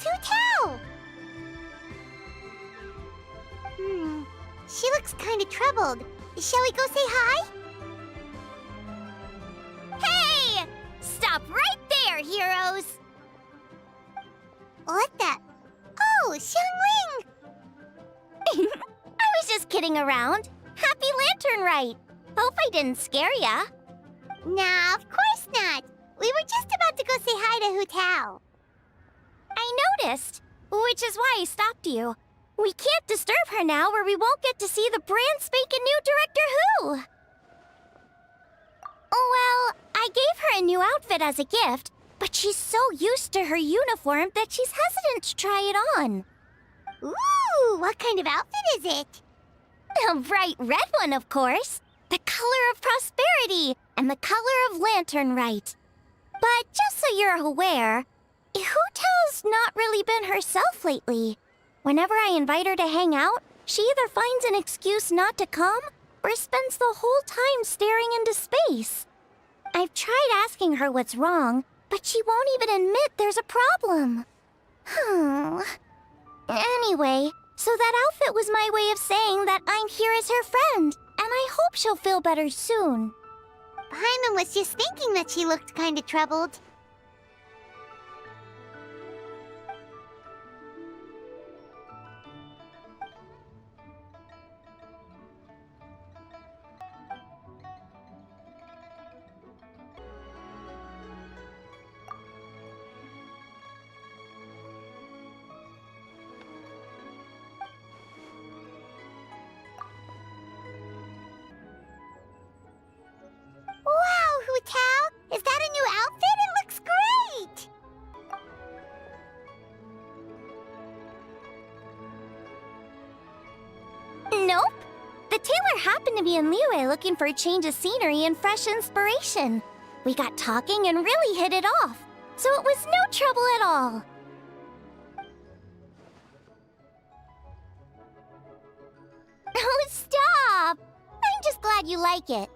Hu Tao! She looks kind of troubled. Shall we go say hi? Hey! Stop right there, heroes! What the? Oh, Xiangling! I was just kidding around. Happy Lantern Rite! Hope I didn't scare ya. Nah, of course not. We were just about to go say hi to Hu Tao. I noticed, which is why I stopped you. We can't disturb her now or we won't get to see the brand spanking new Director Who. Well, I gave her a new outfit as a gift, but she's so used to her uniform that she's hesitant to try it on. Ooh, what kind of outfit is it? A bright red one, of course. The color of prosperity and the color of Lantern Rite. But just so you're aware, Hu Tao's not really been herself lately. Whenever I invite her to hang out, she either finds an excuse not to come or spends the whole time staring into space. I've tried asking her what's wrong, but she won't even admit there's a problem. Anyway, so that outfit was my way of saying that I'm here as her friend, and I hope she'll feel better soon. Paimon was just thinking that she looked kind of troubled. Wow, Hu Tao! Is that a new outfit? It looks great! Nope. The tailor happened to be in Liyue looking for a change of scenery and fresh inspiration. We got talking and really hit it off, so it was no trouble at all. Oh, stop! I'm just glad you like it.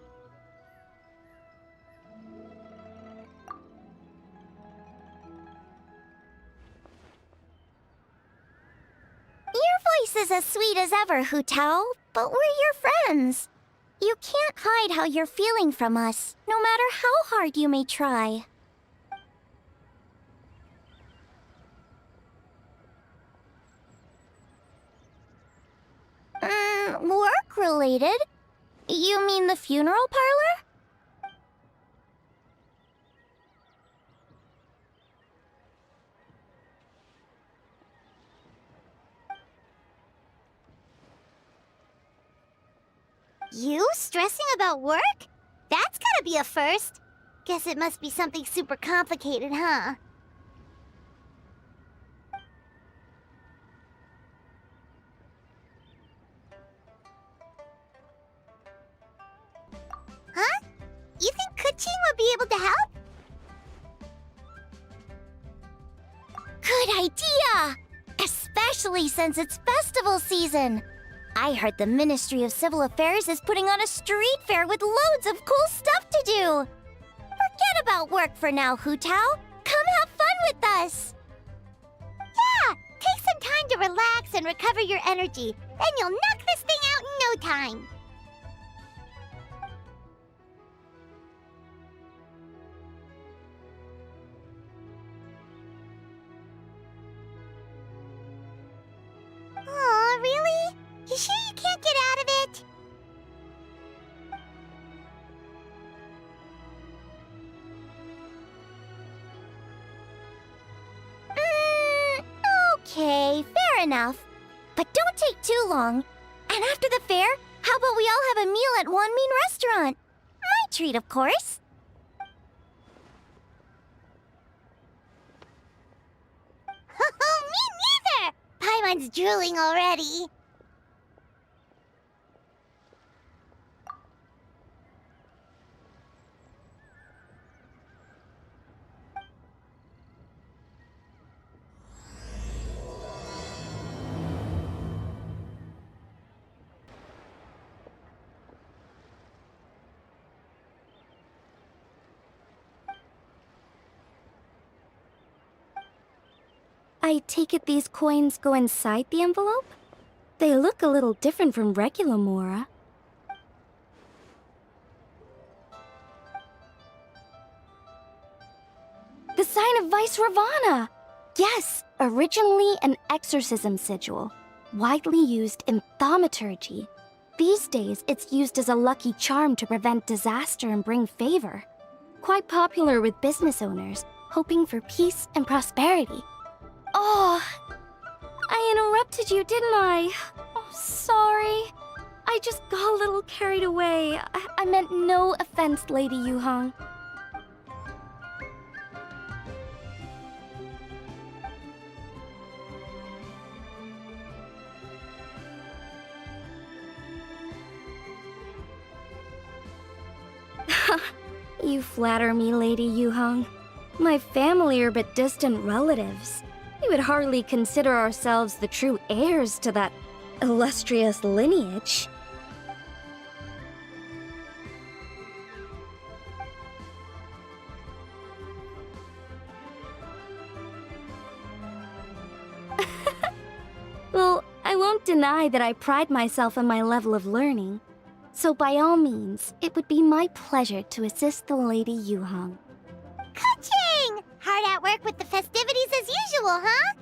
Your voice is as sweet as ever, Hu Tao, but we're your friends. You can't hide how you're feeling from us, no matter how hard you may try. Work-related? You mean the funeral parlor? You stressing about work? That's gotta be a first. Guess it must be something super complicated, huh? Huh? You think Keqing would be able to help? Good idea! Especially since it's festival season. I heard the Ministry of Civil Affairs is putting on a street fair with loads of cool stuff to do. Forget about work for now, Hu Tao. Come have fun with us. Yeah, take some time to relax and recover your energy. Then you'll knock this thing out in no time. Aw, really? You sure you can't get out of it? Okay, fair enough. But don't take too long. And after the fair, how about we all have a meal at One Mean Restaurant? My treat, of course. Me neither! Paimon's drooling already. I take it these coins go inside the envelope? They look a little different from regular Mora. The sign of Vice Ravana! Yes, originally an exorcism sigil, widely used in thaumaturgy. These days, it's used as a lucky charm to prevent disaster and bring favor. Quite popular with business owners, hoping for peace and prosperity. Oh, I interrupted you, didn't I? Oh, sorry. I just got a little carried away. I meant no offense, Lady Yuhang. You flatter me, Lady Yuhang. My family are but distant relatives. We would hardly consider ourselves the true heirs to that illustrious lineage. Well, I won't deny that I pride myself on my level of learning. So by all means, it would be my pleasure to assist the Lady Yuhang. Ka-ching! Hard at work with the festivities as usual, huh?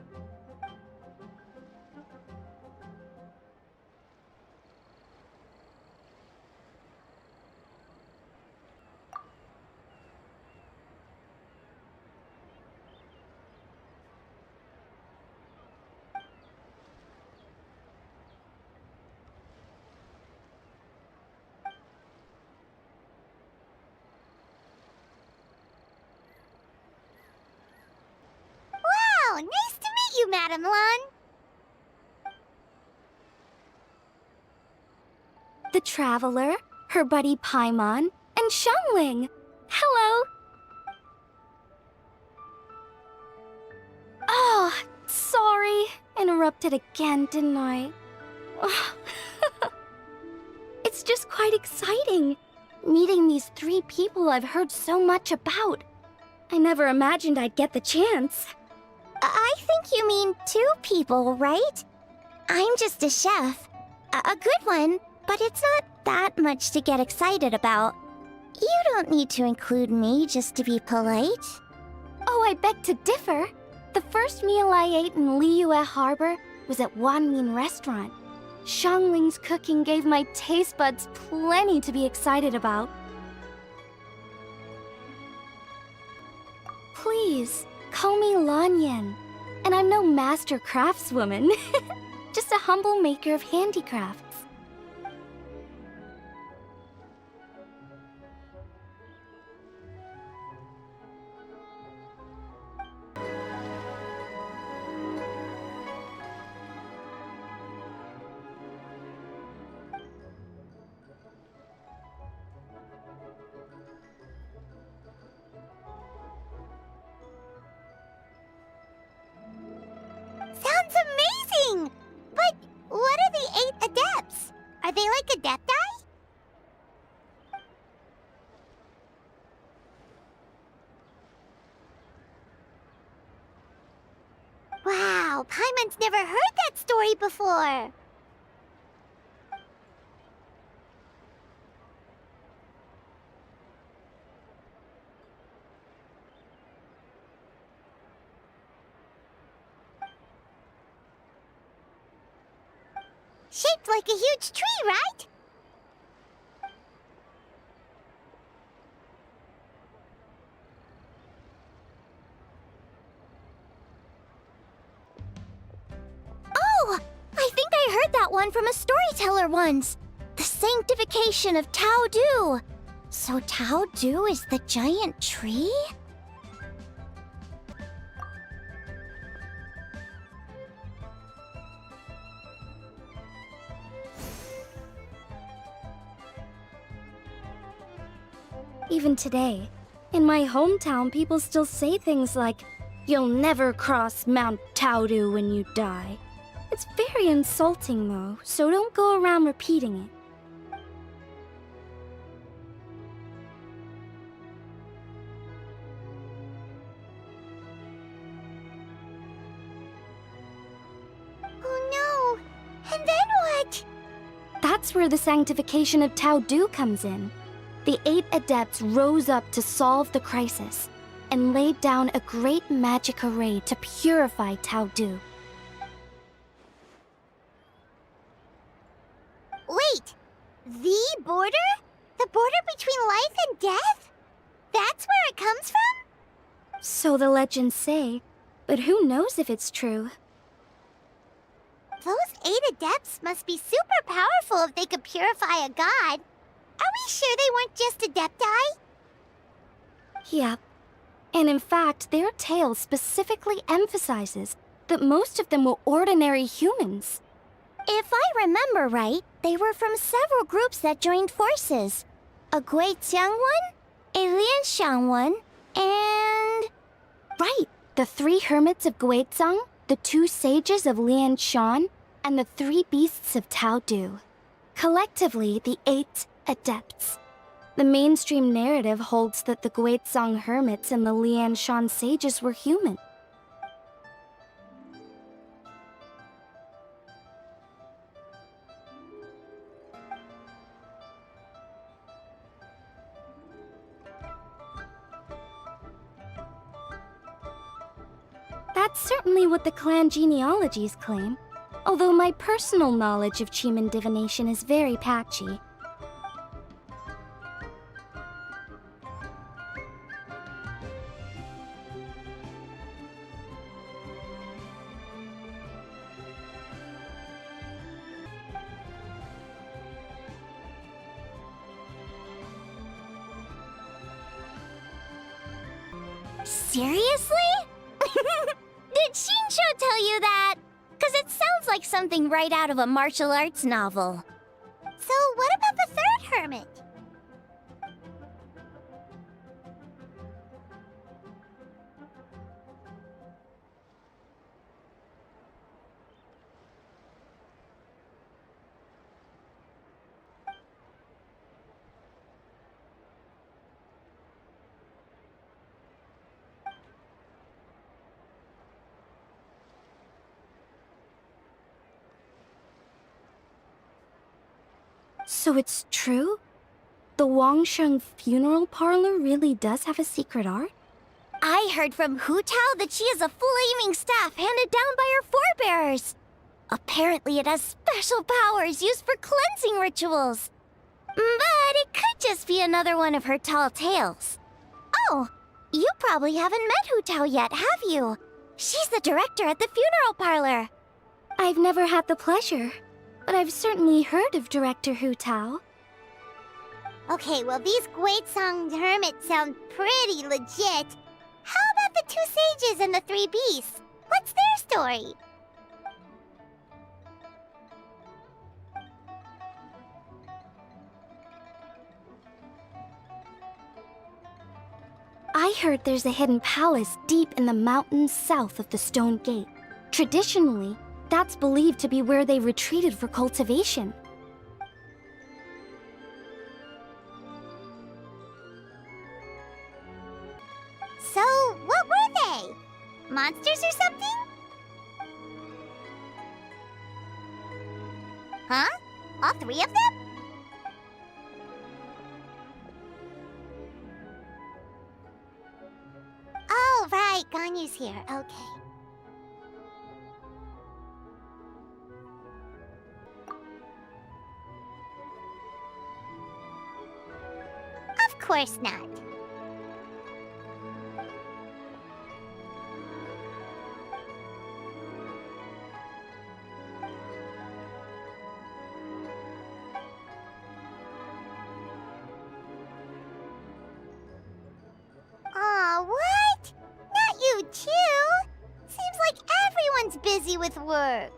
Wow, nice to meet you, Madam Lun. The Traveler, her buddy Paimon, and Xiangling. Hello! Oh, sorry. Interrupted again, didn't I? It's just quite exciting. Meeting these 3 people I've heard so much about. I never imagined I'd get the chance. I think you mean 2 people, right? I'm just a chef. A good one, but it's not that much to get excited about. You don't need to include me just to be polite. Oh, I beg to differ. The first meal I ate in Liyue Harbor was at Wanmin Restaurant. Xiangling's cooking gave my taste buds plenty to be excited about. Please, call me Lanyan. And I'm no master craftswoman. Just a humble maker of handicrafts. Sounds amazing! But what are the 8 Adepts? Are they like Adepti? Wow, Paimon's never heard that story before. Shaped like a huge tree, right? Oh! I think I heard that one from a storyteller once. The Sanctification of Tao Du. So Tao Du is the giant tree? Even today, in my hometown, people still say things like, "You'll never cross Mount Taodu when you die." It's very insulting, though, so don't go around repeating it. That's where the sanctification of Taodu comes in. The 8 Adepts rose up to solve the crisis and laid down a great magic array to purify Taodu. Wait! The border? The border between life and death? That's where it comes from? So the legends say, but who knows if it's true? Those 8 Adepts must be super powerful if they could purify a god. Are we sure they weren't just Adepti? Yep. And in fact, their tale specifically emphasizes that most of them were ordinary humans. If I remember right, they were from several groups that joined forces. A Xiangling, a Lianshan, and... Right! The 3 hermits of Guizhong, the 2 sages of Lianshan, and the 3 beasts of Taodu. Collectively, the 8 Adepts. The mainstream narrative holds that the Guizhong hermits and the Lianshan sages were human. That's certainly what the clan genealogies claim, although my personal knowledge of Qimen divination is very patchy. Seriously? Did Xingqiu tell you that? 'Cause it sounds like something right out of a martial arts novel. So what about the 3rd hermit? So it's true? The Wangsheng funeral parlor really does have a secret art? I heard from Hu Tao that she has a flaming staff handed down by her forebears. Apparently it has special powers used for cleansing rituals. But it could just be another one of her tall tales. Oh, you probably haven't met Hu Tao yet, have you? She's the director at the funeral parlor. I've never had the pleasure, but I've certainly heard of Director Hu Tao. Okay, well these Guizhong hermits sound pretty legit. How about the 2 sages and the 3 beasts? What's their story? I heard there's a hidden palace deep in the mountains south of the Stone Gate. Traditionally, that's believed to be where they retreated for cultivation. So, what were they? Monsters or something? Huh? All 3 of them? Oh, right, Ganyu's here, okay. Of course not. Aw, what? Not you too? Seems like everyone's busy with work.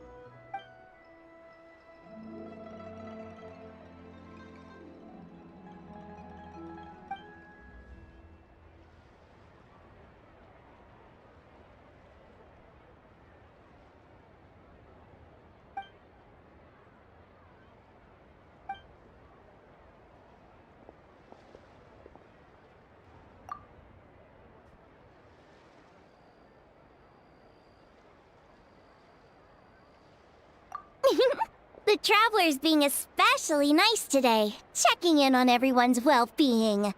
The Traveler's being especially nice today, checking in on everyone's well-being. Well,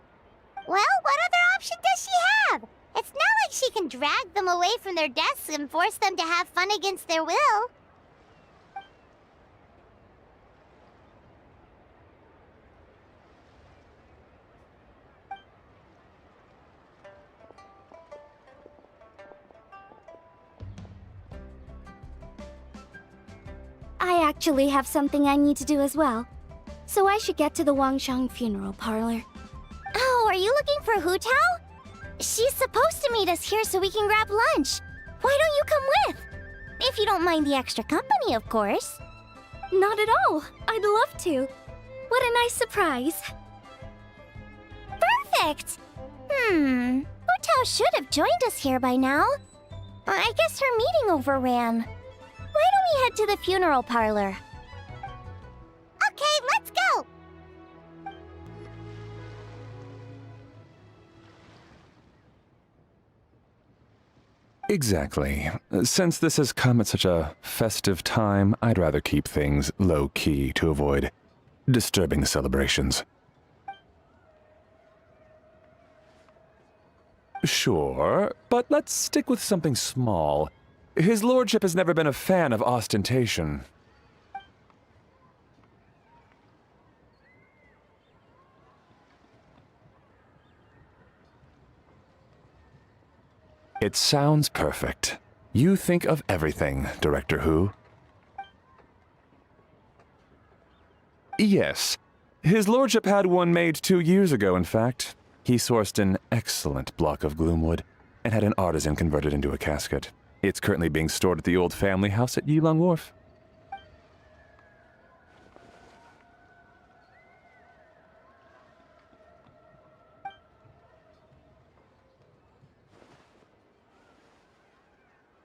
what other option does she have? It's not like she can drag them away from their desks and force them to have fun against their will. I actually have something I need to do as well. So I should get to the Wangshang funeral parlor. Oh, are you looking for Hu Tao? She's supposed to meet us here so we can grab lunch. Why don't you come with? If you don't mind the extra company, of course. Not at all. I'd love to. What a nice surprise. Perfect! Hu Tao should have joined us here by now. I guess her meeting overran. Why don't we head to the funeral parlor? Okay, let's go! Exactly. Since this has come at such a festive time, I'd rather keep things low-key to avoid disturbing the celebrations. Sure, but let's stick with something small. His lordship has never been a fan of ostentation. It sounds perfect. You think of everything, Director Hu. Yes. His lordship had one made 2 years ago, in fact. He sourced an excellent block of gloomwood and had an artisan convert it into a casket. It's currently being stored at the old family house at Yilong Wharf.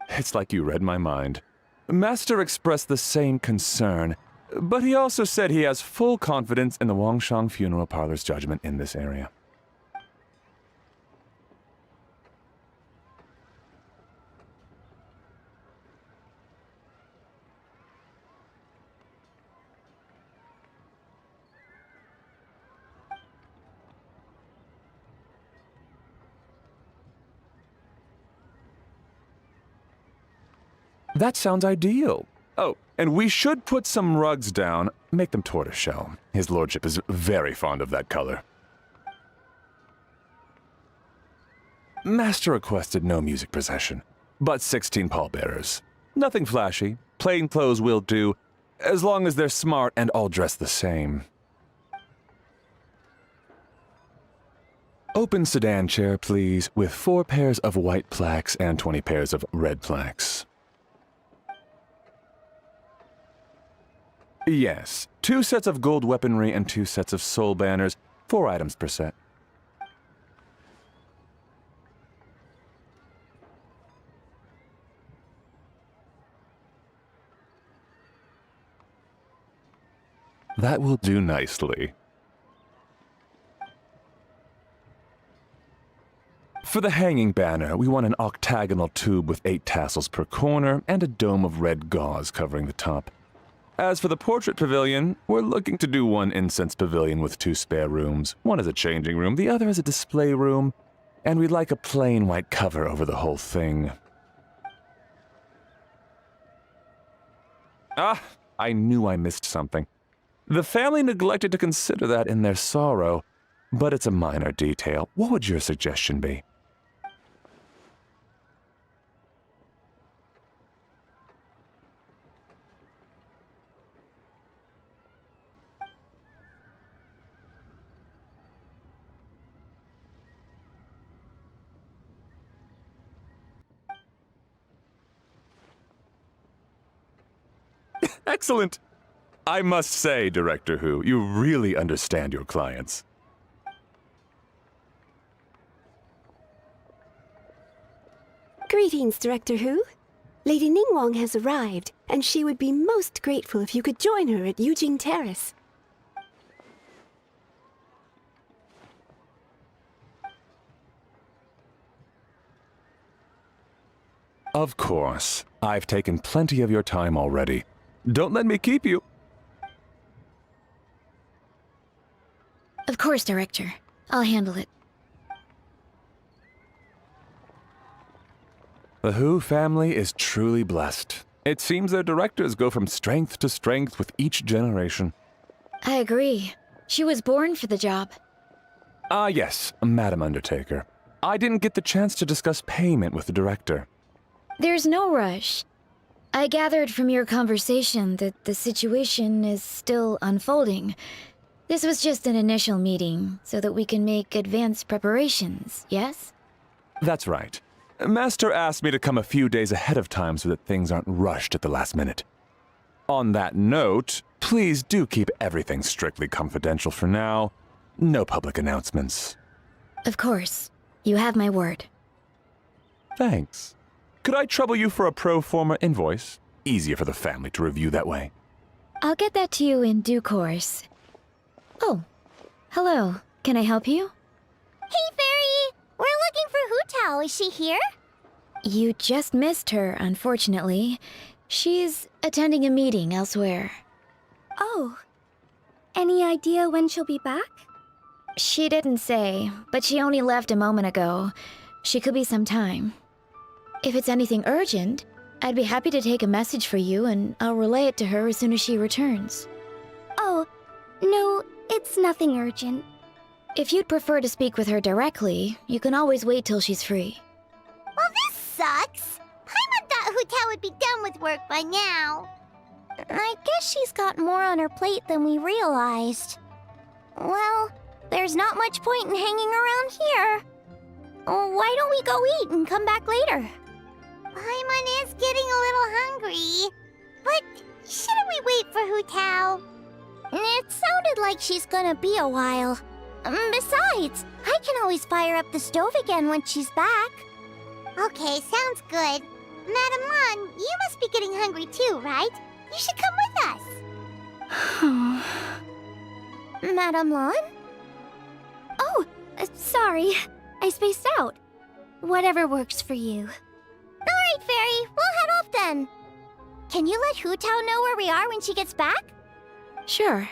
It's like you read my mind. Master expressed the same concern, but he also said he has full confidence in the Wangshang funeral parlor's judgment in this area. That sounds ideal. Oh, and we should put some rugs down. Make them tortoiseshell. His lordship is very fond of that color. Master requested no music procession, but 16 pallbearers. Nothing flashy. Plain clothes will do, as long as they're smart and all dressed the same. Open sedan chair, please, with 4 pairs of white plaques and 20 pairs of red plaques. Yes, 2 sets of gold weaponry and 2 sets of soul banners, 4 items per set. That will do nicely. For the hanging banner, we want an octagonal tube with 8 tassels per corner and a dome of red gauze covering the top. As for the portrait pavilion, we're looking to do 1 incense pavilion with 2 spare rooms. One is a changing room, the other is a display room, and we'd like a plain white cover over the whole thing. Ah, I knew I missed something. The family neglected to consider that in their sorrow, but it's a minor detail. What would your suggestion be? Excellent! I must say, Director Hu, you really understand your clients. Greetings, Director Hu. Lady Ningguang has arrived, and she would be most grateful if you could join her at Yujing Terrace. Of course. I've taken plenty of your time already. Don't let me keep you. Of course, Director. I'll handle it. The Hu family is truly blessed. It seems their directors go from strength to strength with each generation. I agree. She was born for the job. Ah, yes, Madam Undertaker. I didn't get the chance to discuss payment with the director. There's no rush. I gathered from your conversation that the situation is still unfolding. This was just an initial meeting, so that we can make advanced preparations, yes? That's right. Master asked me to come a few days ahead of time so that things aren't rushed at the last minute. On that note, please do keep everything strictly confidential for now. No public announcements. Of course. You have my word. Thanks. Could I trouble you for a pro forma invoice? Easier for the family to review that way. I'll get that to you in due course. Oh, hello. Can I help you? Hey, Fairy! We're looking for Hu Tao. Is she here? You just missed her, unfortunately. She's attending a meeting elsewhere. Oh. Any idea when she'll be back? She didn't say, but she only left a moment ago. She could be some time. If it's anything urgent, I'd be happy to take a message for you and I'll relay it to her as soon as she returns. Oh, no, it's nothing urgent. If you'd prefer to speak with her directly, you can always wait till she's free. Well, this sucks. Paimon thought Hu Tao would be done with work by now. I guess she's got more on her plate than we realized. Well, there's not much point in hanging around here. Why don't we go eat and come back later? Paimon is getting a little hungry. But shouldn't we wait for Hu Tao? It sounded like she's gonna be a while. Besides, I can always fire up the stove again when she's back. Okay, sounds good. Madam Lan, you must be getting hungry too, right? You should come with us. Madam Lan? Oh, sorry. I spaced out. Whatever works for you. Alright, Fairy, we'll head off then. Can you let Hu Tao know where we are when she gets back? Sure.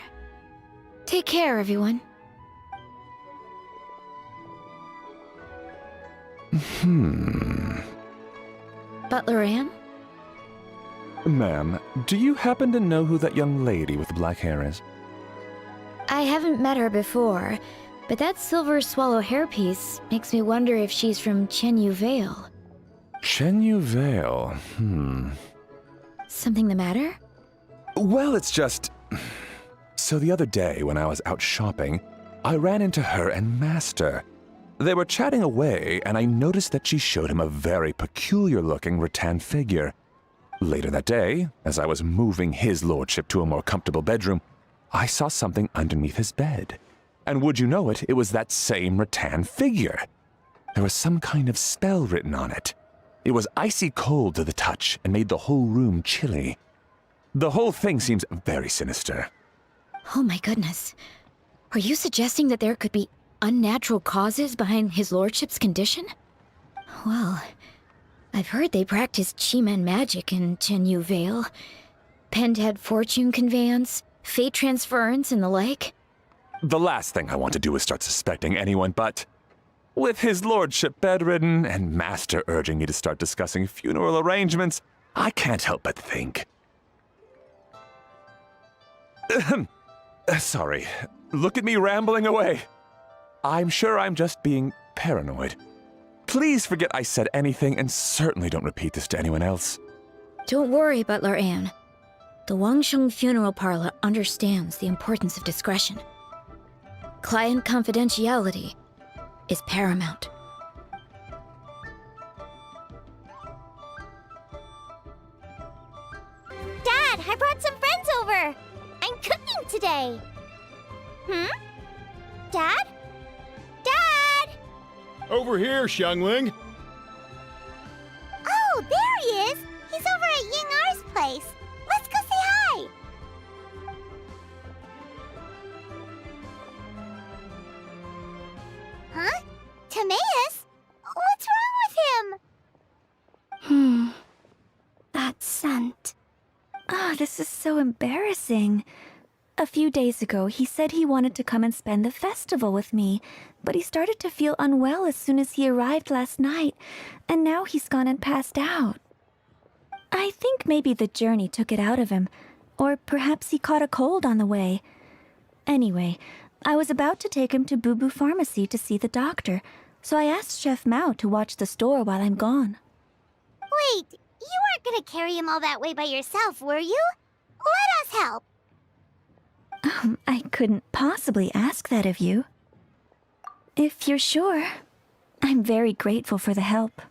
Take care, everyone. Butler Anne? Ma'am, do you happen to know who that young lady with the black hair is? I haven't met her before, but that silver swallow hairpiece makes me wonder if she's from Chenyu Vale. Chenyu Vale, Something the matter? Well, it's just... So the other day when I was out shopping, I ran into her and Master. They were chatting away, and I noticed that she showed him a very peculiar-looking rattan figure. Later that day, as I was moving his lordship to a more comfortable bedroom, I saw something underneath his bed. And would you know it, it was that same rattan figure. There was some kind of spell written on it. It was icy cold to the touch and made the whole room chilly. The whole thing seems very sinister. Oh my goodness. Are you suggesting that there could be unnatural causes behind his lordship's condition? Well, I've heard they practice Qimen magic in Chenyu Vale. Penned-head fortune conveyance, fate transference, and the like. The last thing I want to do is start suspecting anyone, but... With his lordship bedridden and Master urging me to start discussing funeral arrangements, I can't help but think. Sorry. Look at me rambling away. I'm sure I'm just being paranoid. Please forget I said anything and certainly don't repeat this to anyone else. Don't worry, Butler Anne. The Wangsheng Funeral Parlor understands the importance of discretion. Client confidentiality is paramount. Dad, I brought some friends over. I'm cooking today. Dad? Dad! Over here, Xiangling. Oh, there he is. He's over at Ying R's place. Let's go say hi. Huh? Timaeus? What's wrong with him? That scent. Oh, this is so embarrassing. A few days ago, he said he wanted to come and spend the festival with me, but he started to feel unwell as soon as he arrived last night, and now he's gone and passed out. I think maybe the journey took it out of him, or perhaps he caught a cold on the way. Anyway, I was about to take him to Boo Boo Pharmacy to see the doctor, so I asked Chef Mao to watch the store while I'm gone. Wait, you weren't gonna carry him all that way by yourself, were you? Let us help. I couldn't possibly ask that of you. If you're sure, I'm very grateful for the help.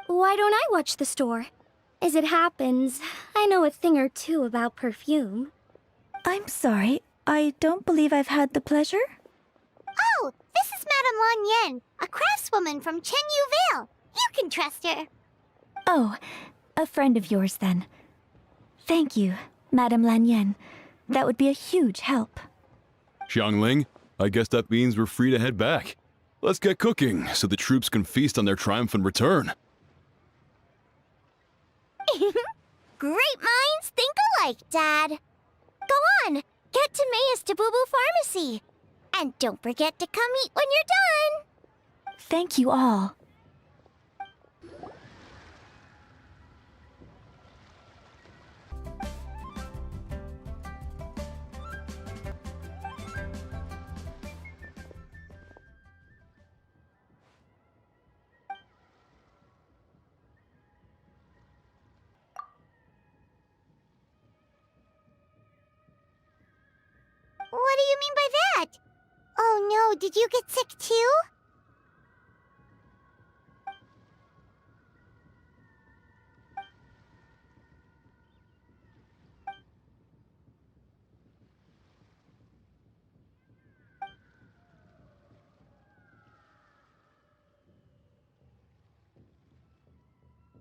Why don't I watch the store? As it happens, I know a thing or two about perfume. I'm sorry, I don't believe I've had the pleasure. Oh, this is Madame Lan Yen, a craftswoman from Chenyu Vale. You can trust her. Oh, a friend of yours then. Thank you, Madame Lan Yen. That would be a huge help. Xiangling, I guess that means we're free to head back. Let's get cooking so the troops can feast on their triumphant return. Great minds think alike, Dad. Go on, get Timaeus to Boo Boo Pharmacy. And don't forget to come eat when you're done. Thank you all. What do you mean by that? Oh no, did you get sick too?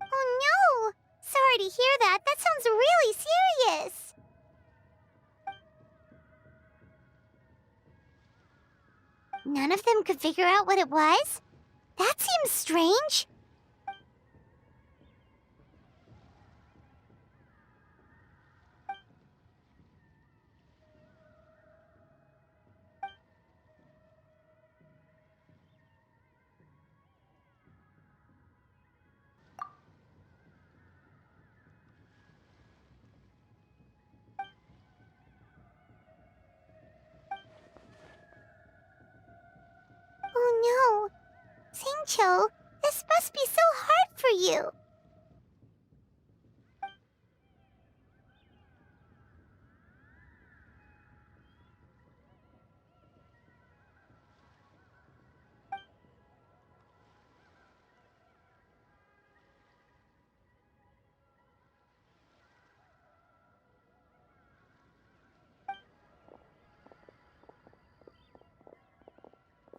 Oh no! Sorry to hear that. That sounds really serious. None of them could figure out what it was? That seems strange. Oh no! Xingqiu, this must be so hard for you.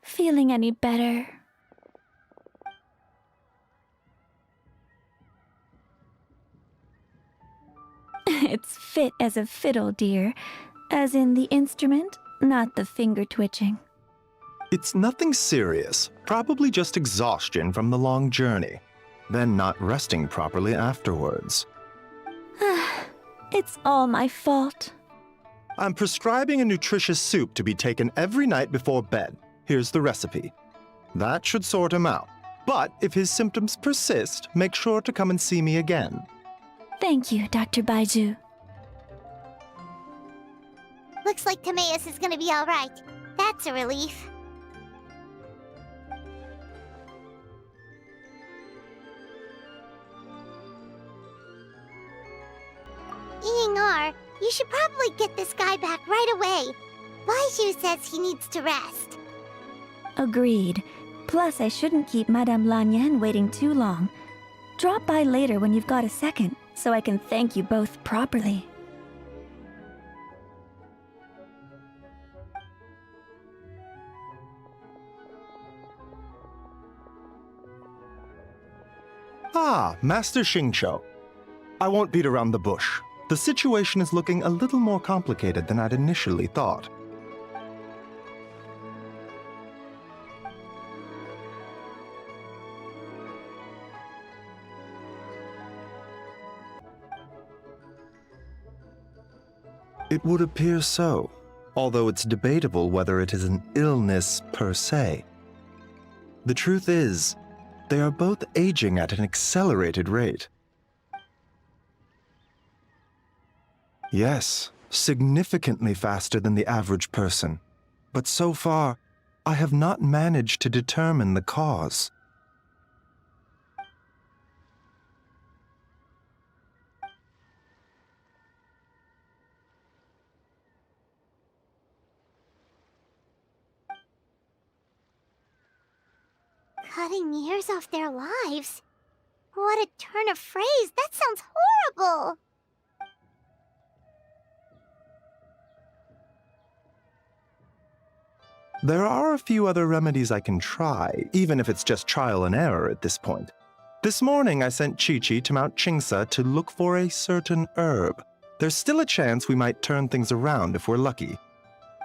Feeling any better? It's fit as a fiddle, dear. As in the instrument, not the finger twitching. It's nothing serious, probably just exhaustion from the long journey, then not resting properly afterwards. It's all my fault. I'm prescribing a nutritious soup to be taken every night before bed. Here's the recipe. That should sort him out. But if his symptoms persist, make sure to come and see me again. Thank you, Dr. Baizhu. Looks like Timaeus is gonna be alright. That's a relief. ENG, you should probably get this guy back right away. Baizhu says he needs to rest. Agreed. Plus, I shouldn't keep Madame Lan Yen waiting too long. Drop by later when you've got a second, so I can thank you both properly. Ah, Master Xingqiu. I won't beat around the bush. The situation is looking a little more complicated than I'd initially thought. It would appear so, although it's debatable whether it is an illness per se. The truth is, they are both aging at an accelerated rate. Yes, significantly faster than the average person. But so far, I have not managed to determine the cause. Cutting years off their lives? What a turn of phrase! That sounds horrible! There are a few other remedies I can try, even if it's just trial and error at this point. This morning I sent Chi-Chi to Mount Qingsa to look for a certain herb. There's still a chance we might turn things around if we're lucky.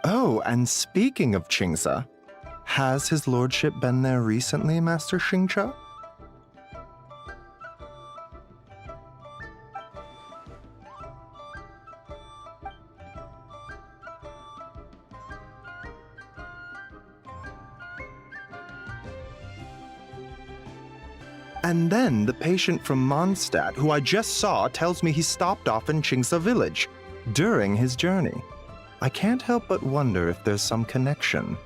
Oh, and speaking of Qingsa, has his lordship been there recently, Master Xingqiu? And then the patient from Mondstadt, who I just saw, tells me he stopped off in Qingsa village during his journey. I can't help but wonder if there's some connection.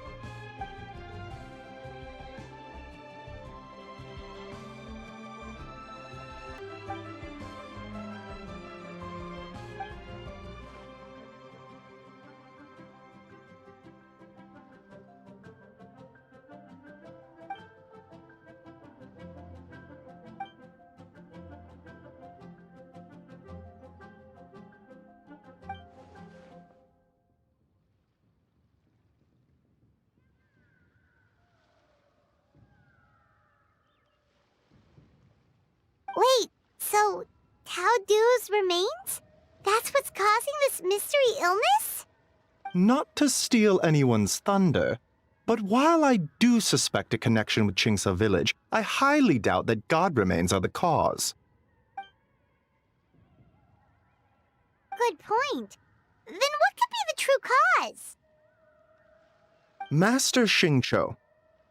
Wait, so Tao Du's remains? That's what's causing this mystery illness? Not to steal anyone's thunder, but while I do suspect a connection with Qingsa village, I highly doubt that god remains are the cause. Good point. Then what could be the true cause? Master Xingqiu,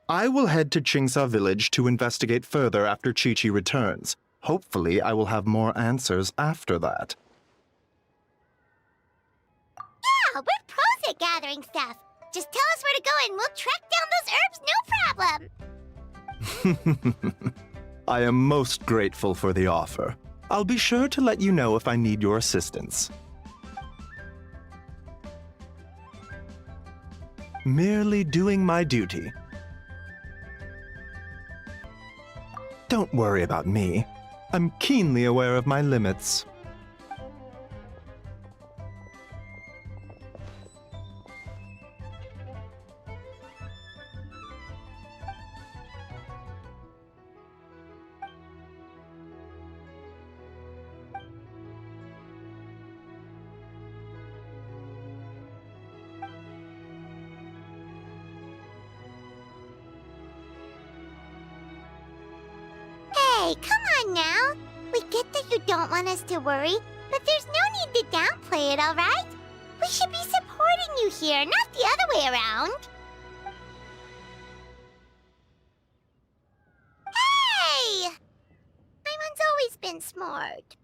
I will head to Qingsa village to investigate further after Chi-Chi returns. Hopefully, I will have more answers after that. Yeah, we're pros at gathering stuff. Just tell us where to go and we'll track down those herbs, no problem. I am most grateful for the offer. I'll be sure to let you know if I need your assistance. Merely doing my duty. Don't worry about me. I'm keenly aware of my limits. Hey, come on now. We get that you don't want us to worry, but there's no need to downplay it, alright? We should be supporting you here, not the other way around. Hey! Paimon's always been smart.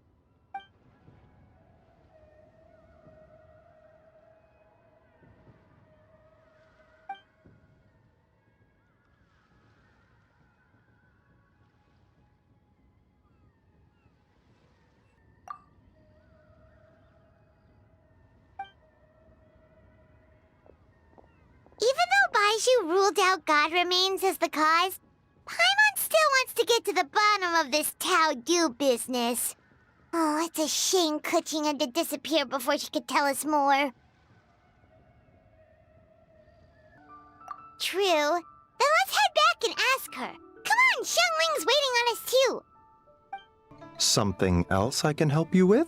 Even though Baizhu ruled out God remains as the cause, Paimon still wants to get to the bottom of this Tao Du business. Oh, it's a shame Keqing had to disappear before she could tell us more. True. Then let's head back and ask her. Come on, Xiangling's waiting on us too. Something else I can help you with?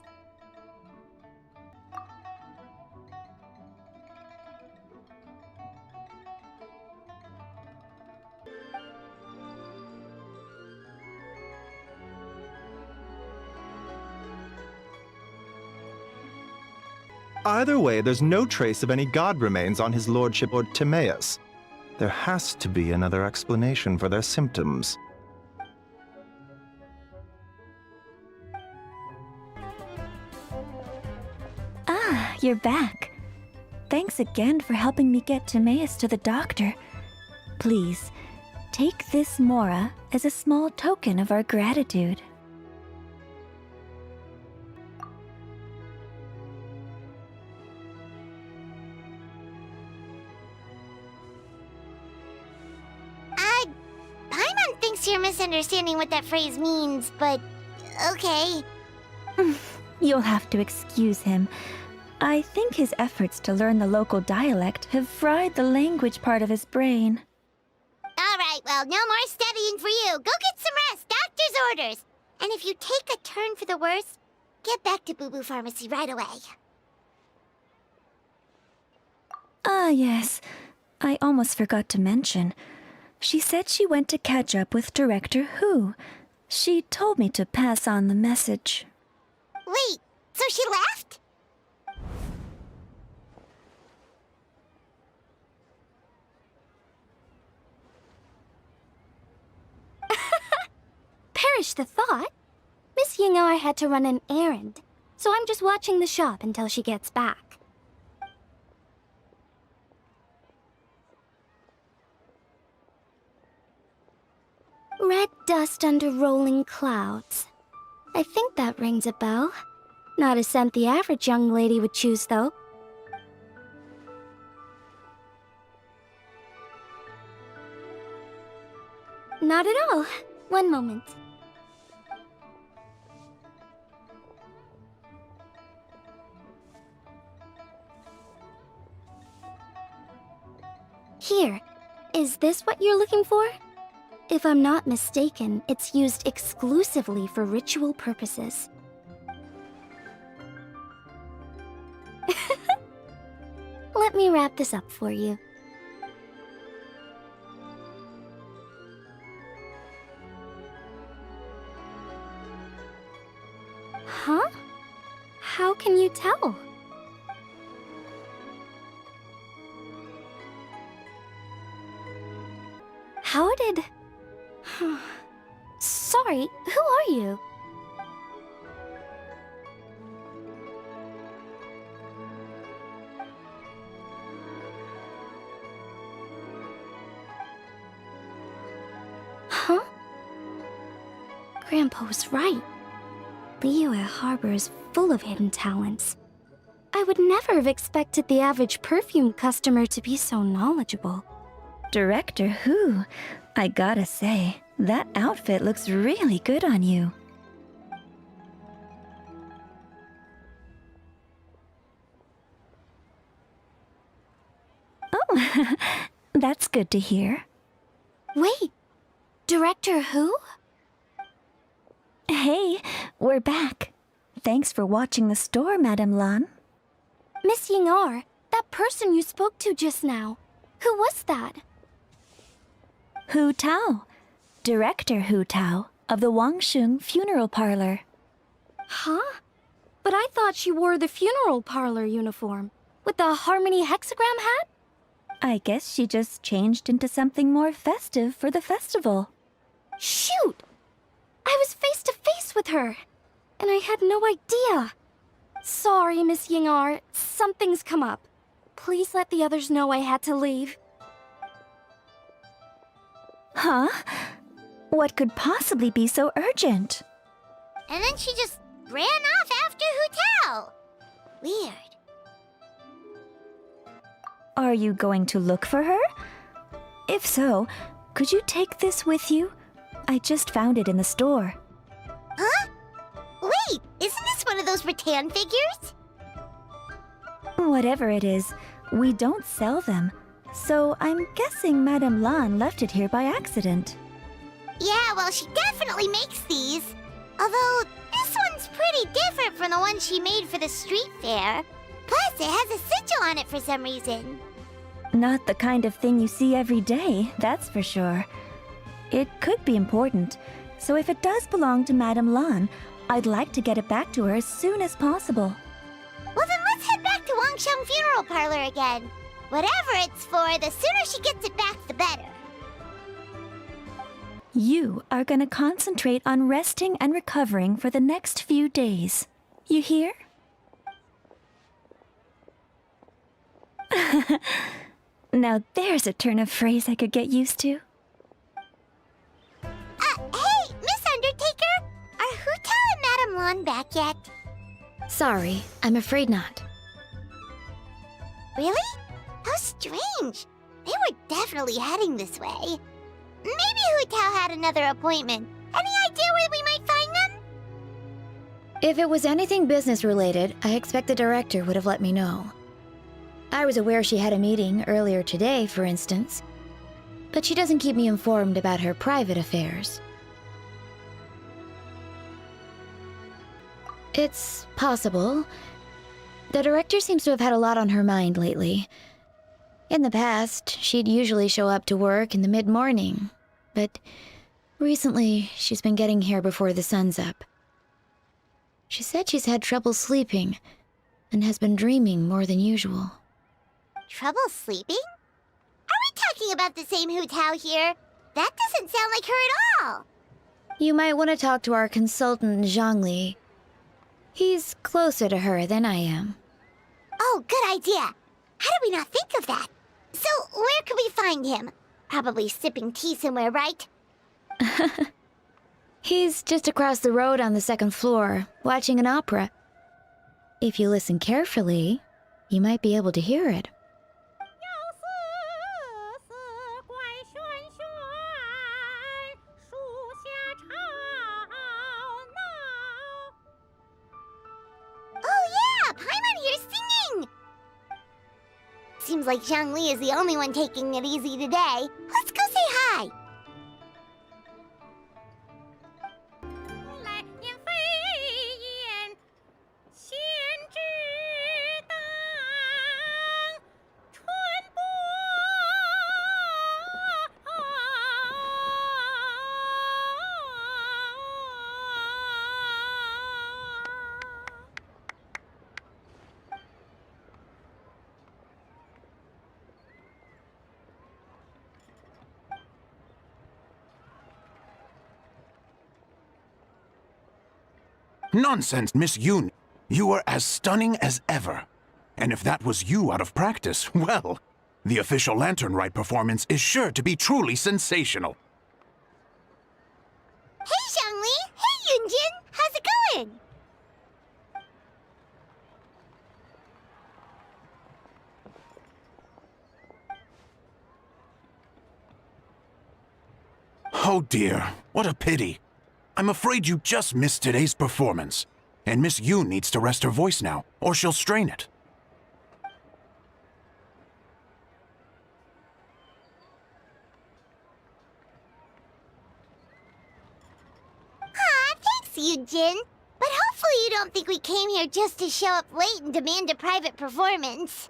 Either way, there's no trace of any god remains on his lordship or Timaeus. There has to be another explanation for their symptoms. Ah, you're back. Thanks again for helping me get Timaeus to the doctor. Please, take this Mora as a small token of our gratitude. Paimon thinks you're misunderstanding what that phrase means, but okay. You'll have to excuse him. I think his efforts to learn the local dialect have fried the language part of his brain. Alright, well, no more studying for you. Go get some rest, doctor's orders. And if you take a turn for the worse, get back to Boo Boo Pharmacy right away. Ah, yes. I almost forgot to mention. She said she went to catch up with Director Hu. She told me to pass on the message. Wait, so she left? Perish the thought. Miss Ying'ar had to run an errand, so I'm just watching the shop until she gets back. Red dust under rolling clouds. I think that rings a bell. Not a scent the average young lady would choose, though. Not at all. One moment. Here. Is this what you're looking for? If I'm not mistaken, it's used exclusively for ritual purposes. Let me wrap this up for you. Huh? How can you tell? How did... Sorry, who are you? Huh? Grandpa was right. Liyue Harbor is full of hidden talents. I would never have expected the average perfume customer to be so knowledgeable. Director Hu, I gotta say, that outfit looks really good on you. Oh, that's good to hear. Wait, Director Hu? Hey, we're back. Thanks for watching the store, Madame Lan. Miss Ying'ar, that person you spoke to just now. Who was that? Hu Tao. Director Hu Tao of the Wangsheng Funeral Parlor. Huh? But I thought she wore the funeral parlor uniform, with the Harmony hexagram hat? I guess she just changed into something more festive for the festival. Shoot! I was face to face with her, and I had no idea. Sorry, Miss Ying'ar, something's come up. Please let the others know I had to leave. Huh? What could possibly be so urgent? And then she just ran off after Hu Tao. Weird. Are you going to look for her? If so, could you take this with you? I just found it in the store. Huh? Wait, isn't this one of those rattan figures? Whatever it is, we don't sell them. So I'm guessing Madame Lan left it here by accident. Yeah, well, she definitely makes these. Although, this one's pretty different from the one she made for the street fair. Plus, it has a sigil on it for some reason. Not the kind of thing you see every day, that's for sure. It could be important, so if it does belong to Madame Lan, I'd like to get it back to her as soon as possible. Well, then let's head back to Shang funeral parlor again. Whatever it's for, the sooner she gets it back, the better. You are gonna concentrate on resting and recovering for the next few days. You hear? Now there's a turn of phrase I could get used to. Hey, Miss Undertaker! Are Hu Tao and Madame Lan back yet? Sorry, I'm afraid not. Really? How strange. They were definitely heading this way. Maybe Hu Tao had another appointment. Any idea where we might find them? If it was anything business-related, I expect the director would have let me know. I was aware she had a meeting earlier today, for instance. But she doesn't keep me informed about her private affairs. It's possible. The director seems to have had a lot on her mind lately. In the past, she'd usually show up to work in the mid-morning, but recently she's been getting here before the sun's up. She said she's had trouble sleeping and has been dreaming more than usual. Trouble sleeping? Are we talking about the same Hu Tao here? That doesn't sound like her at all. You might want to talk to our consultant, Zhongli. He's closer to her than I am. Oh, good idea. How did we not think of that? So, where could we find him? Probably sipping tea somewhere, right? He's just across the road on the second floor, watching an opera. If you listen carefully, you might be able to hear it. Oh yeah, Paimon here's singing! Seems like Zhongli is the only one taking it easy today. Let's go say hi! Nonsense, Miss Yun. You are as stunning as ever. And if that was you out of practice, well, the official Lantern Rite performance is sure to be truly sensational. Hey, Xiangling! Hey, Yunjin! How's it going? Oh dear, what a pity. I'm afraid you just missed today's performance. And Miss Yun needs to rest her voice now, or she'll strain it. Aw, thanks, Yujin. But hopefully you don't think we came here just to show up late and demand a private performance.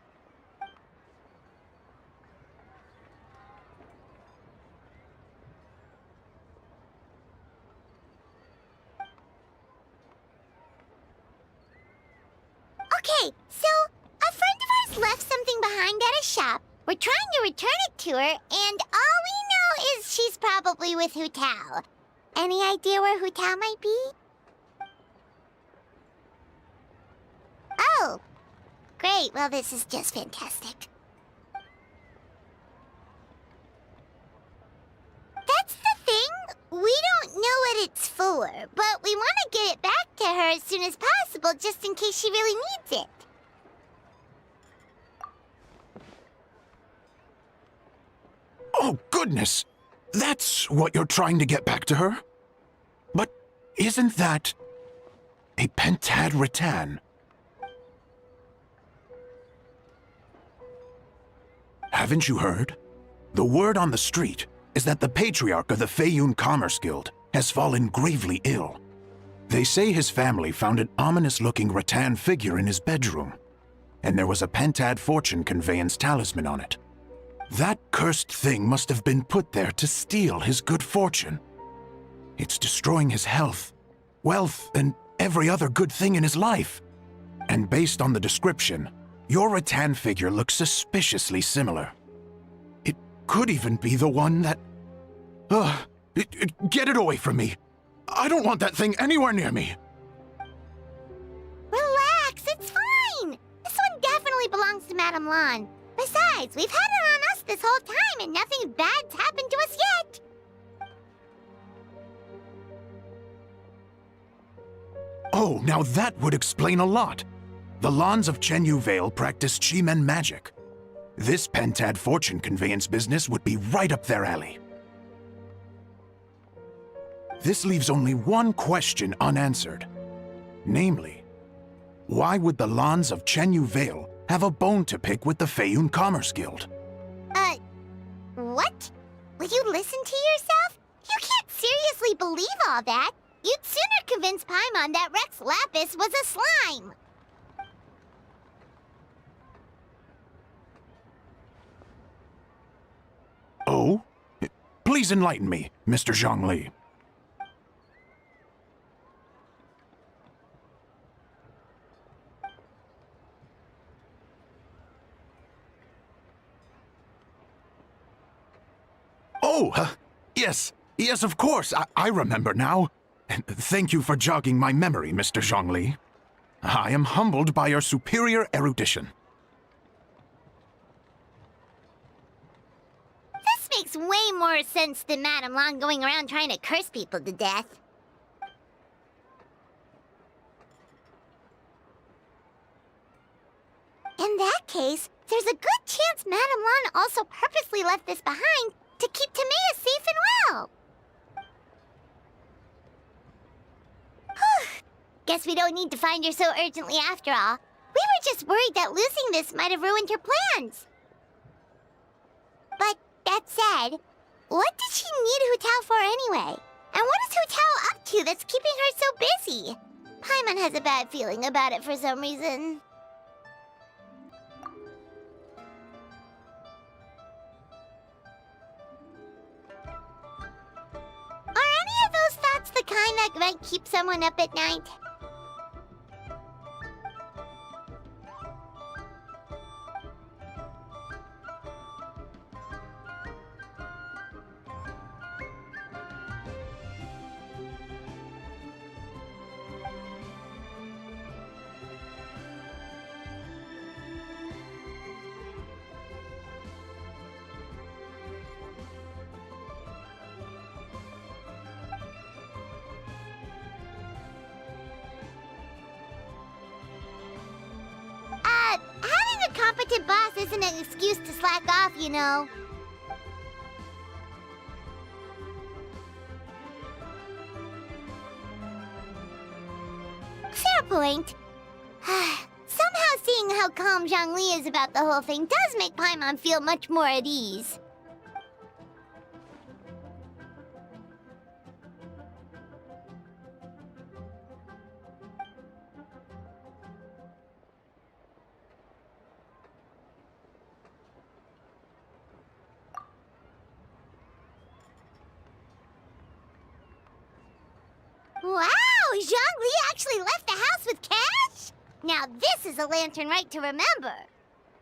Okay, so a friend of ours left something behind at a shop. We're trying to return it to her, and all we know is she's probably with Hu Tao. Any idea where Hu Tao might be? Oh, great. Well, this is just fantastic. That's the thing. We don't know what it's for, but we want to get it back to her as soon as possible just in case she really needs it. Oh, goodness! That's what you're trying to get back to her? But isn't that a pentad rattan? Haven't you heard? The word on the street is that the patriarch of the Feiyun Commerce Guild has fallen gravely ill. They say his family found an ominous-looking rattan figure in his bedroom, and there was a pentad fortune conveyance talisman on it. That cursed thing must have been put there to steal his good fortune. It's destroying his health, wealth, and every other good thing in his life. And based on the description, your rattan figure looks suspiciously similar. It could even be the one that... get it away from me! I don't want that thing anywhere near me! Relax, it's fine! This one definitely belongs to Madame Lan. Besides, we've had it on us this whole time and nothing bad's happened to us yet! Oh, now that would explain a lot. The Lans of Chenyu Vale practice Qimen magic. This Pentad fortune conveyance business would be right up their alley. This leaves only one question unanswered. Namely, why would the Lans of Chenyu Vale have a bone to pick with the Feiyun Commerce Guild? What? Will you listen to yourself? You can't seriously believe all that. You'd sooner convince Paimon that Rex Lapis was a slime. Oh? Please enlighten me, Mr. Zhongli. Oh, yes, of course, I remember now. Thank you for jogging my memory, Mr. Zhongli. I am humbled by your superior erudition. This makes way more sense than Madame Lan going around trying to curse people to death. In that case, there's a good chance Madame Lan also purposely left this behind to keep Timea safe and well. Guess we don't need to find her so urgently after all. We were just worried that losing this might have ruined her plans. But that said, what did she need Hu Tao for anyway? And what is Hu Tao up to that's keeping her so busy? Paimon has a bad feeling about it for some reason. Are any of those thoughts the kind that might keep someone up at night? Having a competent boss isn't an excuse to slack off, you know. Fair point. Somehow seeing how calm Zhongli is about the whole thing does make Paimon feel much more at ease. Wow! Zhongli actually left the house with cash? Now this is a lantern right to remember.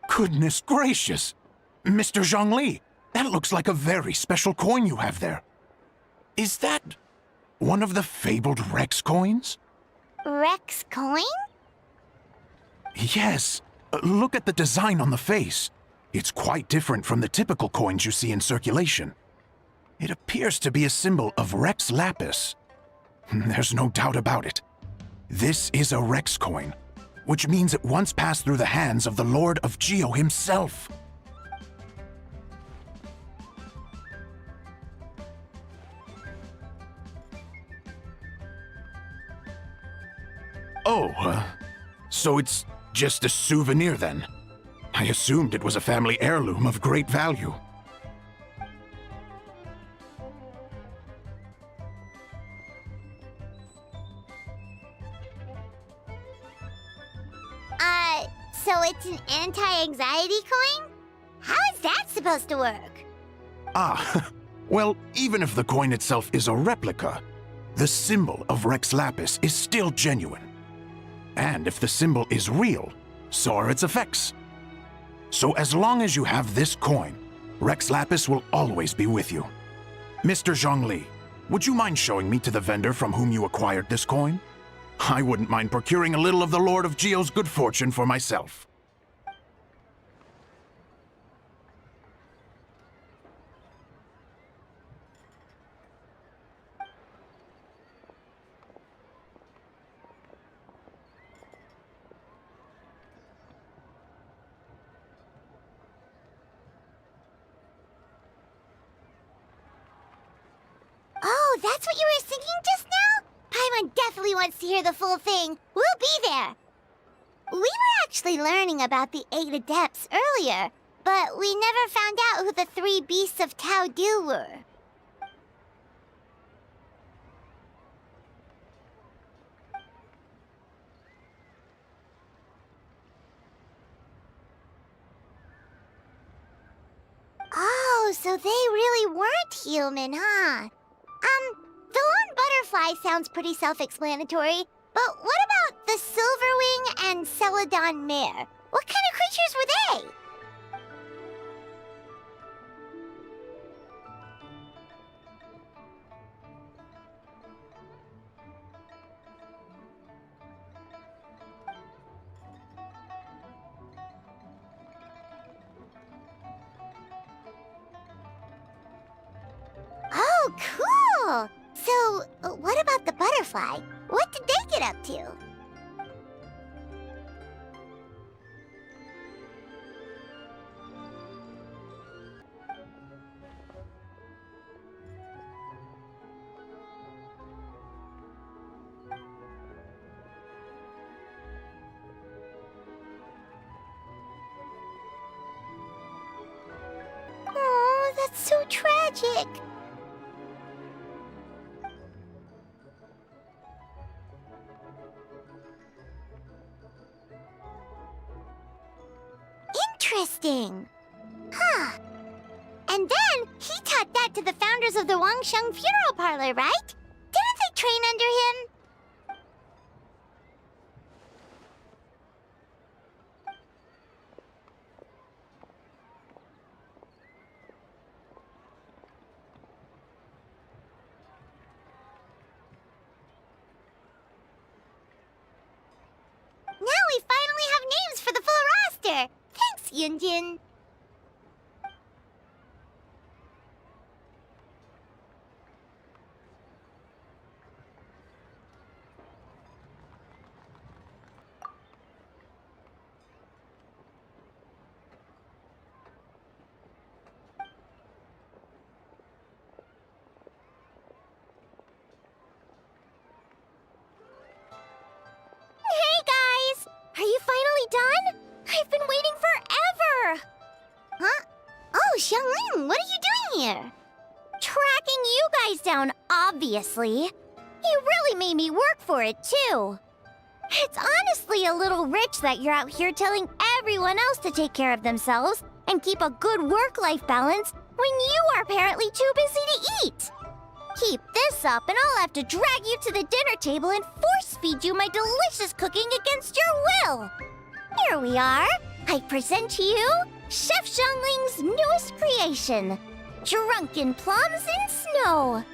Goodness gracious! Mr. Zhongli, that looks like a very special coin you have there. Is that one of the fabled Rex coins? Rex coin? Yes. Look at the design on the face. It's quite different from the typical coins you see in circulation. It appears to be a symbol of Rex Lapis. There's no doubt about it. This is a Rex coin, which means it once passed through the hands of the Lord of Geo himself. Oh, so it's just a souvenir then? I assumed it was a family heirloom of great value. So it's an anti-anxiety coin? How is that supposed to work? Ah, well, even if the coin itself is a replica, the symbol of Rex Lapis is still genuine. And if the symbol is real, so are its effects. So as long as you have this coin, Rex Lapis will always be with you. Mr. Zhongli, would you mind showing me to the vendor from whom you acquired this coin? I wouldn't mind procuring a little of the Lord of Geo's good fortune for myself. Oh, that's what you were singing just now? Paimon definitely wants to hear the full thing. We'll be there. We were actually learning about the 8 Adepts earlier, but we never found out who the 3 Beasts of Tao Du were. Oh, so they really weren't human, huh? The lone butterfly sounds pretty self-explanatory, but what about the Silverwing and Celadon mare? What kind of creatures were they? Oh, cool! So, what about the butterfly? What did they get up to? Oh, that's so tragic. Interesting. Huh. And then he taught that to the founders of the Wangsheng Funeral Parlor, right? Didn't they train under him? Now we finally have names for the full roster. Thanks, Yunjin. Hey guys! Are you finally done? I've been waiting forever! Huh? Oh, Xiangling, what are you doing here? Tracking you guys down, obviously. You really made me work for it, too. It's honestly a little rich that you're out here telling everyone else to take care of themselves and keep a good work-life balance when you are apparently too busy to eat. Keep this up and I'll have to drag you to the dinner table and force-feed you my delicious cooking against your will. Here we are. I present to you Chef Xiangling's newest creation, Drunken Plums in Snow.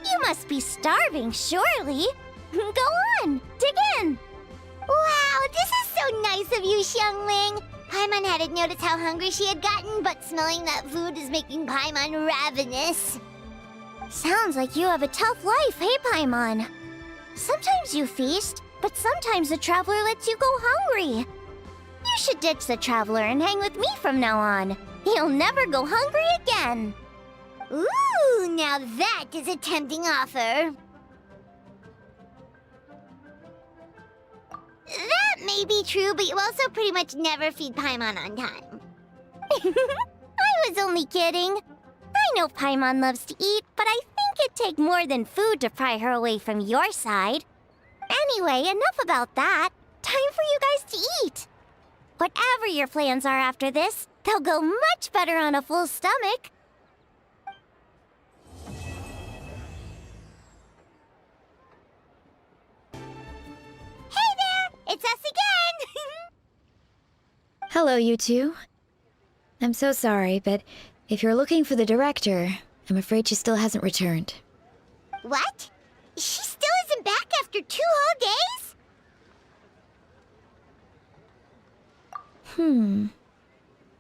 You must be starving, surely. Go on, dig in. Wow, this is so nice of you, Xiangling. Paimon hadn't noticed how hungry she had gotten, but smelling that food is making Paimon ravenous. Sounds like you have a tough life, hey, Paimon? Sometimes you feast, but sometimes the traveler lets you go hungry. You should ditch the traveler and hang with me from now on. You'll never go hungry again. Ooh, now that is a tempting offer. That may be true, but you also pretty much never feed Paimon on time. I was only kidding. I know Paimon loves to eat, but I think it'd take more than food to pry her away from your side. Anyway, enough about that. Time for you guys to eat. Whatever your plans are after this, they'll go much better on a full stomach. Hey there! It's us again! Hello, you two. I'm so sorry, but if you're looking for the director, I'm afraid she still hasn't returned. What? She still isn't back after 2 whole days?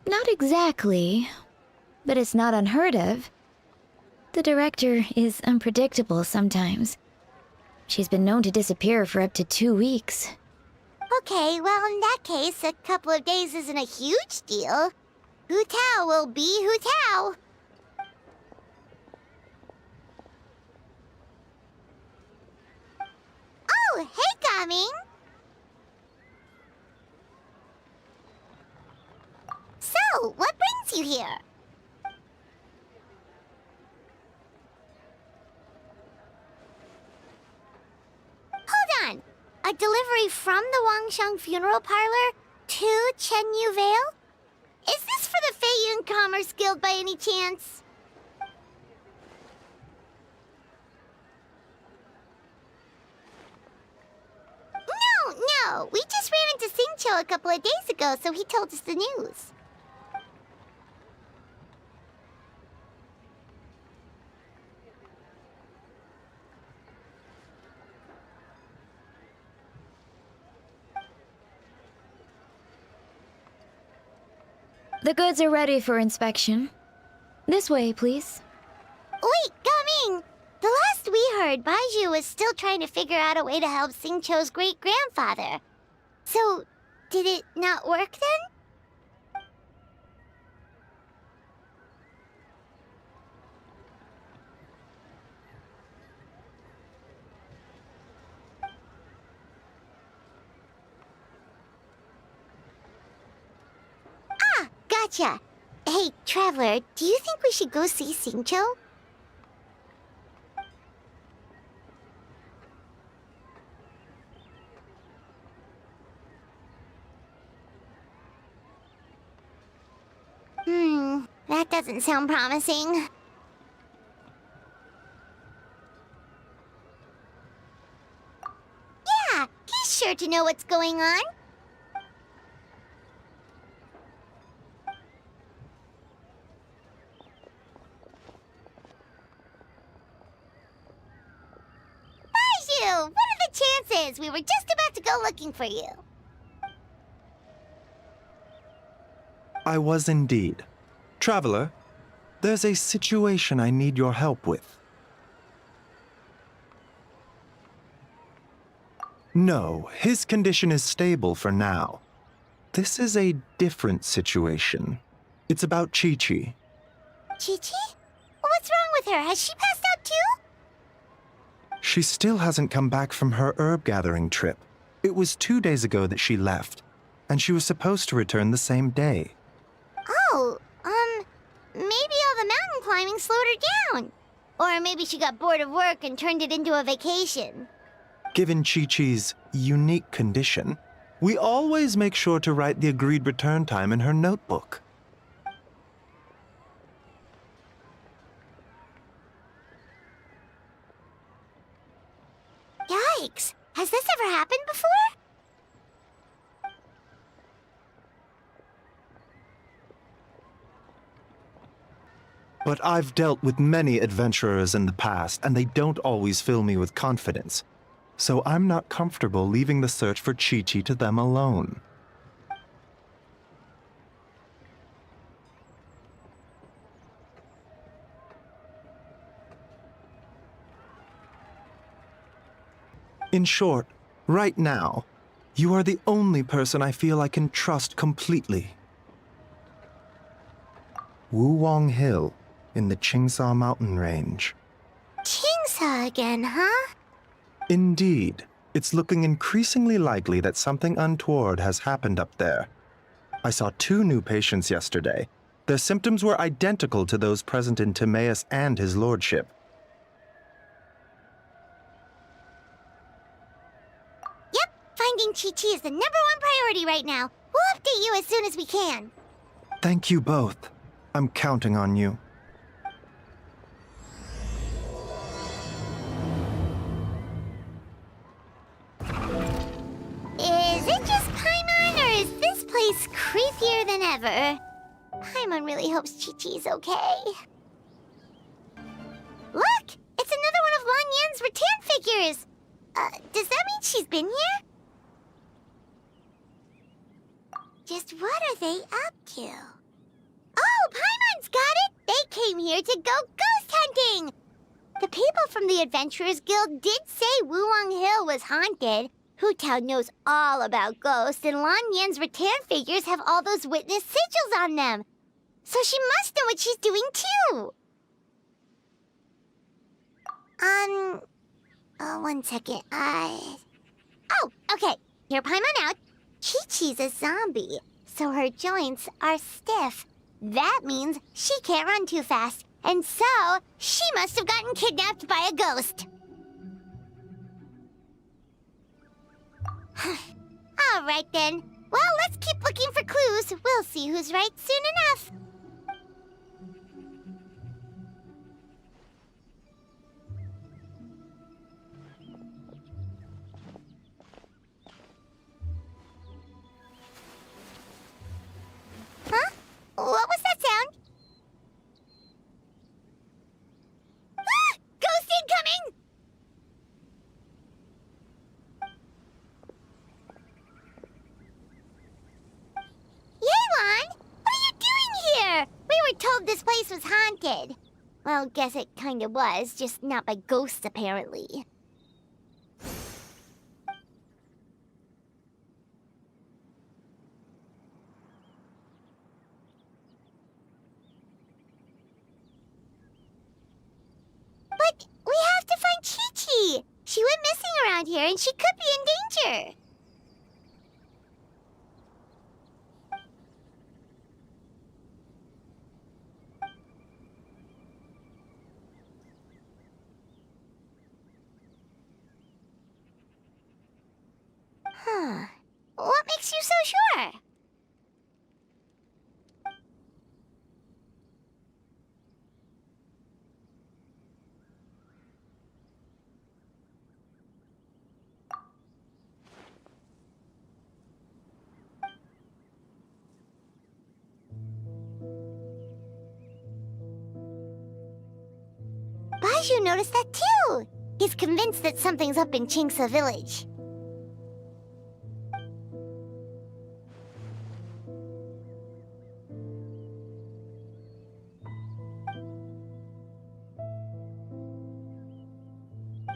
Not exactly, but it's not unheard of. The director is unpredictable sometimes. She's been known to disappear for up to 2 weeks. Okay, well, in that case, a couple of days isn't a huge deal. Hu Tao will be Hu Tao. Oh, hey, Coming. So, what brings you here? Hold on. A delivery from the Wangsheng funeral parlor to Chenyu Vale? Is this for the Feiyun Commerce Guild by any chance? No. We just ran into Xingqiu a couple of days ago, so he told us the news. The goods are ready for inspection. This way, please. Wait, Coming! The last we heard, Baizhu was still trying to figure out a way to help Xingqiu's great-grandfather. So, did it not work then? Ah, gotcha. Hey, Traveler, do you think we should go see Xingqiu? That doesn't sound promising. Yeah, he's sure to know what's going on. Baizhu, what are the chances? We were just about to go looking for you. I was indeed. Traveler, there's a situation I need your help with. No, his condition is stable for now. This is a different situation. It's about Chi-Chi. Chi-Chi? What's wrong with her? Has she passed out too? She still hasn't come back from her herb gathering trip. It was 2 days ago that she left, and she was supposed to return the same day. Oh, maybe all the mountain climbing slowed her down. Or maybe she got bored of work and turned it into a vacation. Given Chi-Chi's unique condition, we always make sure to write the agreed return time in her notebook. Yikes! Has this ever happened before? But I've dealt with many adventurers in the past, and they don't always fill me with confidence. So I'm not comfortable leaving the search for Chi-Chi to them alone. In short, right now, you are the only person I feel I can trust completely. Wuwang Hill, in the Qingsa mountain range. Qingsa again, huh? Indeed. It's looking increasingly likely that something untoward has happened up there. I saw 2 new patients yesterday. Their symptoms were identical to those present in Timaeus and his lordship. Yep, finding Chi-Chi is the #1 priority right now. We'll update you as soon as we can. Thank you both. I'm counting on you. Is it just Paimon, or is this place creepier than ever? Paimon really hopes Chi-Chi's okay. Look! It's another one of Lan Yan's rattan figures! Does that mean she's been here? Just what are they up to? Oh, Paimon's got it! They came here to go ghost hunting! The people from the Adventurers Guild did say Wuwang Hill was haunted. Hu Tao knows all about ghosts, and Lan Yan's rattan figures have all those witness sigils on them. So she must know what she's doing, too! One second, Oh, okay. Here, Paimon out. Chi-Chi's a zombie, so her joints are stiff. That means she can't run too fast, and so she must have gotten kidnapped by a ghost. All right, then. Well, let's keep looking for clues. We'll see who's right soon enough. Huh? What was that sound? Ah! Ghost incoming! Yelan! What are you doing here? We were told this place was haunted. Well, guess it kinda was, just not by ghosts, apparently. But we have to find Chi-Chi! She went missing around here and she could be in danger. Huh. What makes you so sure? Baizhu noticed that too. He's convinced that something's up in Qingce village.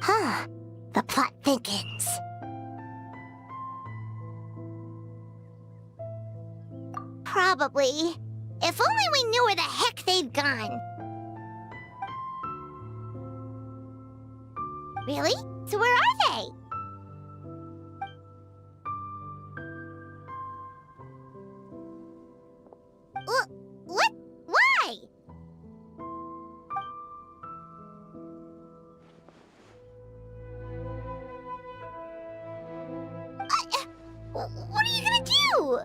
Huh. The plot thickens. Probably. If only we knew where the heck they've gone. Really? So where are they? What? Why? What are you gonna do?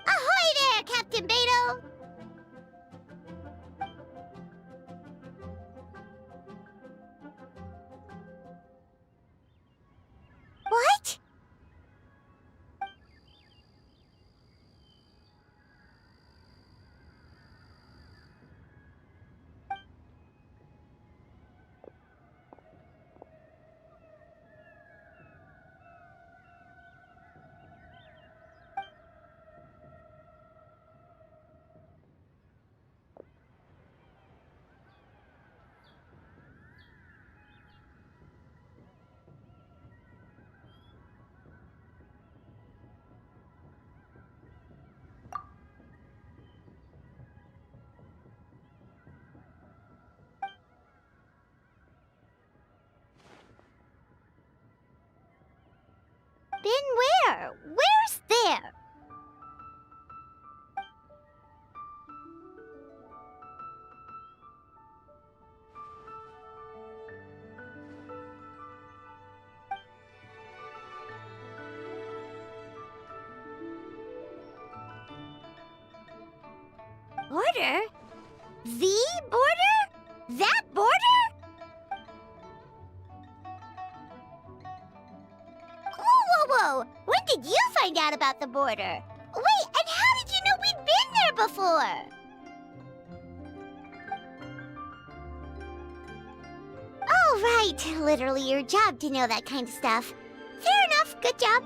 Ahoy there, Captain Beidou! Been where? Where's there? Border? The border? That border? Whoa! When did you find out about the border? Wait, and how did you know we'd been there before? Oh, right. Literally your job to know that kind of stuff. Fair enough. Good job.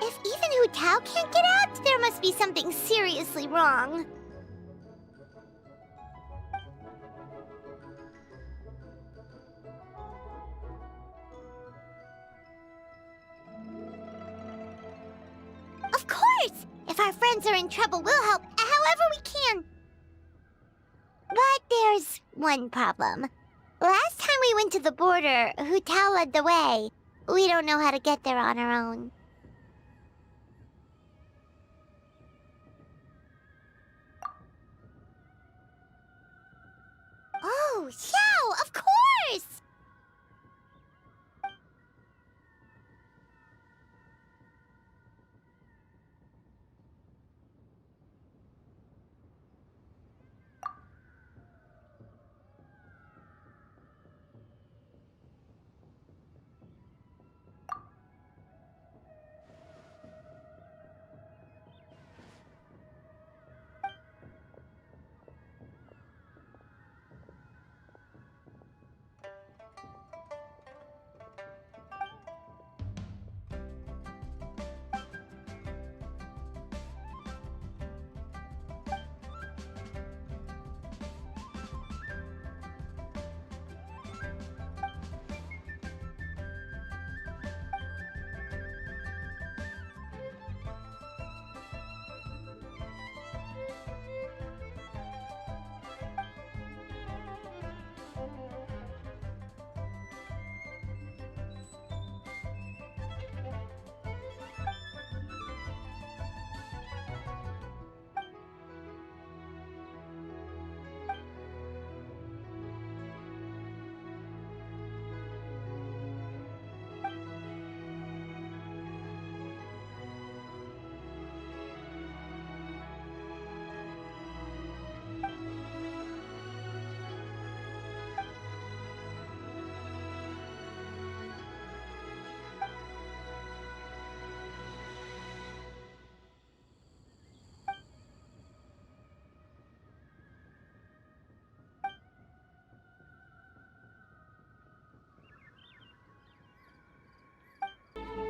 If even Hu Tao can't get out, there must be something seriously wrong. Of course! If our friends are in trouble, we'll help however we can. But there's one problem. Last time we went to the border, Hu Tao led the way. We don't know how to get there on our own. Oh, Xiao, of course!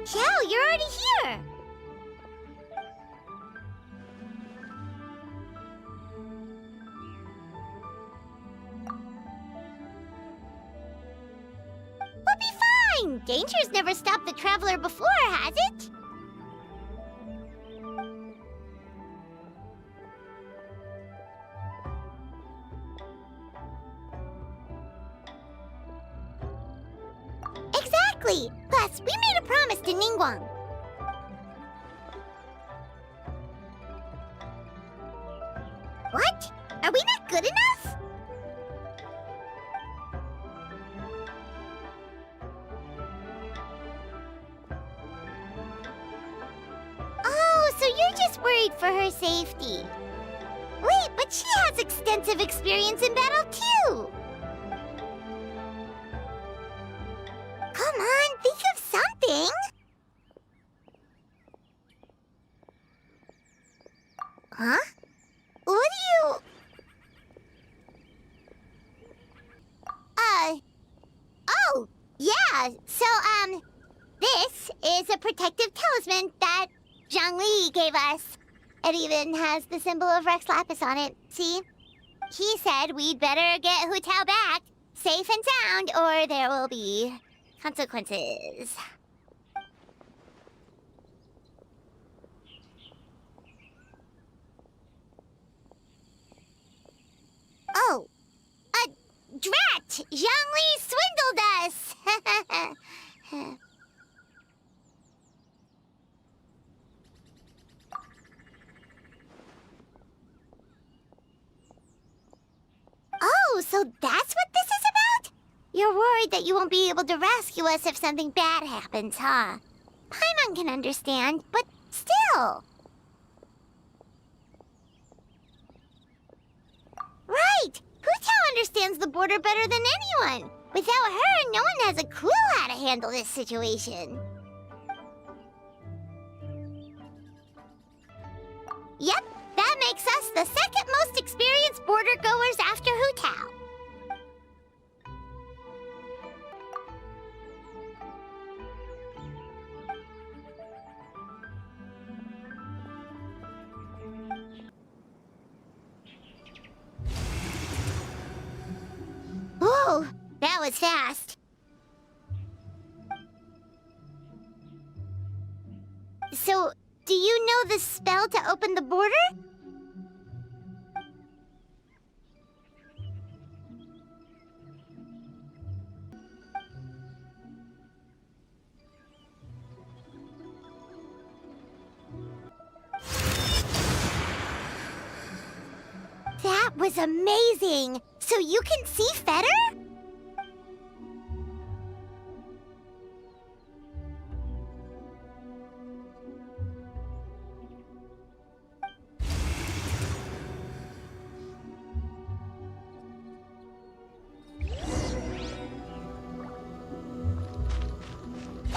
Xiao, you're already here! We'll be fine! Danger's never stopped the traveler before, has it? Exactly! Plus, we made a promise to Ningguang. What? Are we not good enough? Oh, so you're just worried for her safety. Wait, but she has extensive experience in battle too! This is a protective talisman that Zhongli gave us. It even has the symbol of Rex Lapis on it, see? He said we'd better get Hu Tao back, safe and sound, or there will be consequences. Oh, drat! Zhongli swindled us! Oh, so that's what this is about? You're worried that you won't be able to rescue us if something bad happens, huh? Paimon can understand, but still. Right! Hu Tao understands the border better than anyone. Without her, no one has a clue how to handle this situation. Yep, that makes us the second most experienced border goers after Hu Tao. Whoa, that was fast. So, do you know the spell to open the border? That was amazing! So you can see Fetter?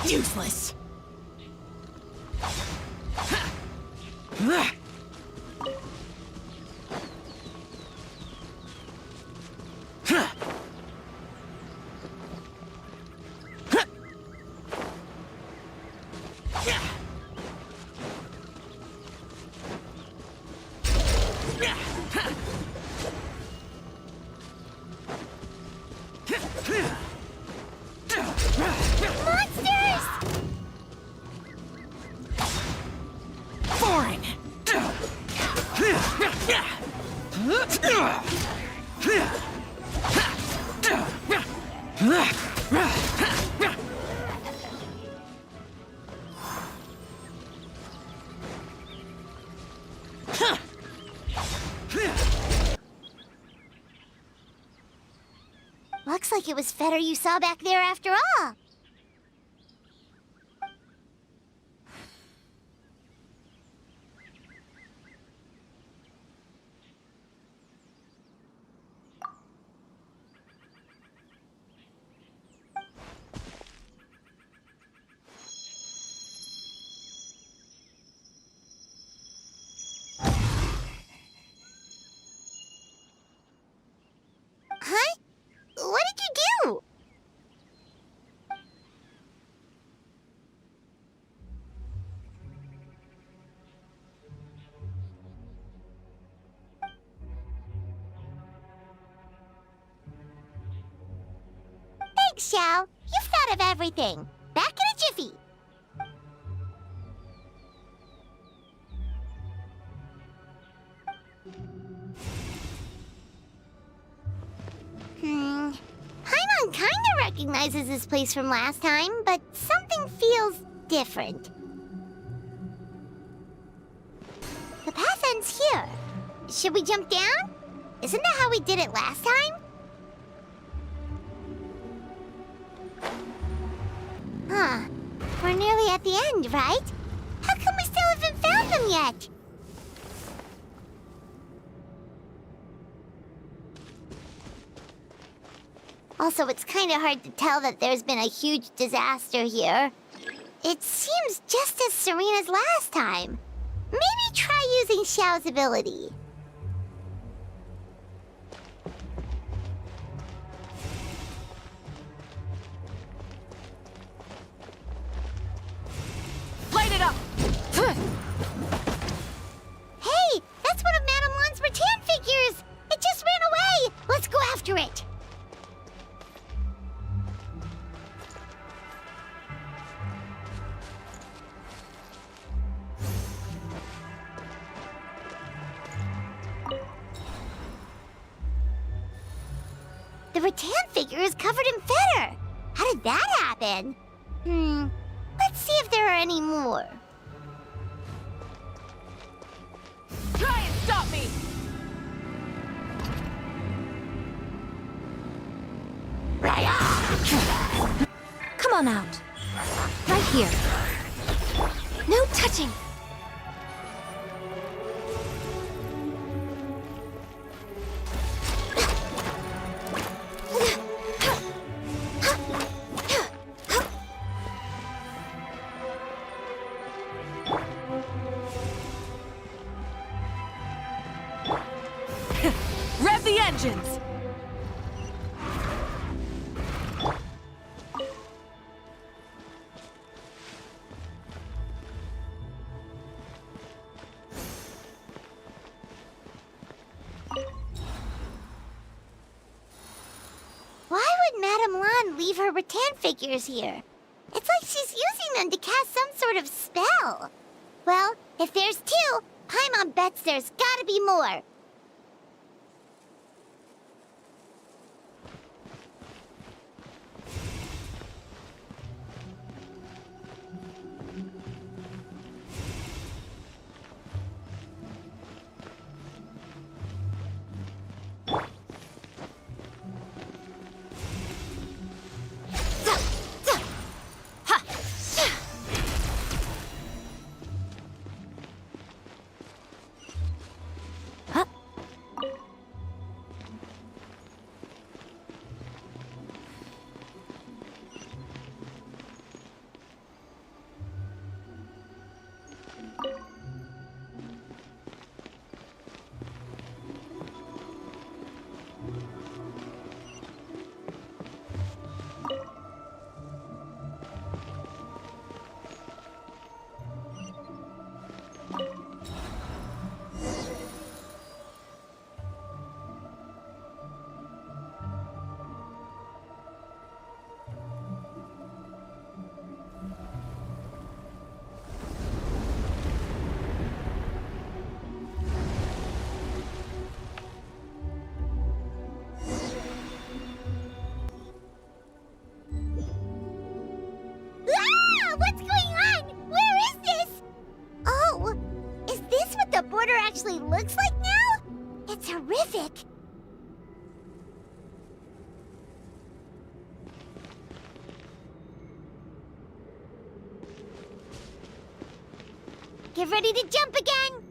Useless. Looks like it was Fetter you saw back there after all. Huh? What did you do? Thanks, Xiao. You've thought of everything. Back in a jiffy. Paimon kinda recognizes this place from last time, but something feels different. The path ends here. Should we jump down? Isn't that how we did it last time? Huh. We're nearly at the end, right? How come we still haven't found them yet? Also, it's kind of hard to tell that there's been a huge disaster here. It seems just as serene as last time. Maybe try using Xiao's ability. after it! The rattan figure is covered in feather! How did that happen? Let's see if there are any more. Try and stop me! Come on out. Right here. No touching. Rev the engines! Why would Madame Lan leave her rattan figures here? It's like she's using them to cast some sort of spell. Well, if there's two, Paimon bets there's gotta be more. Actually looks like now? It's horrific. Get ready to jump again.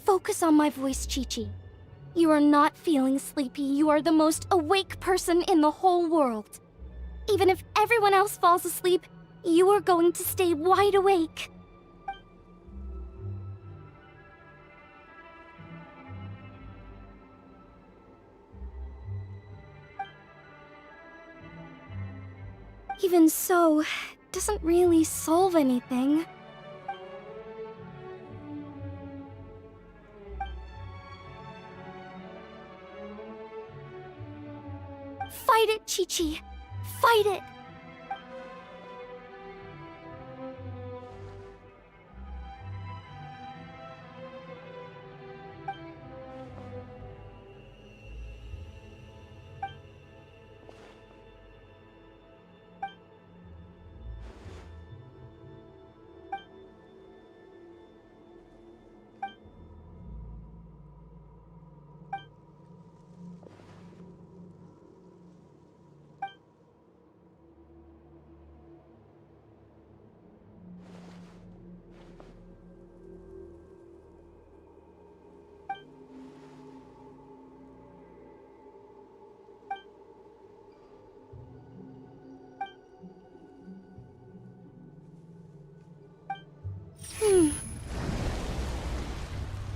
Focus on my voice, Chi-Chi. You are not feeling sleepy. You are the most awake person in the whole world. Even if everyone else falls asleep, you are going to stay wide awake. Even so, it doesn't really solve anything. Fight it, Chi-Chi. Fight it.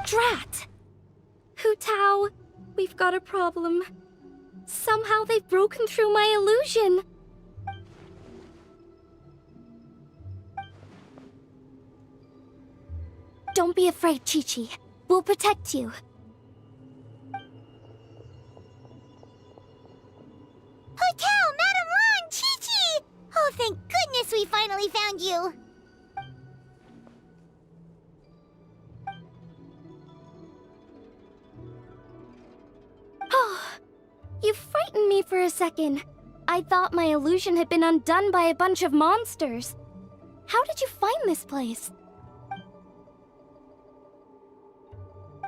Drat! Hu Tao, we've got a problem. Somehow they've broken through my illusion. Don't be afraid, Chi-Chi. We'll protect you. Hotel, Madame Wang, Chi-Chi! Oh, thank goodness we finally found you! Oh, you frightened me for a second. I thought my illusion had been undone by a bunch of monsters. How did you find this place?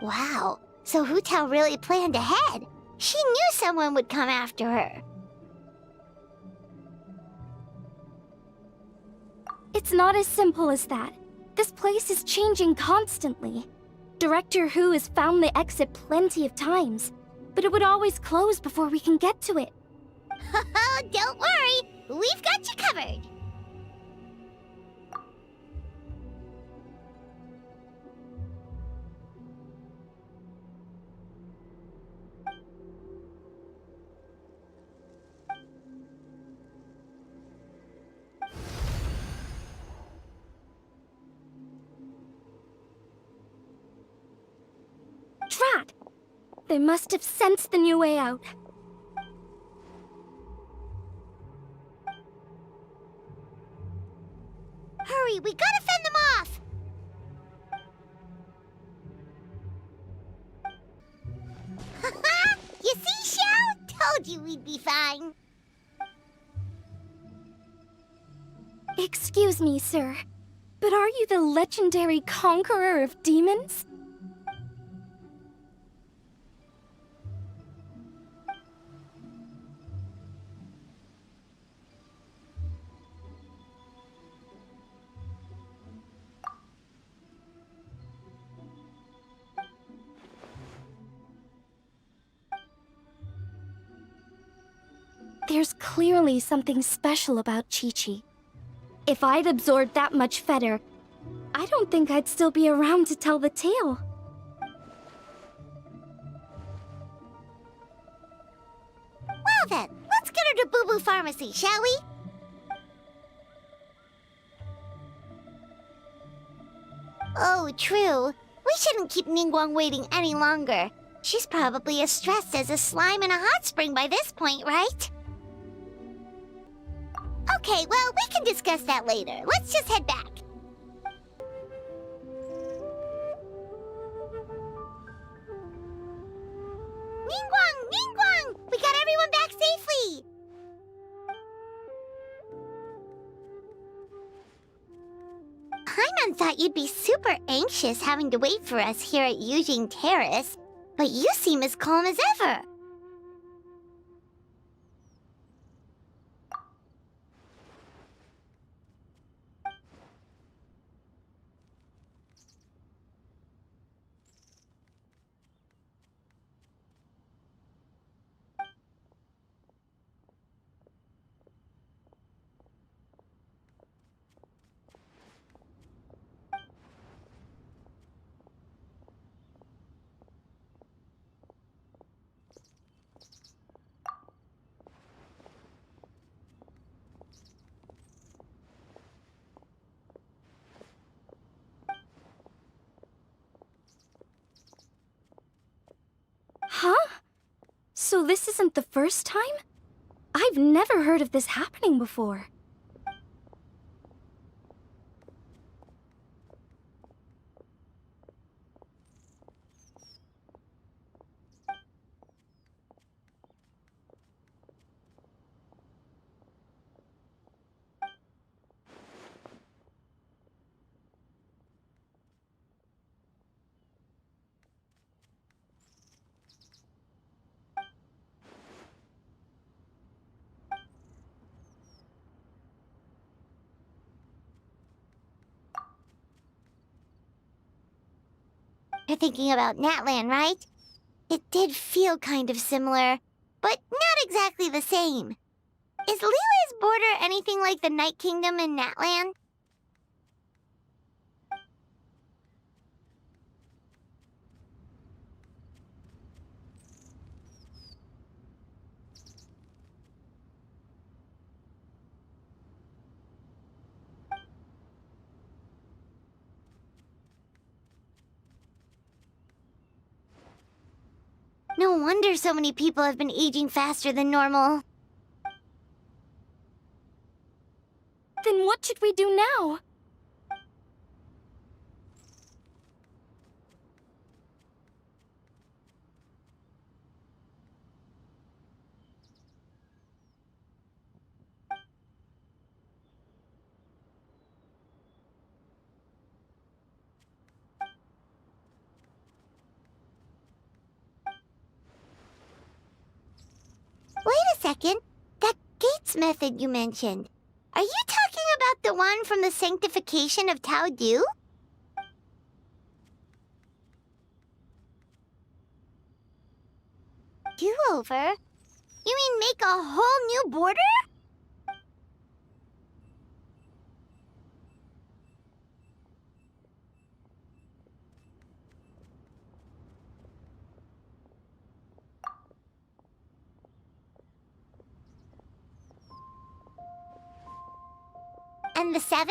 Wow, so Hu Tao really planned ahead. She knew someone would come after her. It's not as simple as that. This place is changing constantly. Director Hu has found the exit plenty of times, but it would always close before we can get to it. Don't worry, we've got you covered. Drat! They must have sensed the new way out. Hurry, we gotta fend them off! You see, Xiao? Told you we'd be fine. Excuse me, sir, but are you the legendary conqueror of demons? There's clearly something special about Chi-Chi. If I'd absorbed that much fetter, I don't think I'd still be around to tell the tale. Well then, let's get her to Boo Boo Pharmacy, shall we? Oh, true. We shouldn't keep Ningguang waiting any longer. She's probably as stressed as a slime in a hot spring by this point, right? Okay, well, we can discuss that later. Let's just head back. Ningguang! Ningguang! We got everyone back safely! Paimon thought you'd be super anxious having to wait for us here at Yujing Terrace, but you seem as calm as ever. Huh? So this isn't the first time? I've never heard of this happening before. You're thinking about Natlan, right? It did feel kind of similar, but not exactly the same. Is Liyue's border anything like the Night Kingdom in Natlan? No wonder so many people have been aging faster than normal. Then what should we do now? Wait a second. That gates method you mentioned. Are you talking about the one from the Sanctification of Tao Du? Do-over? You mean make a whole new border? And the 7?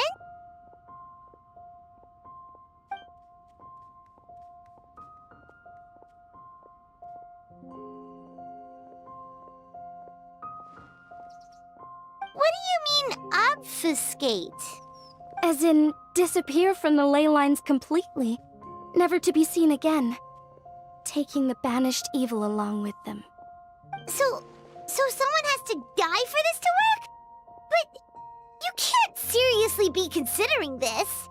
What do you mean, obfuscate? As in, disappear from the ley lines completely, never to be seen again, taking the banished evil along with them. So someone has to die for this to work? But you can't seriously be considering this.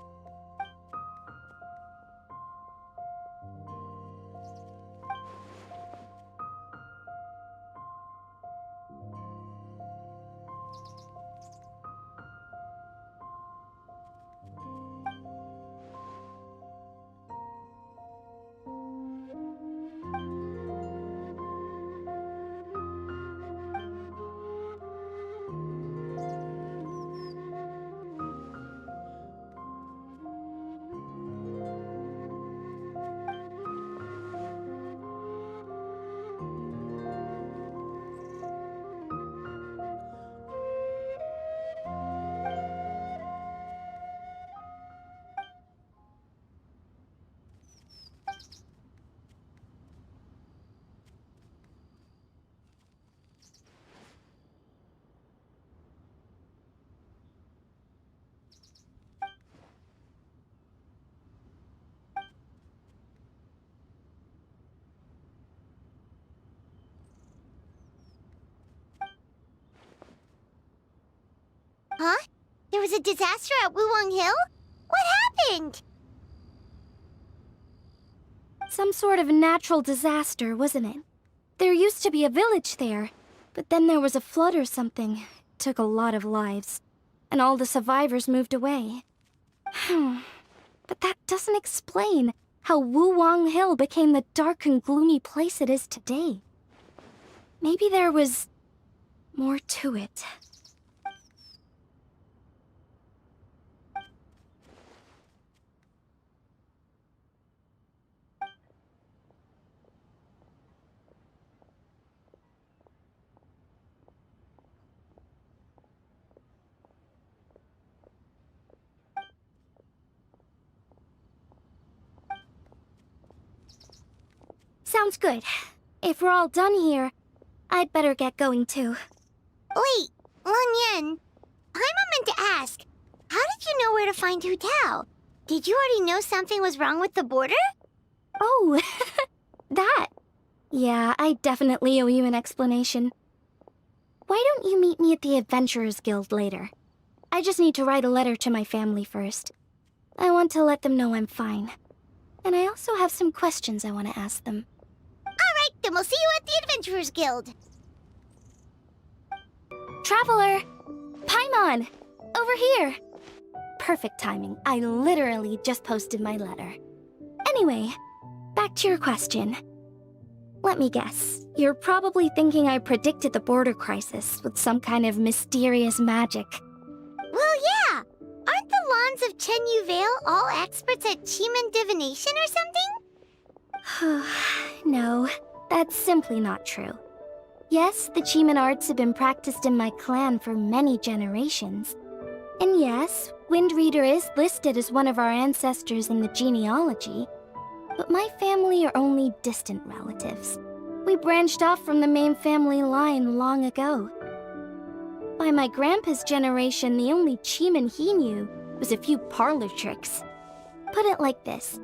Huh? There was a disaster at Wuwang Hill? What happened? Some sort of natural disaster, wasn't it? There used to be a village there, but then there was a flood or something. It took a lot of lives, and all the survivors moved away. But that doesn't explain how Wuwang Hill became the dark and gloomy place it is today. Maybe there was more to it. Sounds good. If we're all done here, I'd better get going too. Wait, Long Yan. Paimon meant to ask, how did you know where to find Hu Tao? Did you already know something was wrong with the border? Oh, that. Yeah, I definitely owe you an explanation. Why don't you meet me at the Adventurers Guild later? I just need to write a letter to my family first. I want to let them know I'm fine. And I also have some questions I want to ask them. Alright, then we'll see you at the Adventurers Guild. Traveler! Paimon! Over here! Perfect timing. I literally just posted my letter. Anyway, back to your question. Let me guess. You're probably thinking I predicted the border crisis with some kind of mysterious magic. Well, yeah! Aren't the Lons of Chenyu Vale all experts at Qimen divination or something? No, that's simply not true. Yes, the Qimen arts have been practiced in my clan for many generations. And yes, Windreader is listed as one of our ancestors in the genealogy. But my family are only distant relatives. We branched off from the main family line long ago. By my grandpa's generation, the only Qimen he knew was a few parlor tricks. Put it like this.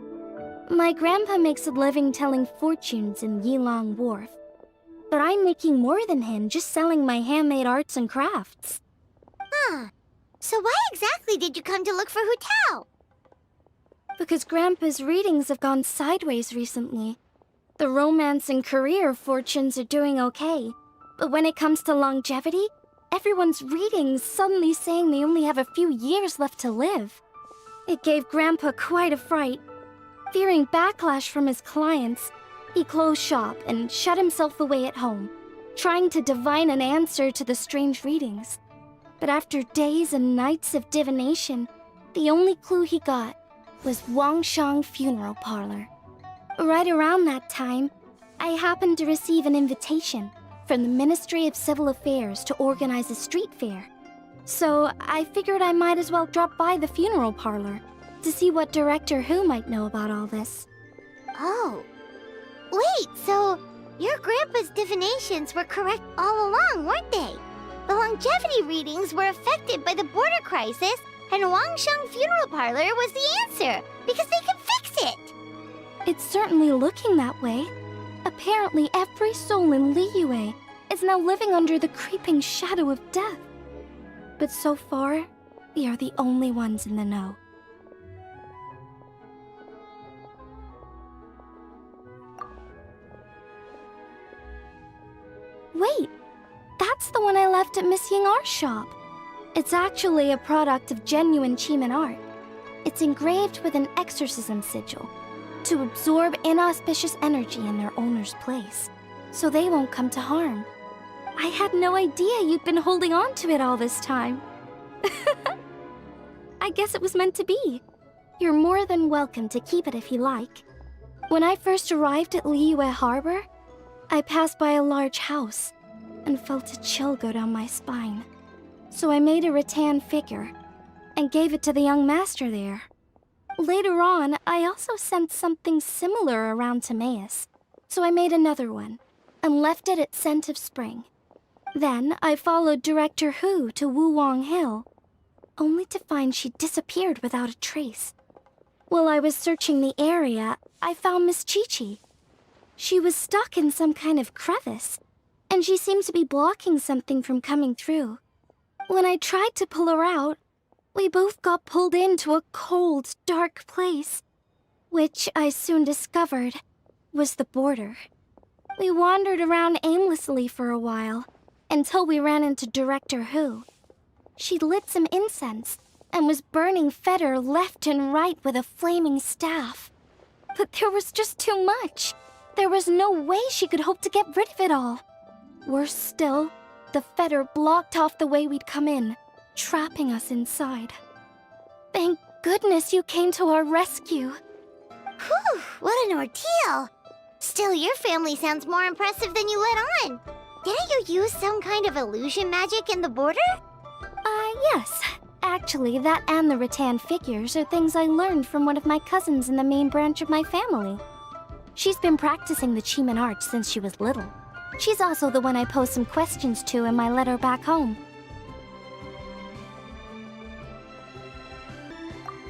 My grandpa makes a living telling fortunes in Yilong Wharf. But I'm making more than him just selling my handmade arts and crafts. Huh. So why exactly did you come to look for Hu Tao? Because Grandpa's readings have gone sideways recently. The romance and career fortunes are doing okay, but when it comes to longevity, everyone's readings suddenly saying they only have a few years left to live. It gave Grandpa quite a fright. Fearing backlash from his clients, he closed shop and shut himself away at home, trying to divine an answer to the strange readings. But after days and nights of divination, the only clue he got was Wangshang Funeral Parlor. Right around that time, I happened to receive an invitation from the Ministry of Civil Affairs to organize a street fair. So I figured I might as well drop by the funeral parlor to see what Director Hu might know about all this. Oh. Wait, so your grandpa's divinations were correct all along, weren't they? The longevity readings were affected by the border crisis, and Wangshang Funeral Parlor was the answer, because they could fix it! It's certainly looking that way. Apparently every soul in Liyue is now living under the creeping shadow of death. But so far, we are the only ones in the know. Wait, that's the one I left at Miss Ying'ar's shop. It's actually a product of genuine Qimen art. It's engraved with an exorcism sigil to absorb inauspicious energy in their owner's place, so they won't come to harm. I had no idea you'd been holding on to it all this time. I guess it was meant to be. You're more than welcome to keep it if you like. When I first arrived at Liyue Harbor, I passed by a large house and felt a chill go down my spine. So I made a rattan figure and gave it to the young master there. Later on, I also sensed something similar around Timaeus, so I made another one and left it at Scent of Spring. Then I followed Director Hu to Wuwang Hill, only to find she disappeared without a trace. While I was searching the area, I found Miss Chi-Chi. She was stuck in some kind of crevice, and she seemed to be blocking something from coming through. When I tried to pull her out, we both got pulled into a cold, dark place, which I soon discovered was the border. We wandered around aimlessly for a while, until we ran into Director Hu. She lit some incense, and was burning Fetter left and right with a flaming staff. But there was just too much. There was no way she could hope to get rid of it all. Worse still, the Fetter blocked off the way we'd come in, trapping us inside. Thank goodness you came to our rescue. Whew, what an ordeal! Still, your family sounds more impressive than you let on. Didn't you use some kind of illusion magic in the border? Yes. Actually, that and the rattan figures are things I learned from one of my cousins in the main branch of my family. She's been practicing the Qimen arts since she was little. She's also the one I posed some questions to in my letter back home.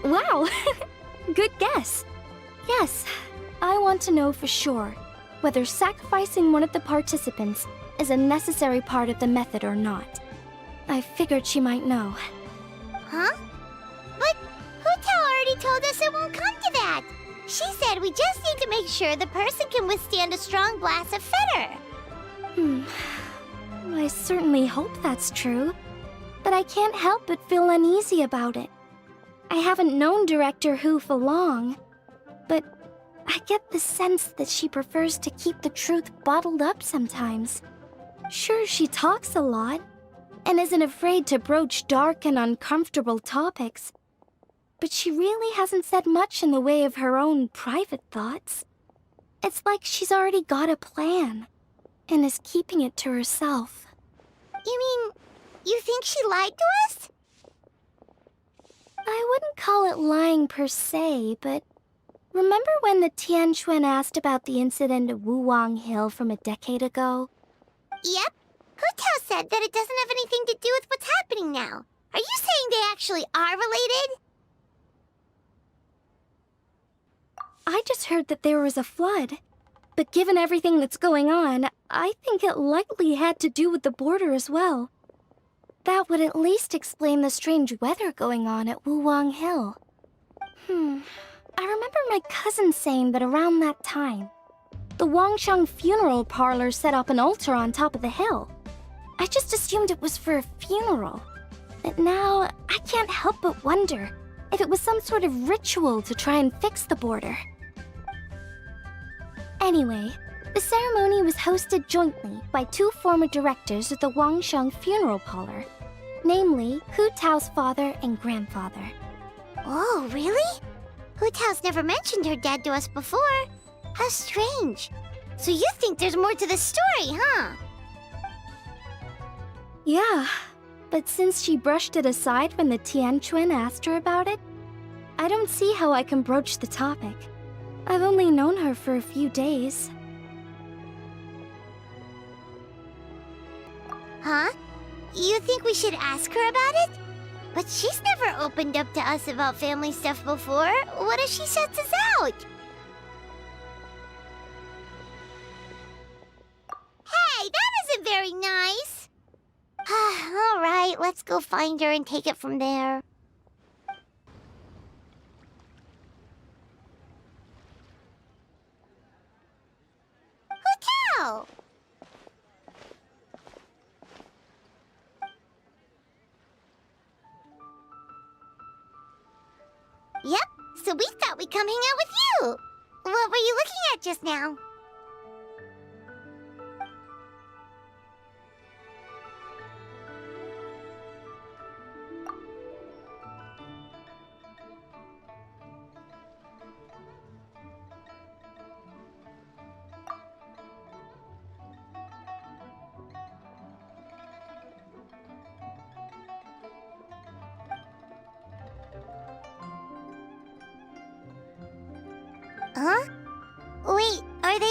Wow! Good guess. Yes, I want to know for sure whether sacrificing one of the participants is a necessary part of the method or not. I figured she might know. Huh? But Hu Tao already told us it won't come to that. She said we just need to make sure the person can withstand a strong blast of Fetter. I certainly hope that's true, but I can't help but feel uneasy about it. I haven't known Director Hu for long, but I get the sense that she prefers to keep the truth bottled up sometimes. Sure, she talks a lot, and isn't afraid to broach dark and uncomfortable topics, but she really hasn't said much in the way of her own private thoughts. It's like she's already got a plan, and is keeping it to herself. You mean, you think she lied to us? I wouldn't call it lying per se, but Remember when the Tianquan asked about the incident at Wuwang Hill from a decade ago? Yep. Hu Tao said that it doesn't have anything to do with what's happening now. Are you saying they actually are related? I just heard that there was a flood. But given everything that's going on, I think it likely had to do with the border as well. That would at least explain the strange weather going on at Wuwang Hill. I remember my cousin saying that around that time, the Wangsheng funeral parlor set up an altar on top of the hill. I just assumed it was for a funeral. But now, I can't help but wonder if it was some sort of ritual to try and fix the border. Anyway, the ceremony was hosted jointly by two former directors of the Wangsheng funeral parlor, namely Hu Tao's father and grandfather. Oh, really? Hu Tao's never mentioned her dad to us before. How strange. So you think there's more to the story, huh? Yeah, but since she brushed it aside when the Tianquan asked her about it, I don't see how I can broach the topic. I've only known her for a few days. Huh? You think we should ask her about it? But she's never opened up to us about family stuff before. What if she shuts us out? Hey, that isn't very nice. All right, let's go find her and take it from there. Hotel! Yep, so we thought we'd come hang out with you. What were you looking at just now? Huh? Wait, are they?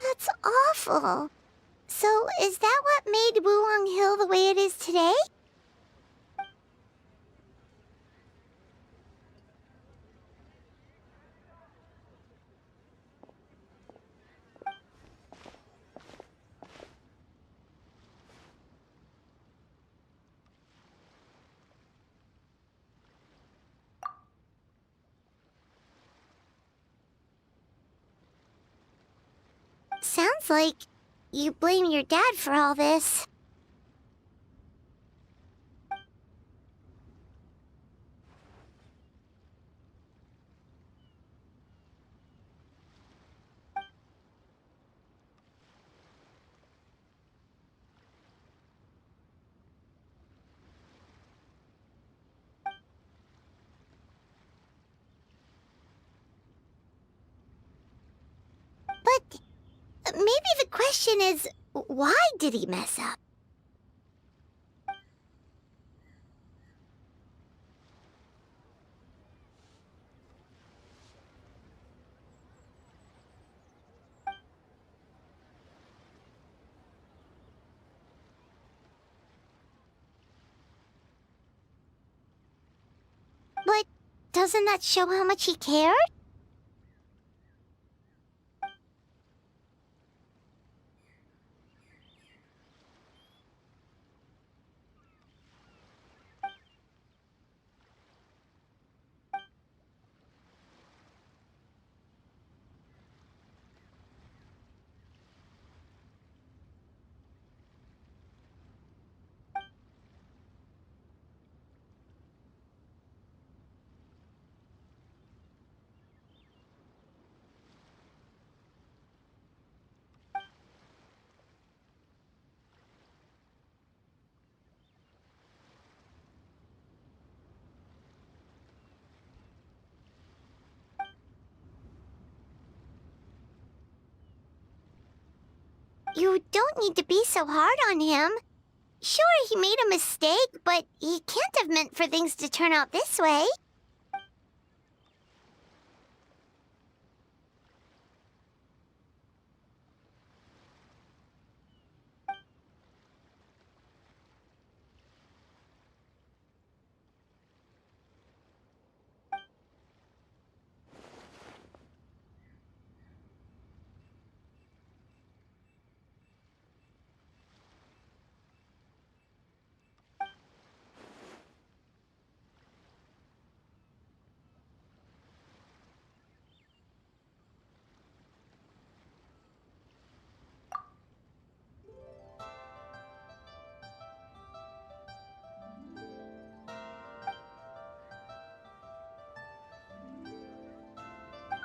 That's awful. So, is that what made Wuwang Hill the way it is today? Sounds like you blame your dad for all this. But maybe the question is, why did he mess up? But doesn't that show how much he cared? You don't need to be so hard on him. Sure, he made a mistake, but he can't have meant for things to turn out this way.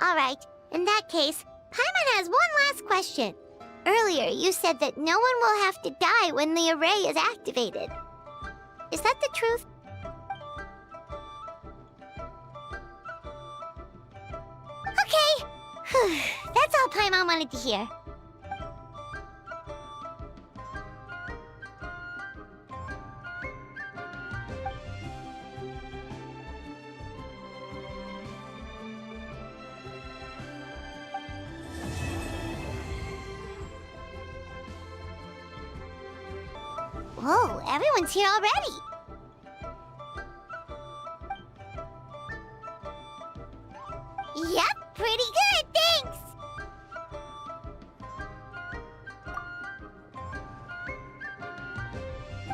Alright, in that case, Paimon has one last question. Earlier, you said that no one will have to die when the array is activated. Is that the truth? Okay! That's all Paimon wanted to hear. Whoa, everyone's here already! Yep, pretty good, thanks!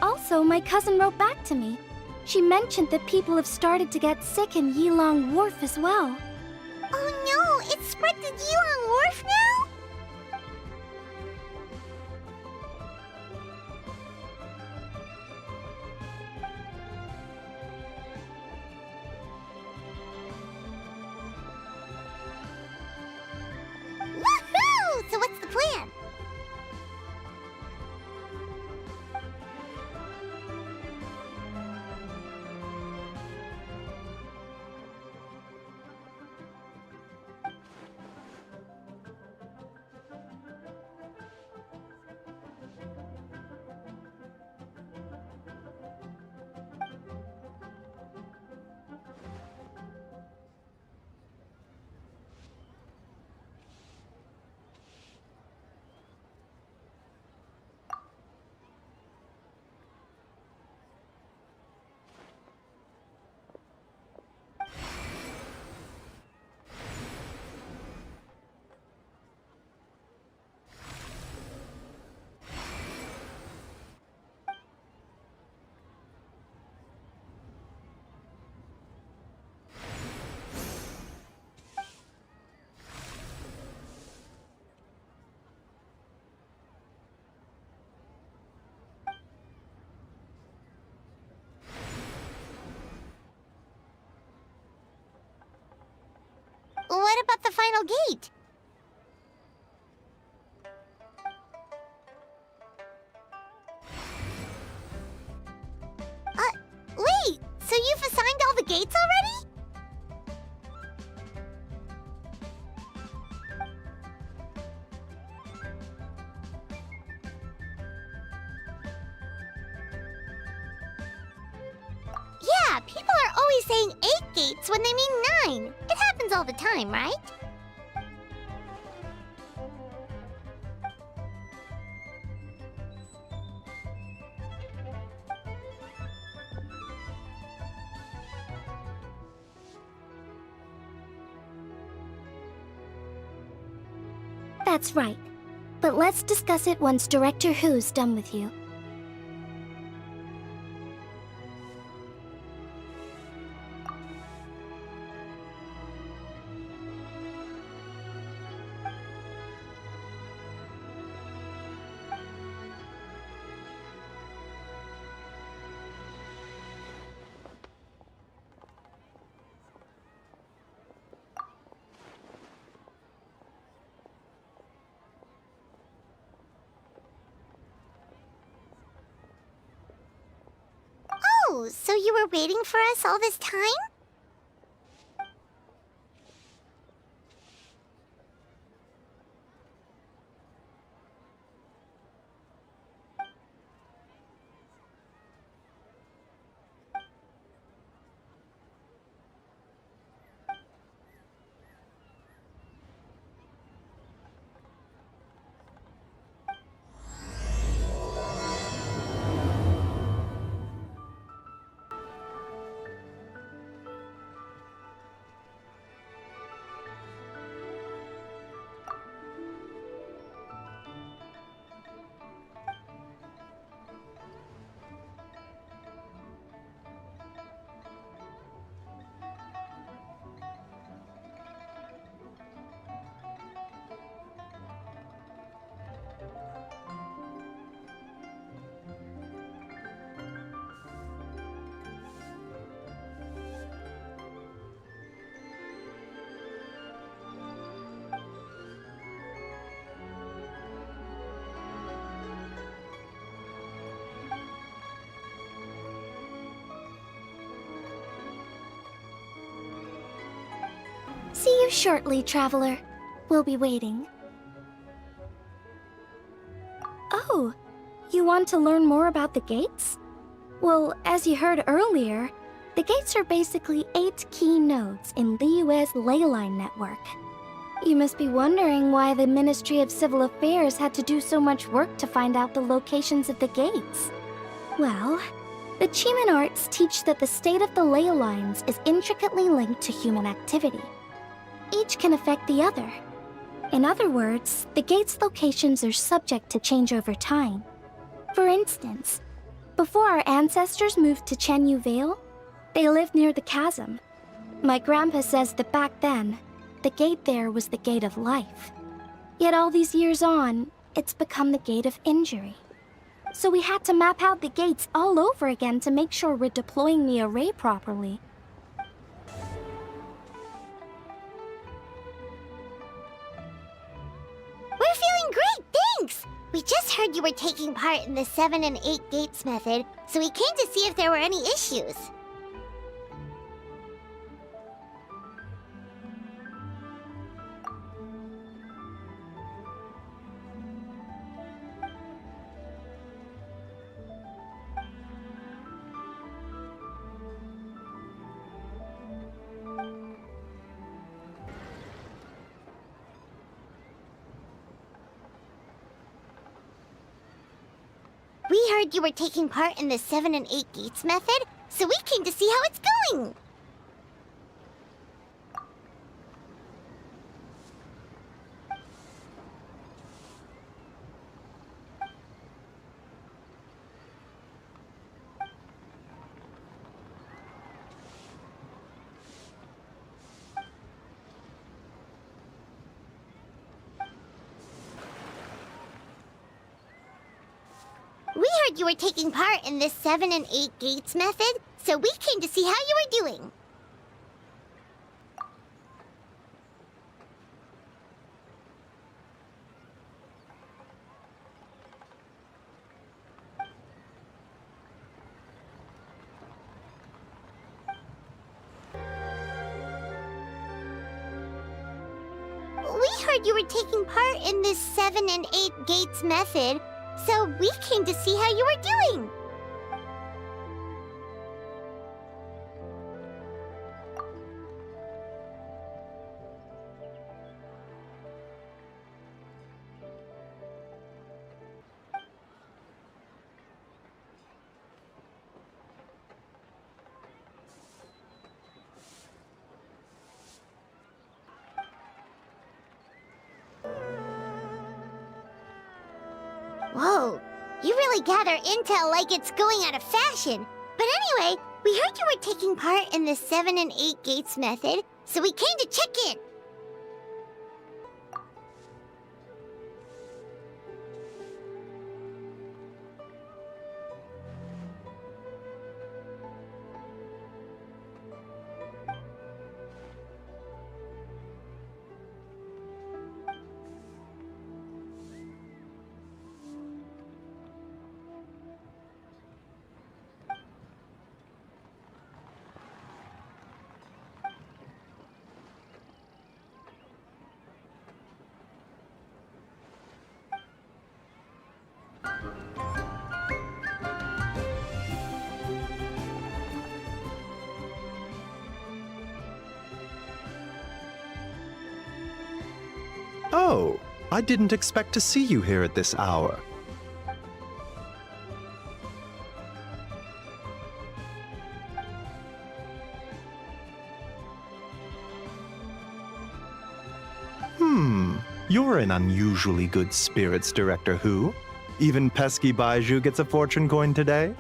Also, my cousin wrote back to me. She mentioned that people have started to get sick in Yilong Wharf as well. Oh no, it's spread to Yilong Wharf now? Woohoo! So what's the plan? What about the final gate? Wait, so you've assigned all the gates already? Yeah, people are always saying 8 gates when they mean 9. It happens all the time, right? That's right. But let's discuss it once Director Hu's done with you. Oh, so you were waiting for us all this time? See you shortly, traveler. We'll be waiting. Oh, you want to learn more about the gates? Well, as you heard earlier, the gates are basically 8 key nodes in Liyue's leyline network. You must be wondering why the Ministry of Civil Affairs had to do so much work to find out the locations of the gates. Well, the Qimen arts teach that the state of the ley lines is intricately linked to human activity. Each can affect the other. In other words, the gate's locations are subject to change over time. For instance, before our ancestors moved to Chenyu Vale, they lived near the chasm. My grandpa says that back then, the gate there was the gate of life. Yet all these years on, it's become the gate of injury. So we had to map out the gates all over again to make sure we're deploying the array properly. We're feeling great, thanks! We just heard you were taking part in the 7 and 8 gates method, so we came to see if there were any issues. We heard you were taking part in the 7 and 8 gates method, so we came to see how it's going. We heard you were taking part in this 7 and 8 gates method, so we came to see how you were doing. We heard you were taking part in this 7 and 8 gates method, so we came to see how you were doing. Whoa, you really gather intel like it's going out of fashion. But anyway, we heard you were taking part in the 7 and 8 gates method, so we came to check in. Oh, I didn't expect to see you here at this hour. You're in unusually good spirits, Director Who. Even pesky Baizhu gets a fortune coin today?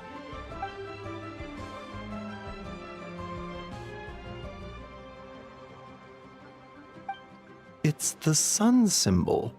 It's the sun symbol.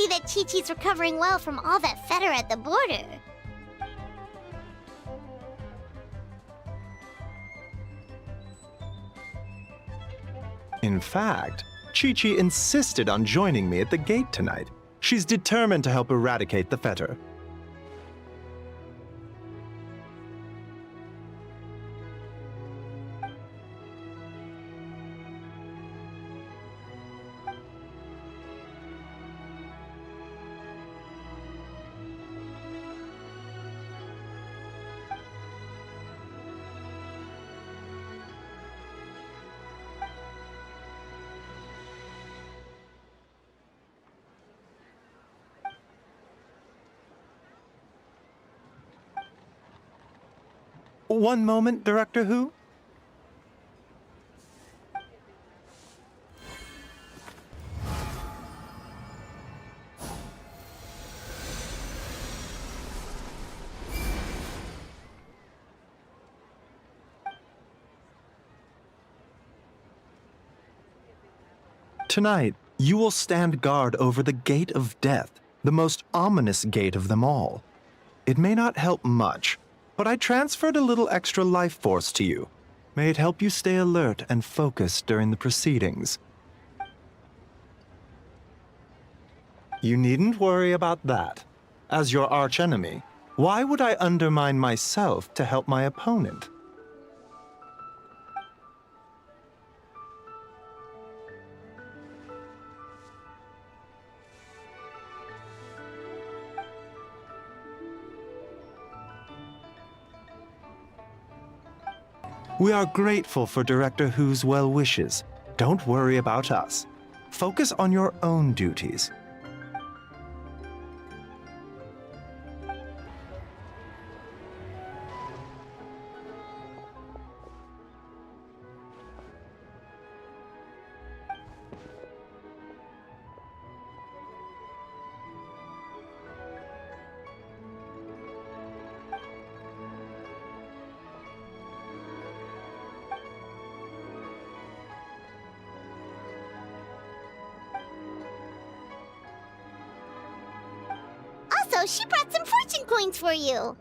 see that Chi-Chi's recovering well from all that fetter at the border. In fact, Chi-Chi insisted on joining me at the gate tonight. She's determined to help eradicate the fetter. One moment, Director Who. Tonight, you will stand guard over the Gate of Death, the most ominous gate of them all. It may not help much, but I transferred a little extra life force to you. May it help you stay alert and focused during the proceedings. You needn't worry about that. As your archenemy, why would I undermine myself to help my opponent? We are grateful for Director Who's well wishes. Don't worry about us. Focus on your own duties. Also, she brought some fortune coins for you.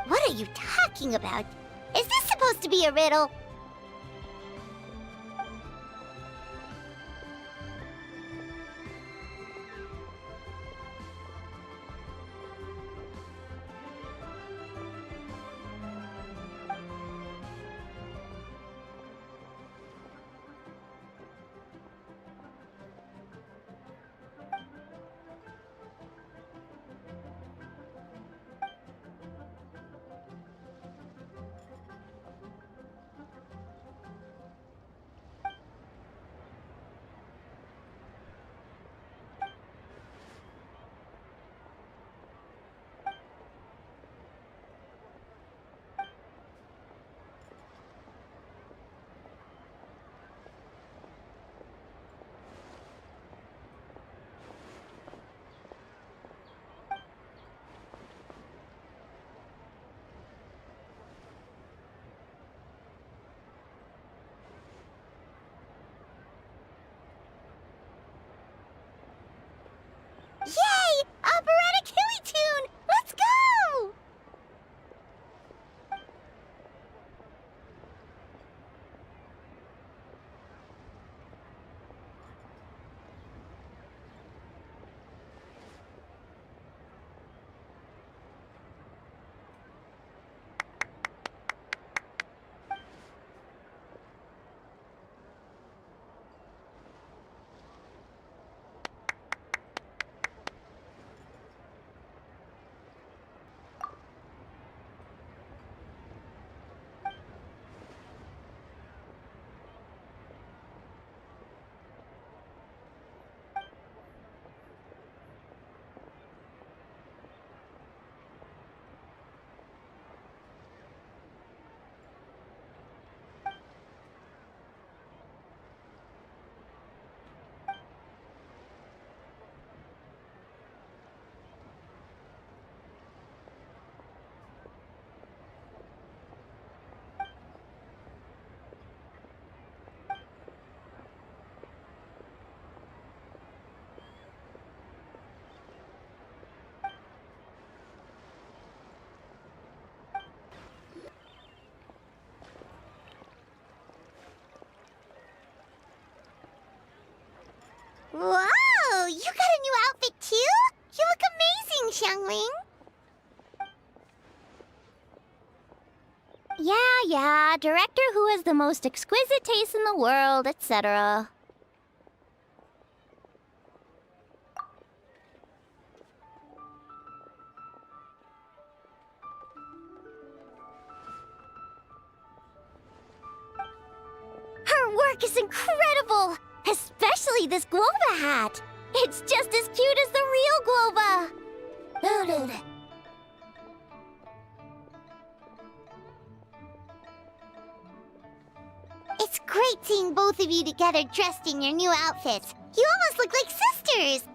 What are you talking about? Is this supposed to be a riddle? Xiangling? Yeah, director who has the most exquisite taste in the world, etc. Her work is incredible! Especially this Guova hat! It's just as cute as the real Guova! It's great seeing both of you together dressed in your new outfits. You almost look like sisters!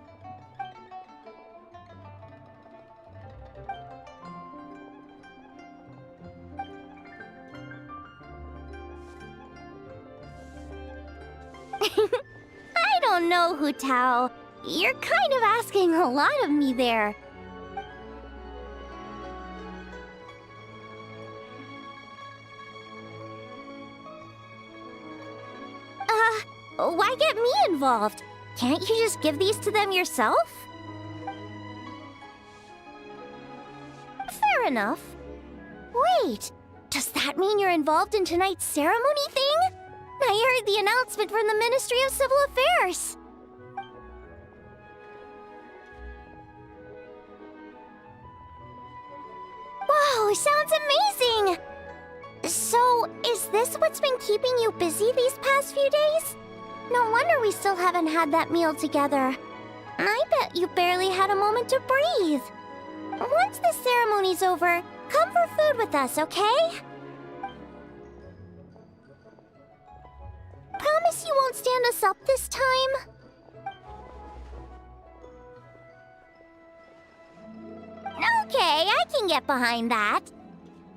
I don't know, Hu Tao. You're kind of asking a lot of me there. Why get me involved? Can't you just give these to them yourself? Fair enough. Wait, does that mean you're involved in tonight's ceremony thing? I heard the announcement from the Ministry of Civil Affairs. Wow, sounds amazing! So, is this what's been keeping you busy these past few days? No wonder we still haven't had that meal together. I bet you barely had a moment to breathe. Once the ceremony's over, come for food with us, okay? Promise you won't stand us up this time? Okay, I can get behind that.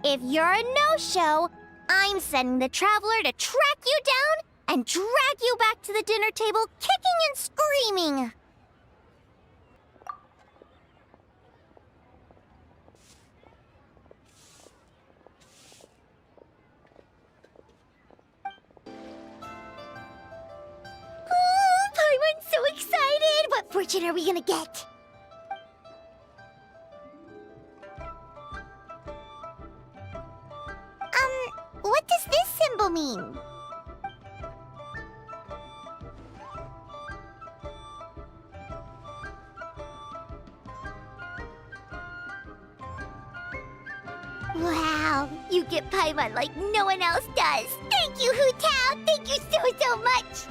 If you're a no-show, I'm sending the Traveler to track you down and drag you back to the dinner table kicking and screaming. Paimon's so excited! What fortune are we gonna get? What does this symbol mean? Wow, you get Paimon like no one else does. Thank you, Hu Tao. Thank you so much.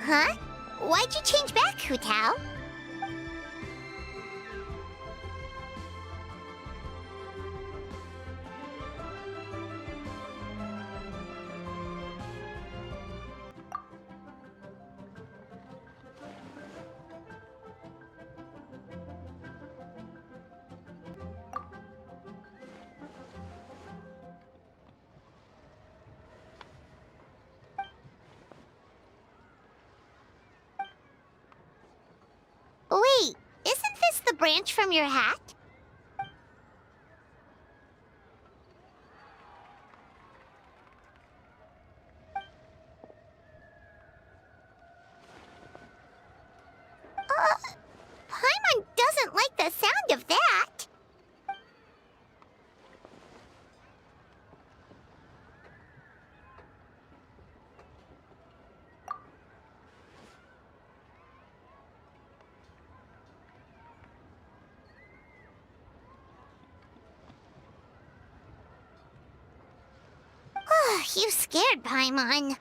Huh? Why'd you change back, Hu Tao? Wait, isn't this the branch from your hat? Paimon doesn't like the sound of that. You scared Paimon.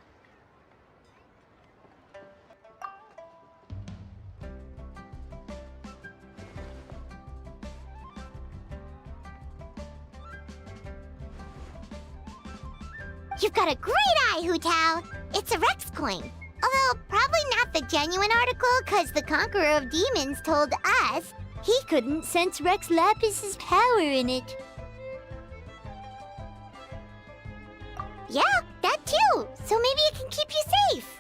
You've got a great eye, Hu Tao. It's a Rex coin. Although, probably not the genuine article, because the Conqueror of Demons told us he couldn't sense Rex Lapis's power in it. Yeah, that too. So maybe it can keep you safe.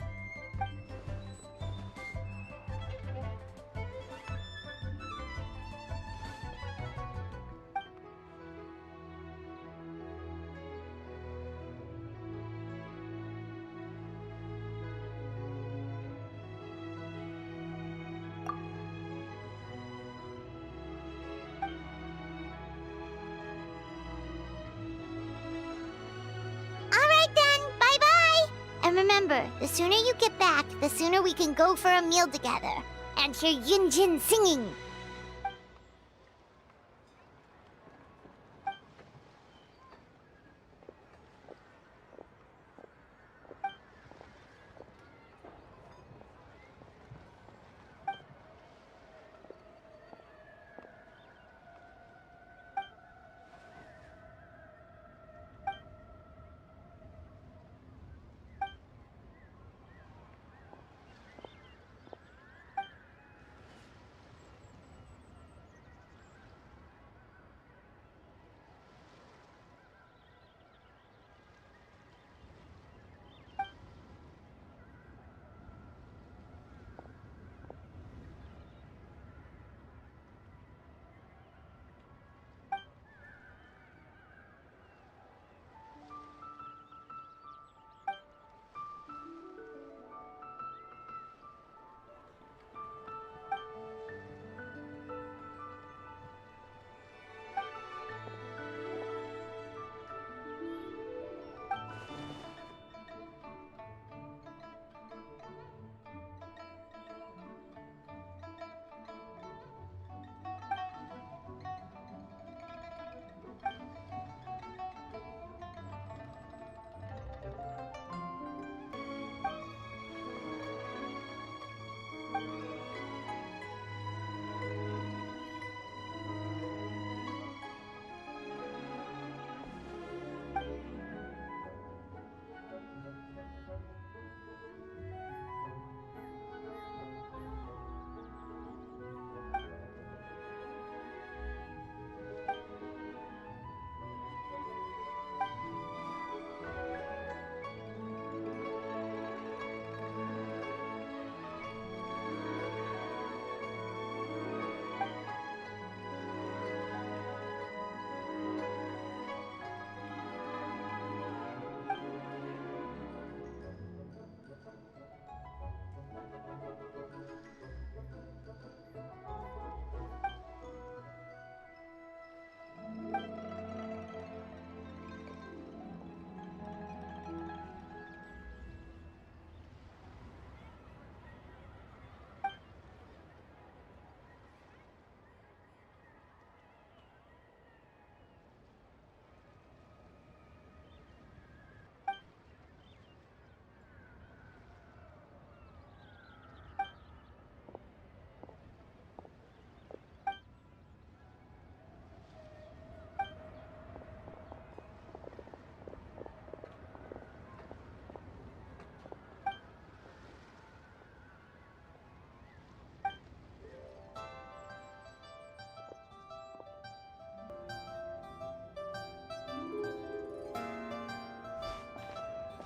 remember, the sooner you get back, the sooner we can go for a meal together. And hear Yunjin singing.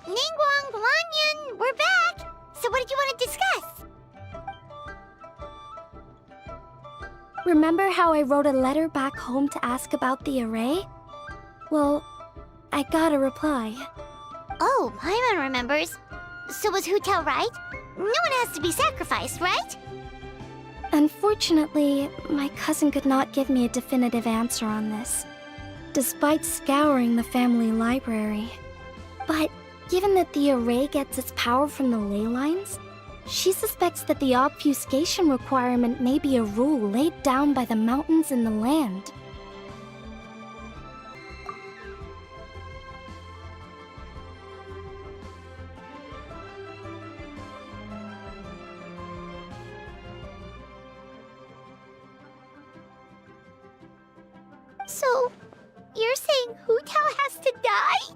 Ningguang, Xianyun, we're back! So what did you want to discuss? Remember how I wrote a letter back home to ask about the array? Well, I got a reply. Oh, Paimon remembers. So was Hu Tao right? No one has to be sacrificed, right? Unfortunately, my cousin could not give me a definitive answer on this, despite scouring the family library. But given that the array gets its power from the ley lines, she suspects that the obfuscation requirement may be a rule laid down by the mountains and the land. So, you're saying Hu Tao has to die?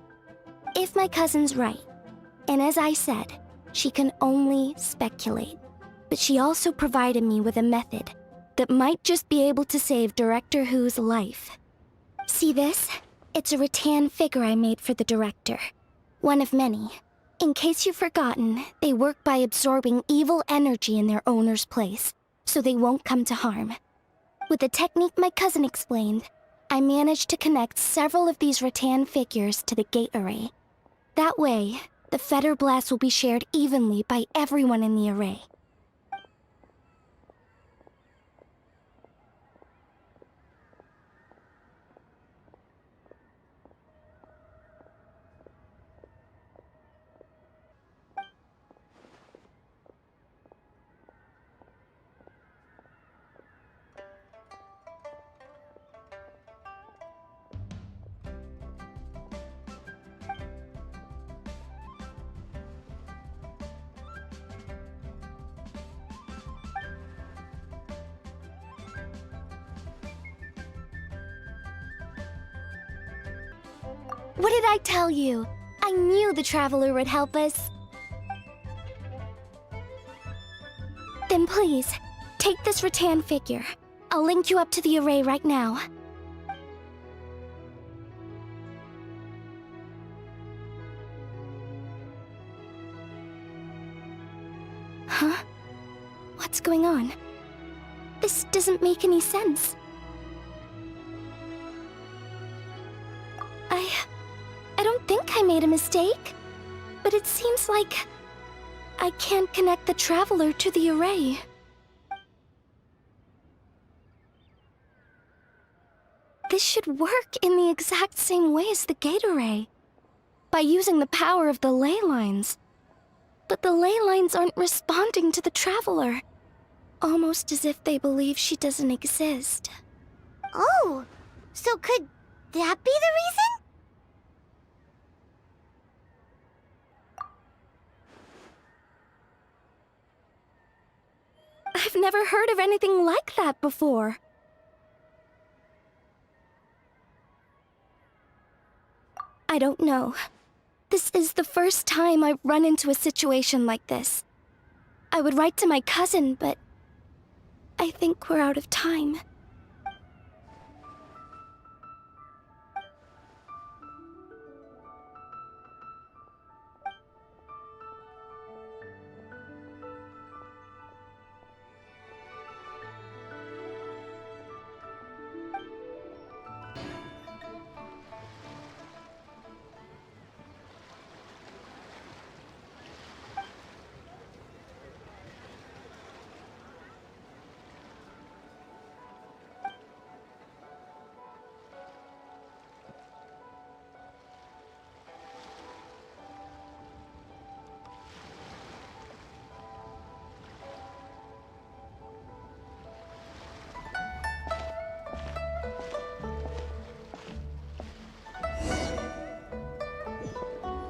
If my cousin's right, and as I said, she can only speculate, but she also provided me with a method that might just be able to save Director Hu's life. See this? It's a rattan figure I made for the director. One of many. In case you've forgotten, they work by absorbing evil energy in their owner's place, so they won't come to harm. With the technique my cousin explained, I managed to connect several of these rattan figures to the gate array. That way, the Fetter Blast will be shared evenly by everyone in the array. What did I tell you? I knew the Traveler would help us. Then please, take this rattan figure. I'll link you up to the array right now. Huh? What's going on? This doesn't make any sense. I don't think I made a mistake, but it seems like I can't connect the Traveler to the array. This should work in the exact same way as the gate array, by using the power of the ley lines. But the ley lines aren't responding to the Traveler, almost as if they believe she doesn't exist. Oh, so could that be the reason? I've never heard of anything like that before. I don't know. This is the first time I've run into a situation like this. I would write to my cousin, but I think we're out of time.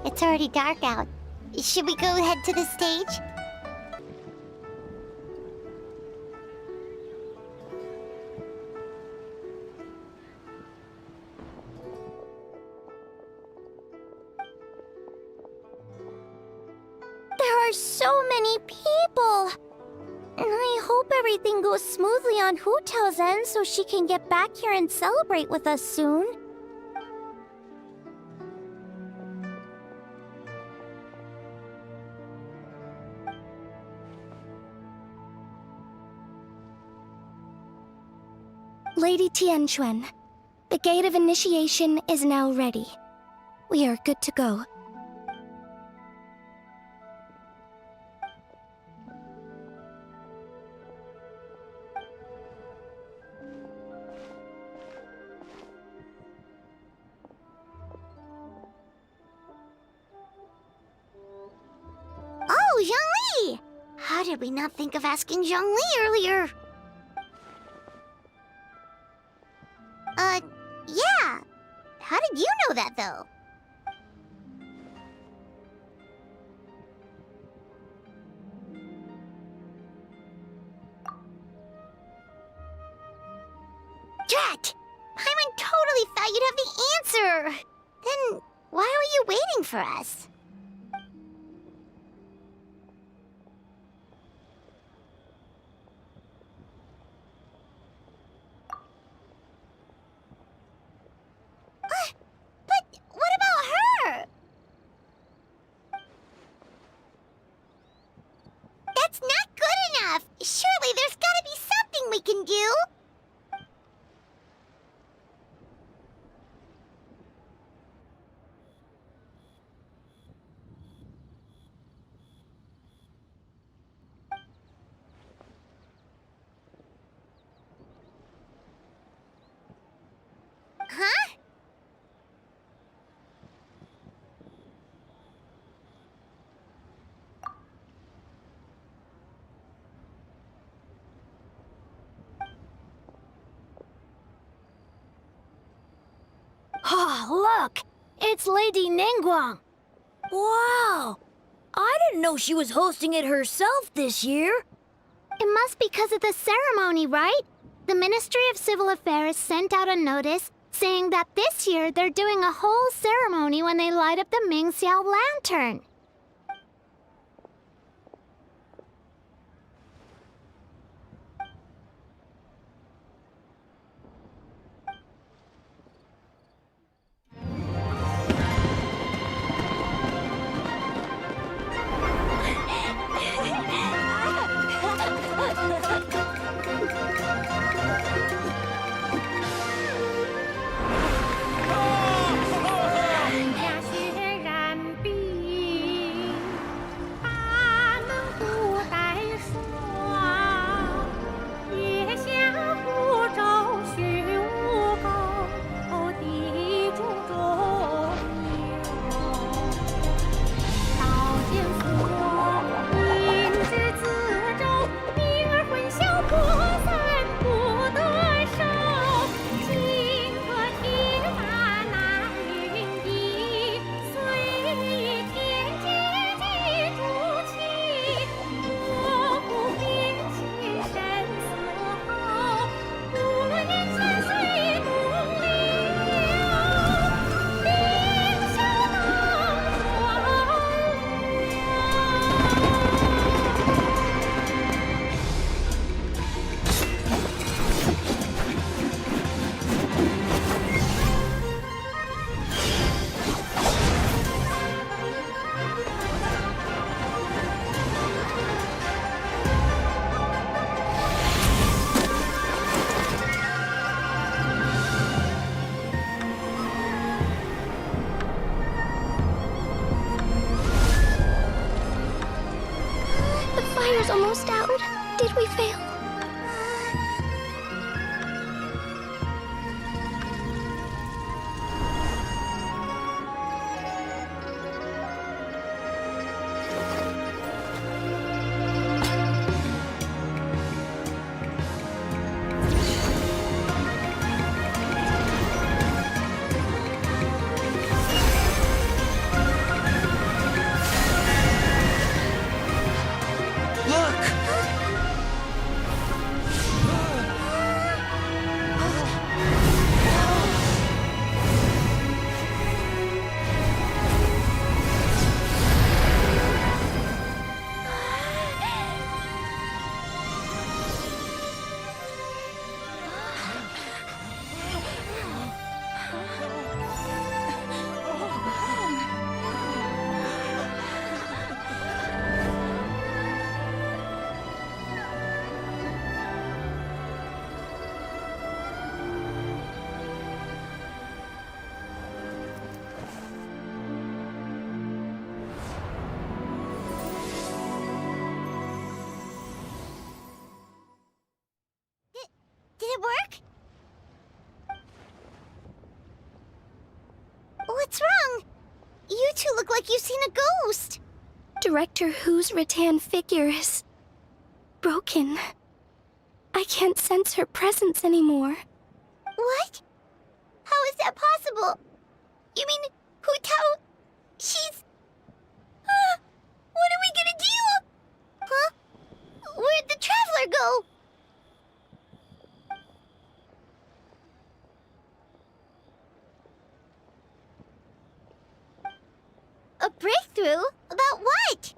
It's already dark out. Should we go head to the stage? There are so many people! And I hope everything goes smoothly on Hu Tao's end so she can get back here and celebrate with us soon. Lady Tianquan, the Gate of Initiation is now ready. We are good to go. Oh, Zhongli! How did we not think of asking Zhongli earlier? Yeah. How did you know that, though? Drat! Paimon totally thought you'd have the answer! Then why were you waiting for us? But what about her? That's not good enough! Surely there's gotta be something we can do! Huh? Oh, look! It's Lady Ningguang! Wow! I didn't know she was hosting it herself this year! It must be because of the ceremony, right? The Ministry of Civil Affairs sent out a notice saying that this year they're doing a whole ceremony when they light up the Mingxiao lantern. Almost out. Did we fail? Did it work? What's wrong? You two look like you've seen a ghost. Director Hu's rattan figure is broken. I can't sense her presence anymore. What? How is that possible? You mean Hu Tao? She's... what are we gonna do? Huh? Where'd the Traveler go? A breakthrough? About what?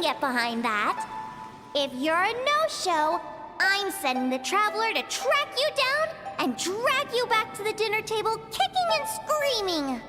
get behind that. If you're a no-show, I'm sending the Traveler to track you down and drag you back to the dinner table kicking and screaming.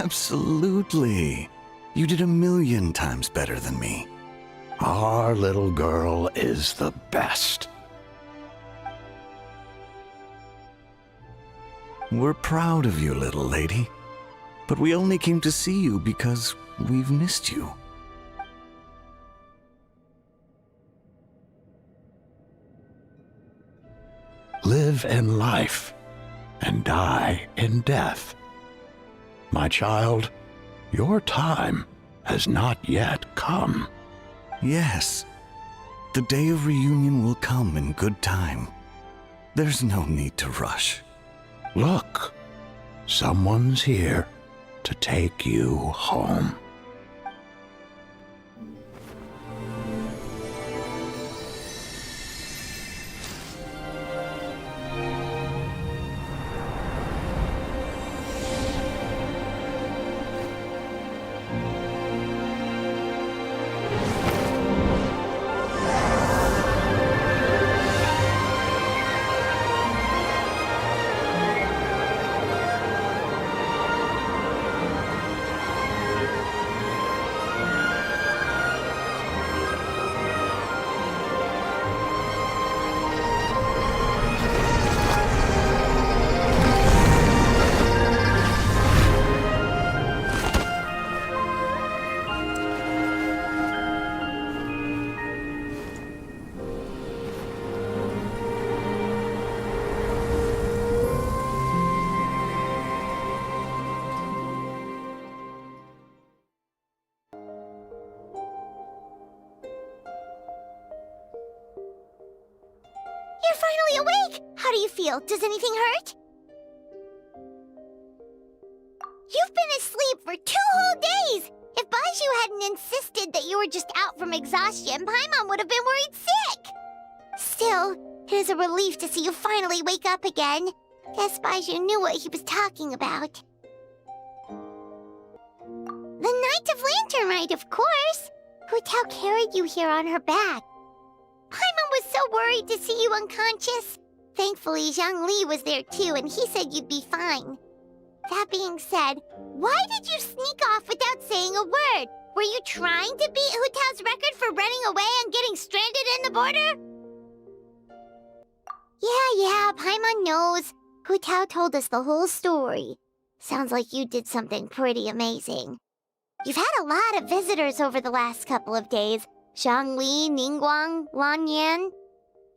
Absolutely. You did 1,000,000 times better than me. Our little girl is the best. We're proud of you, little lady. But we only came to see you because we've missed you. Live in life and die in death. My child, your time has not yet come. Yes, the day of reunion will come in good time. There's no need to rush. Look, someone's here to take you home. You're finally awake! How do you feel? Does anything hurt? You've been asleep for 2 whole days! If Baizhu hadn't insisted that you were just out from exhaustion, Paimon would have been worried sick! Still, it is a relief to see you finally wake up again. Guess Baizhu knew what he was talking about. The Night of Lantern Rite, of course! Hu Tao carried you here on her back. Paimon was so worried to see you unconscious. Thankfully, Zhongli was there too, and he said you'd be fine. That being said, why did you sneak off without saying a word? Were you trying to beat Hu Tao's record for running away and getting stranded in the border? Yeah, Paimon knows. Hu Tao told us the whole story. Sounds like you did something pretty amazing. You've had a lot of visitors over the last couple of days. Zhongli, Ningguang, Lanyan,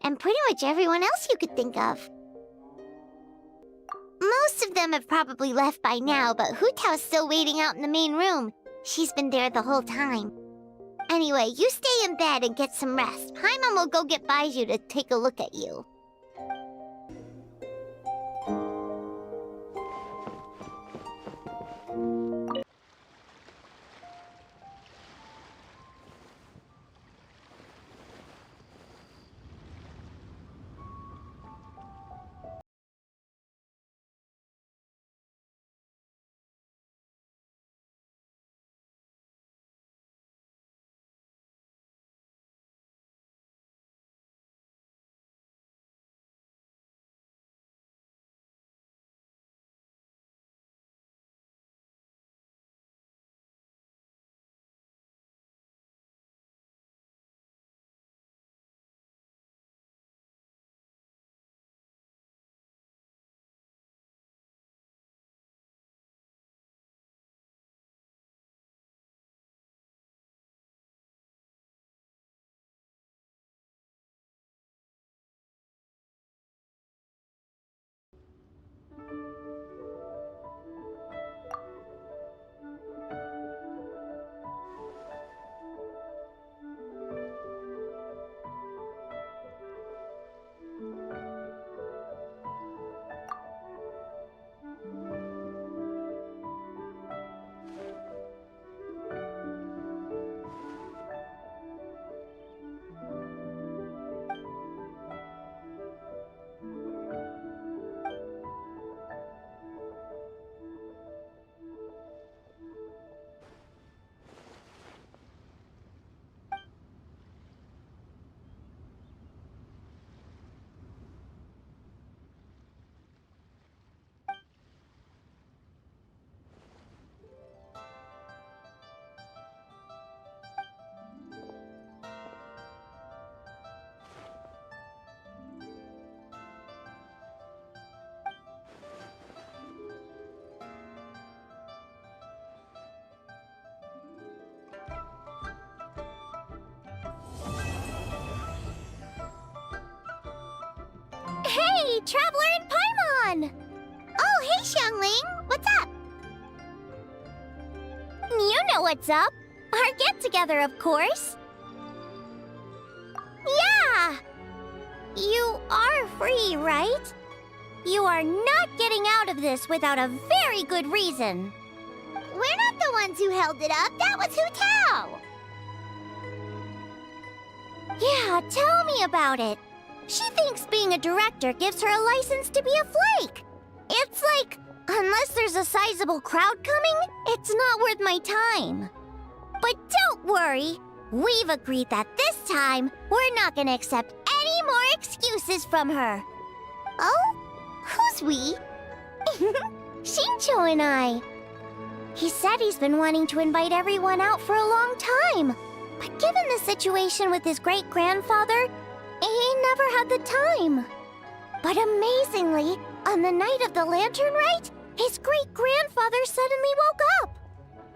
and pretty much everyone else you could think of. Most of them have probably left by now, but Hu Tao's still waiting out in the main room. She's been there the whole time. Anyway, you stay in bed and get some rest. Paimon will go get Baizhu to take a look at you. Hey, Traveler and Paimon! Oh, hey, Xiangling! What's up? You know what's up. Our get-together, of course. Yeah! You are free, right? You are not getting out of this without a very good reason. We're not the ones who held it up. That was Hu Tao. Yeah, tell me about it. She thinks being a director gives her a license to be a flake. It's like, unless there's a sizable crowd coming, it's not worth my time. But don't worry. We've agreed that this time, we're not gonna accept any more excuses from her. Oh? Who's we? Xingqiu and I. He said he's been wanting to invite everyone out for a long time. But given the situation with his great-grandfather, he never had the time. But amazingly, on the night of the lantern rite, his great-grandfather suddenly woke up.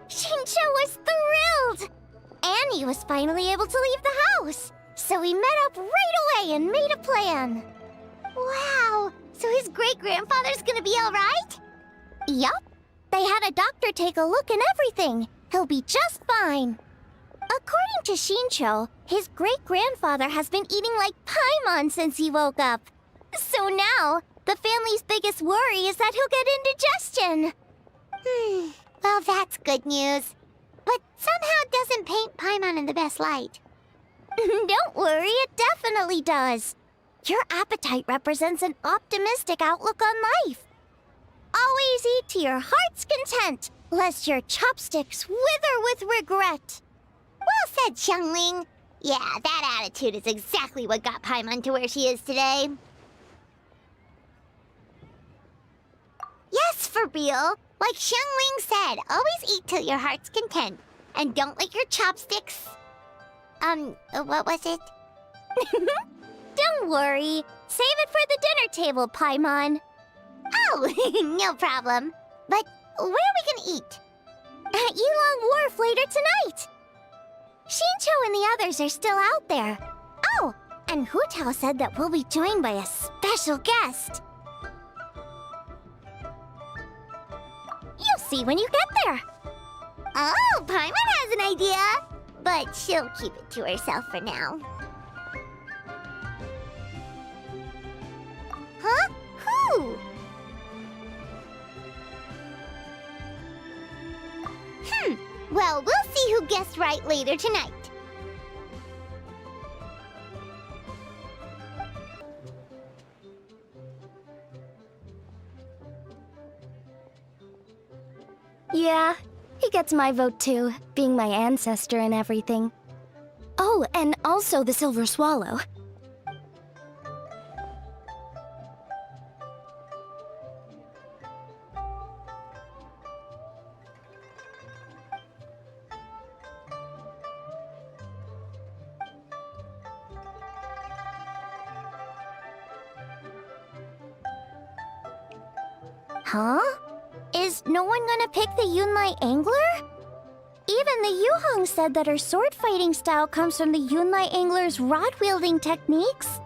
Xingqiu was thrilled! And he was finally able to leave the house. So we met up right away and made a plan. Wow! So his great-grandfather's gonna be alright? Yup. They had a doctor take a look and everything. He'll be just fine. According to Xingqiu, his great-grandfather has been eating like Paimon since he woke up. So now, the family's biggest worry is that he'll get indigestion. Well, that's good news. But somehow doesn't paint Paimon in the best light. Don't worry, it definitely does. Your appetite represents an optimistic outlook on life. Always eat to your heart's content, lest your chopsticks wither with regret. Well said, Xiangling. Yeah, that attitude is exactly what got Paimon to where she is today. Yes, for real. Like Xiangling said, always eat till your heart's content. And don't lick your chopsticks. What was it? Don't worry. Save it for the dinner table, Paimon. Oh, no problem. But where are we gonna eat? At Yulong Wharf later tonight. Xingqiu and the others are still out there. Oh, and Hu Tao said that we'll be joined by a special guest. You'll see when you get there. Oh, Paimon has an idea. but she'll keep it to herself for now. Huh? Who? Well, we'll see who guessed right later tonight. Yeah, he gets my vote too, being my ancestor and everything. Oh, and also the Silver Swallow. Huh? Is no one gonna pick the Yunlai Angler? Even the Yuhong said that her sword fighting style comes from the Yunlai Angler's rod wielding techniques.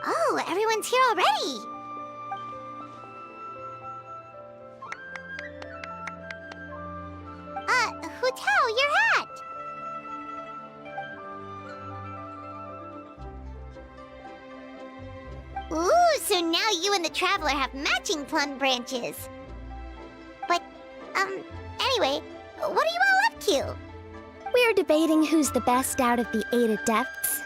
Oh, everyone's here already! Hotel, your hat! Ooh, so now you and the Traveler have matching plum branches. But, anyway, what are you all up to? We're debating who's the best out of the 8 Adepts.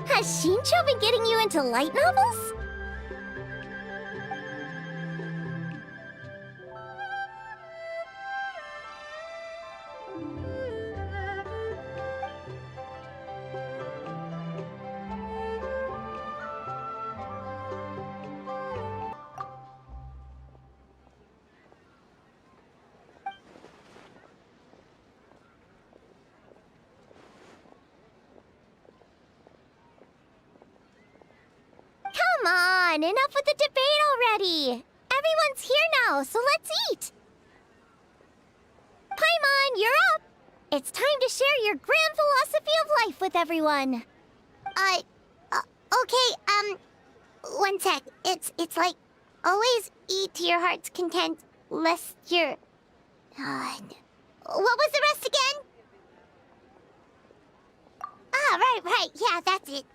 Has Xingqiu been getting you into light novels? Come on, enough with the debate already! Everyone's here now, so let's eat! Paimon, you're up! It's time to share your grand philosophy of life with everyone. Okay, one sec. It's like, always eat to your heart's content, lest you're... what was the rest again? Ah, right, yeah, that's it.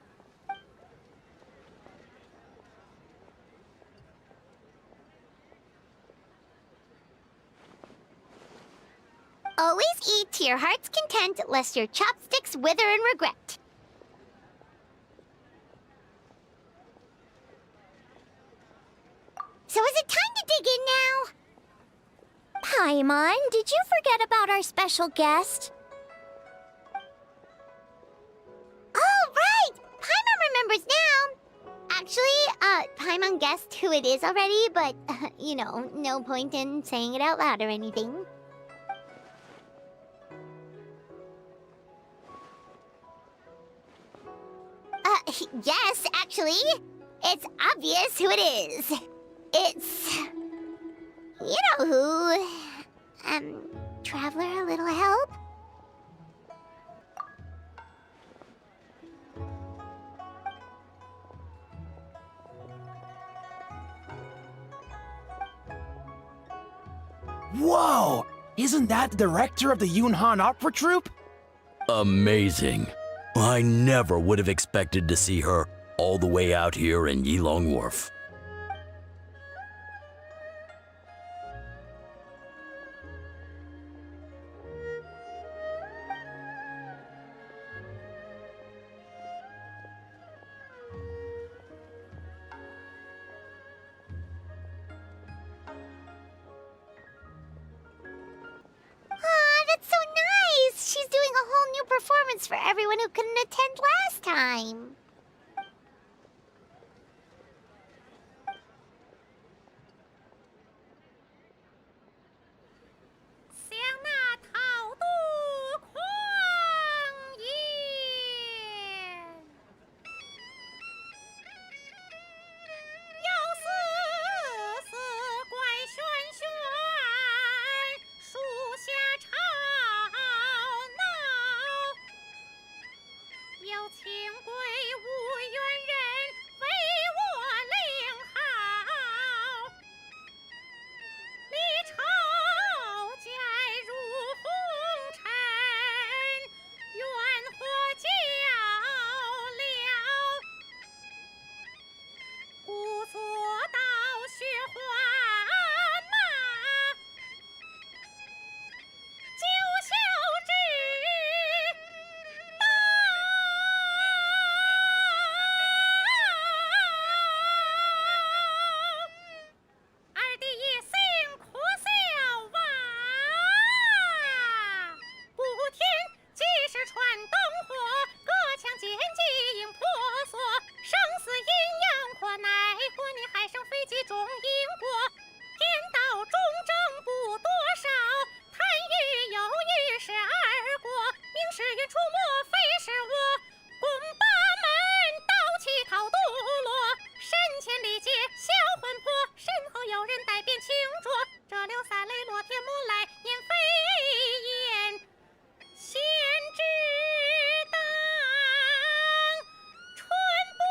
Always eat to your heart's content, lest your chopsticks wither in regret. So is it time to dig in now? Paimon, did you forget about our special guest? Oh, right! Paimon remembers now! Actually, Paimon guessed who it is already, but, you know, no point in saying it out loud or anything. Yes, actually. It's obvious who it is. It's... you know who. Traveler, a little help? Whoa! Isn't that the director of the Yunhan Opera Troupe? Amazing. I never would have expected to see her all the way out here in Yilong Wharf. That's so nice! She's doing a whole new performance for everyone who couldn't attend last time. 清浊，这流三雷落天魔来引飞燕，先知当春波。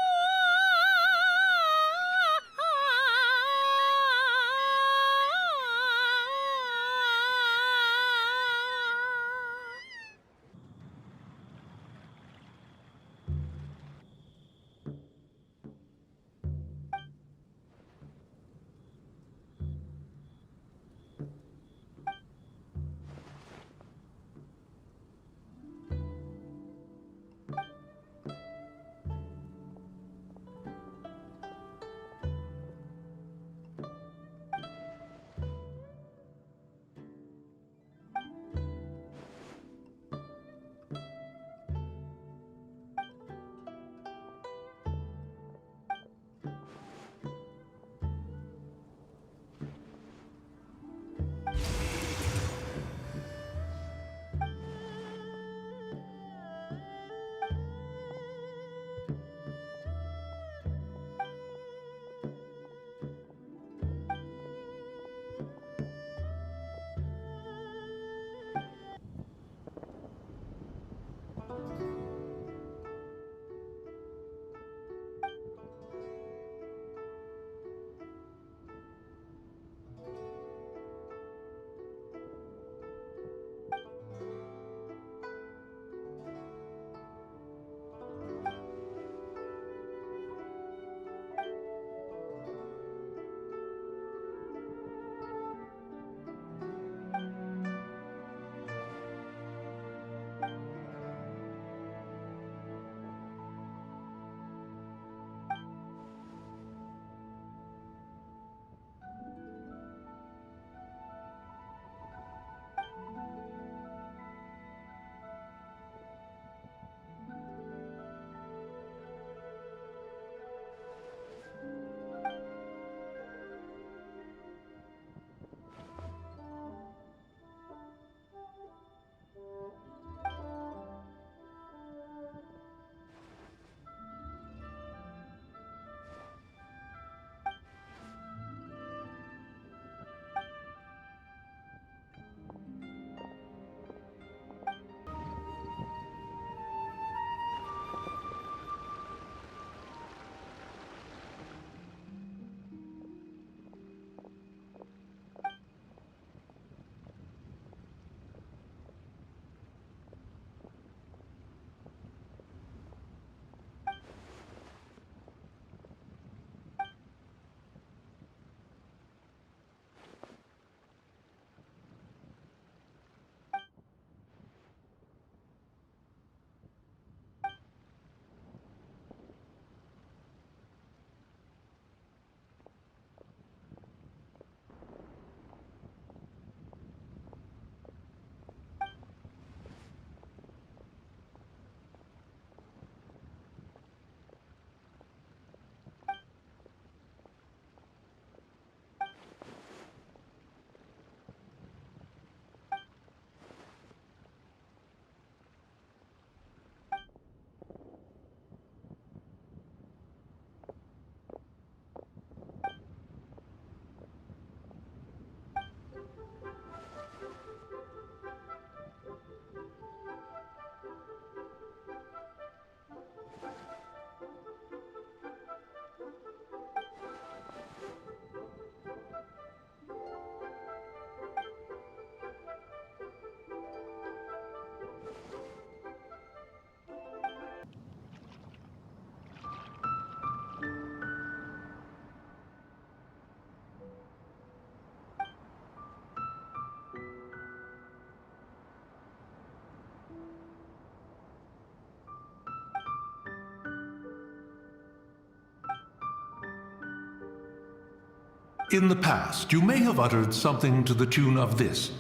In the past, you may have uttered something to the tune of this.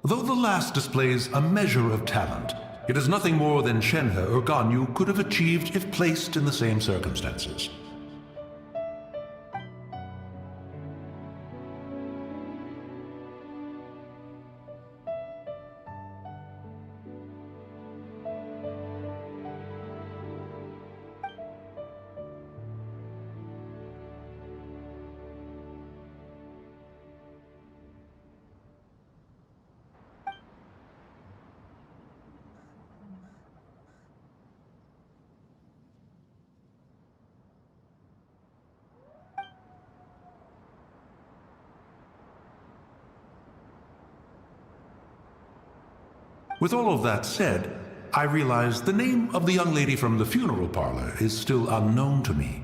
Though the last displays a measure of talent, it is nothing more than Shenhe or Ganyu could have achieved if placed in the same circumstances. With all of that said, I realize the name of the young lady from the funeral parlor is still unknown to me.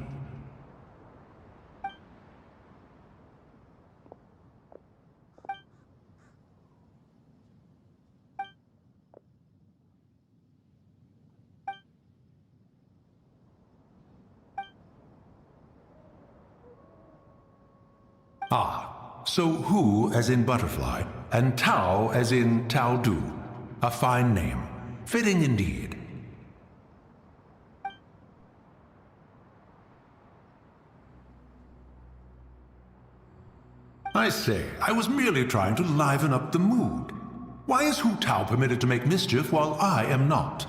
Ah, so Hu as in butterfly, and Tao as in Tao Du. A fine name. Fitting indeed. I say, I was merely trying to liven up the mood. Why is Hu Tao permitted to make mischief while I am not?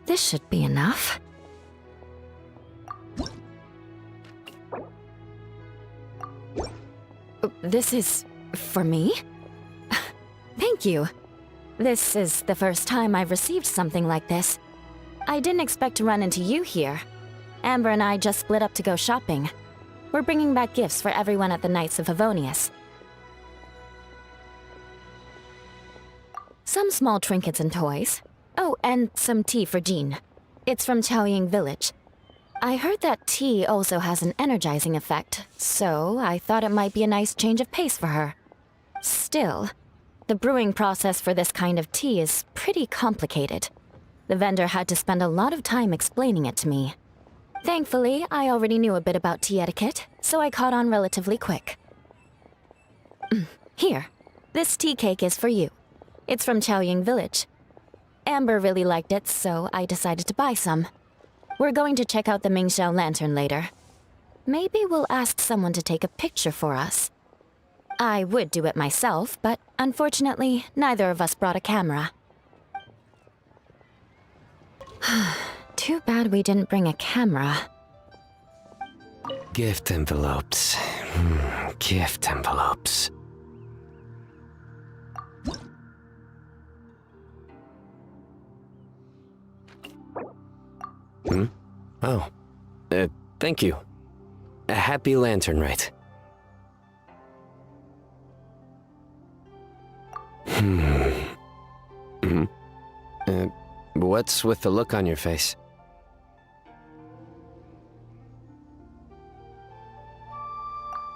This should be enough. This is for me? Thank you. This is the first time I've received something like this. I didn't expect to run into you here. Amber and I just split up to go shopping. We're bringing back gifts for everyone at the Knights of Favonius. Some small trinkets and toys. Oh, and some tea for Jean. It's from Chaoying Village. I heard that tea also has an energizing effect, so I thought it might be a nice change of pace for her. Still, the brewing process for this kind of tea is pretty complicated. The vendor had to spend a lot of time explaining it to me. Thankfully, I already knew a bit about tea etiquette, so I caught on relatively quick. Here, this tea cake is for you. It's from Chaoying Village. Amber really liked it, so I decided to buy some. We're going to check out the Mingxiao lantern later. Maybe we'll ask someone to take a picture for us. I would do it myself, but unfortunately, neither of us brought a camera. Too bad we didn't bring a camera. Gift envelopes. Gift envelopes. Oh. Thank you. A happy lantern, right? What's with the look on your face?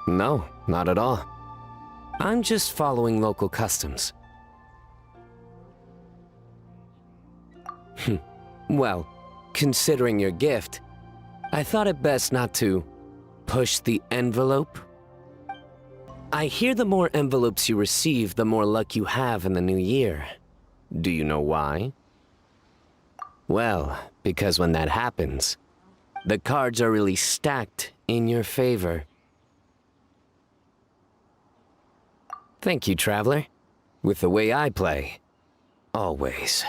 No, not at all. I'm just following local customs. Well, considering your gift, I thought it best not to push the envelope. I hear the more envelopes you receive, the more luck you have in the new year. Do you know why? Well, because when that happens, the cards are really stacked in your favor. Thank you, Traveler. With the way I play, always.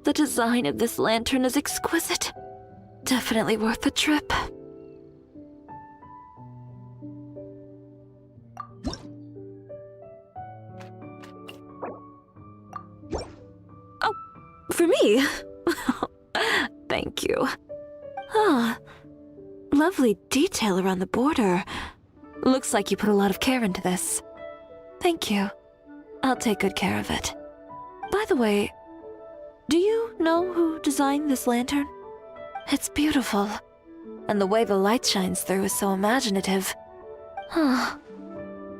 The design of this lantern is exquisite. Definitely worth the trip. Oh, for me? Thank you. Ah, lovely detail around the border. Looks like you put a lot of care into this. Thank you. I'll take good care of it. By the way, do you know who designed this lantern? It's beautiful, and the way the light shines through is so imaginative. Huh.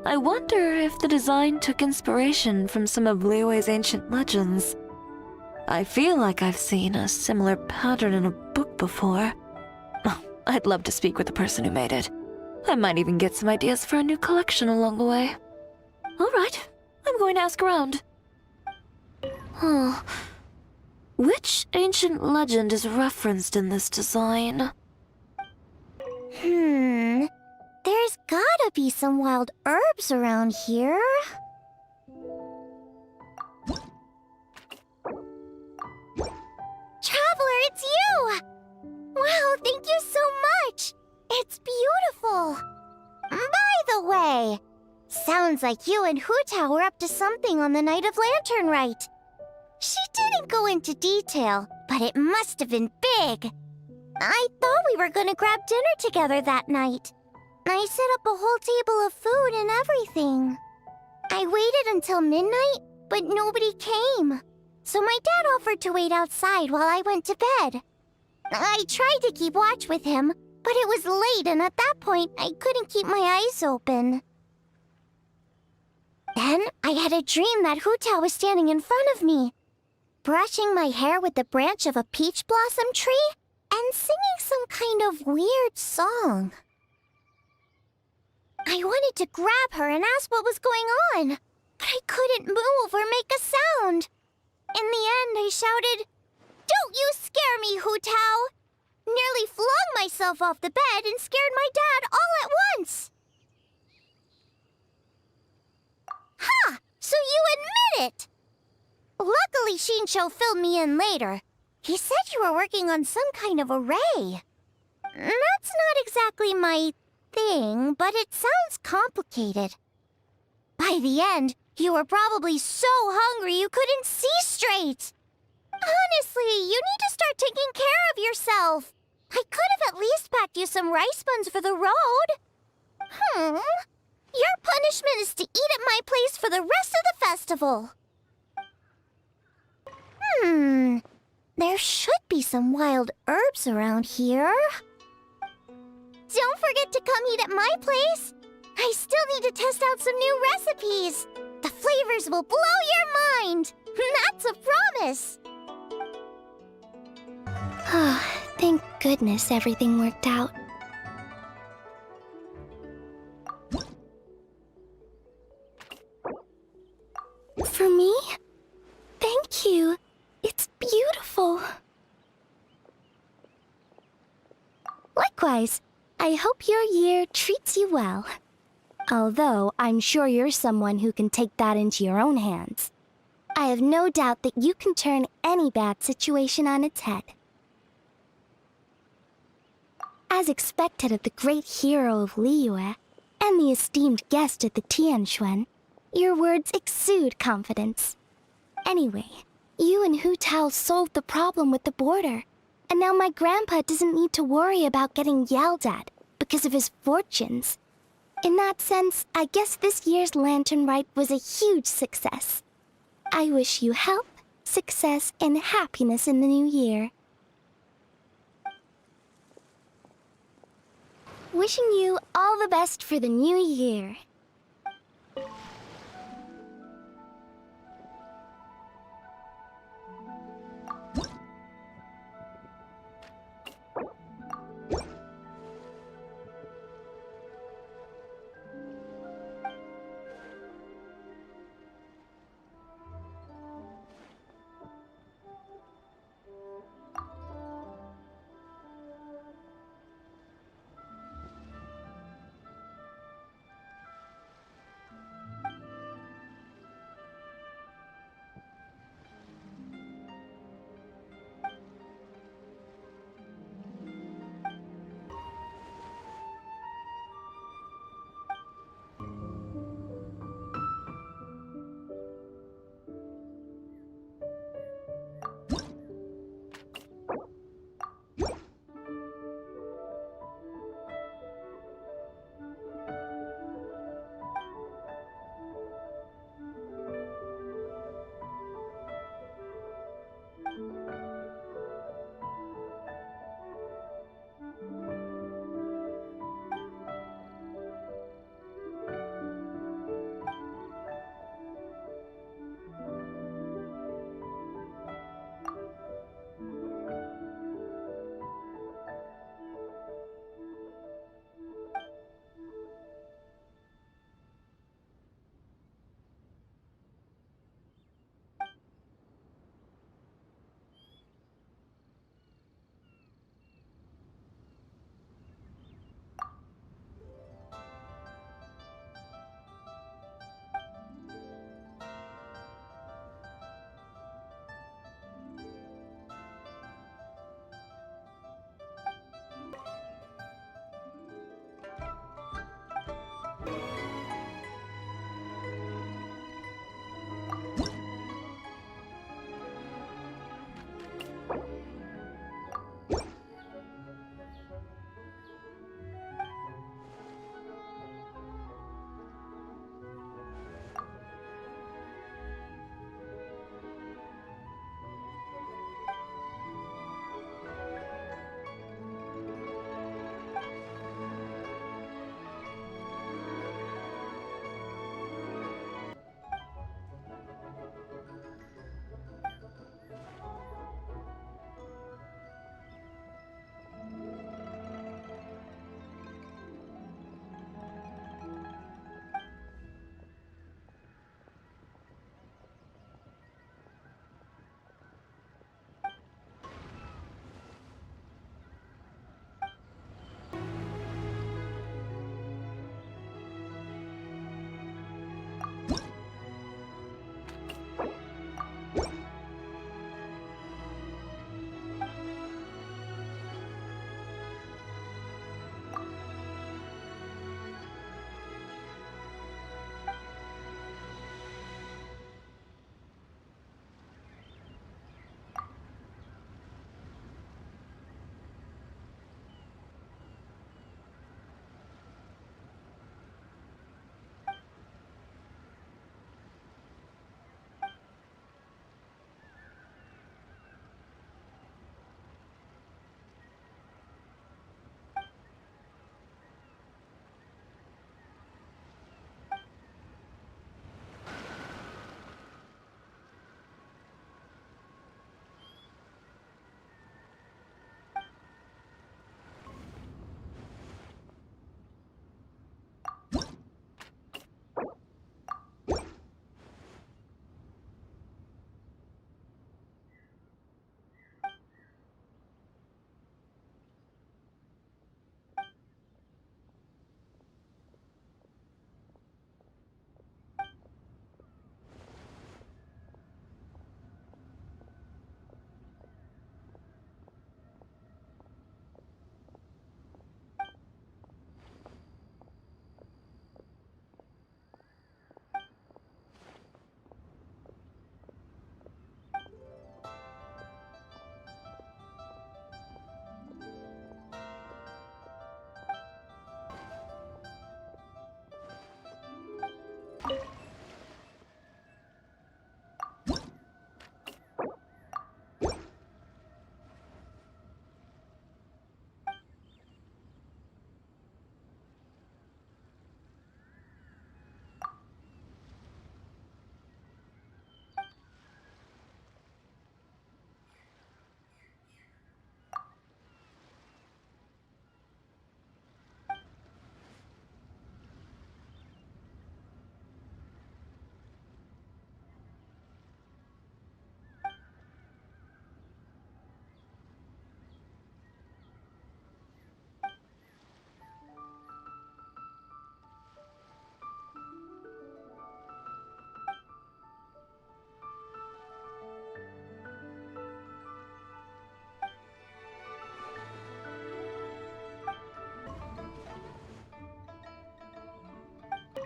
I wonder if the design took inspiration from some of Liyue's ancient legends. I feel like I've seen a similar pattern in a book before. I'd love to speak with the person who made it. I might even get some ideas for a new collection along the way. All right, I'm going to ask around. Which ancient legend is referenced in this design? There's gotta be some wild herbs around here. Traveler, it's you! Wow, thank you so much! It's beautiful! By the way, sounds like you and Hu Tao were up to something on the night of Lantern Rite. She didn't go into detail, but it must have been big. I thought we were gonna grab dinner together that night. I set up a whole table of food and everything. I waited until midnight, but nobody came. So my dad offered to wait outside while I went to bed. I tried to keep watch with him, but it was late, and at that point, I couldn't keep my eyes open. Then I had a dream that Hu Tao was standing in front of me, brushing my hair with the branch of a peach blossom tree and singing some kind of weird song. I wanted to grab her and ask what was going on, but I couldn't move or make a sound. In the end, I shouted, "Don't you scare me, Hu Tao!" Nearly flung myself off the bed and scared my dad all at once. Ha! So you admit it! Luckily, Xingqiu filled me in later. He said you were working on some kind of array. That's not exactly my thing, but it sounds complicated. By the end, you were probably so hungry you couldn't see straight. Honestly, you need to start taking care of yourself. I could have at least packed you some rice buns for the road. Your punishment is to eat at my place for the rest of the festival. There should be some wild herbs around here. Don't forget to come eat at my place. I still need to test out some new recipes. The flavors will blow your mind. That's a promise. Thank goodness everything worked out. For me? Thank you. It's beautiful. Likewise, I hope your year treats you well. Although, I'm sure you're someone who can take that into your own hands. I have no doubt that you can turn any bad situation on its head. As expected of the great hero of Liyue, and the esteemed guest at the Tianquan, your words exude confidence. Anyway, you and Hu Tao solved the problem with the border, and now my grandpa doesn't need to worry about getting yelled at because of his fortunes. In that sense, I guess this year's Lantern Rite was a huge success. I wish you health, success, and happiness in the new year. Wishing you all the best for the new year.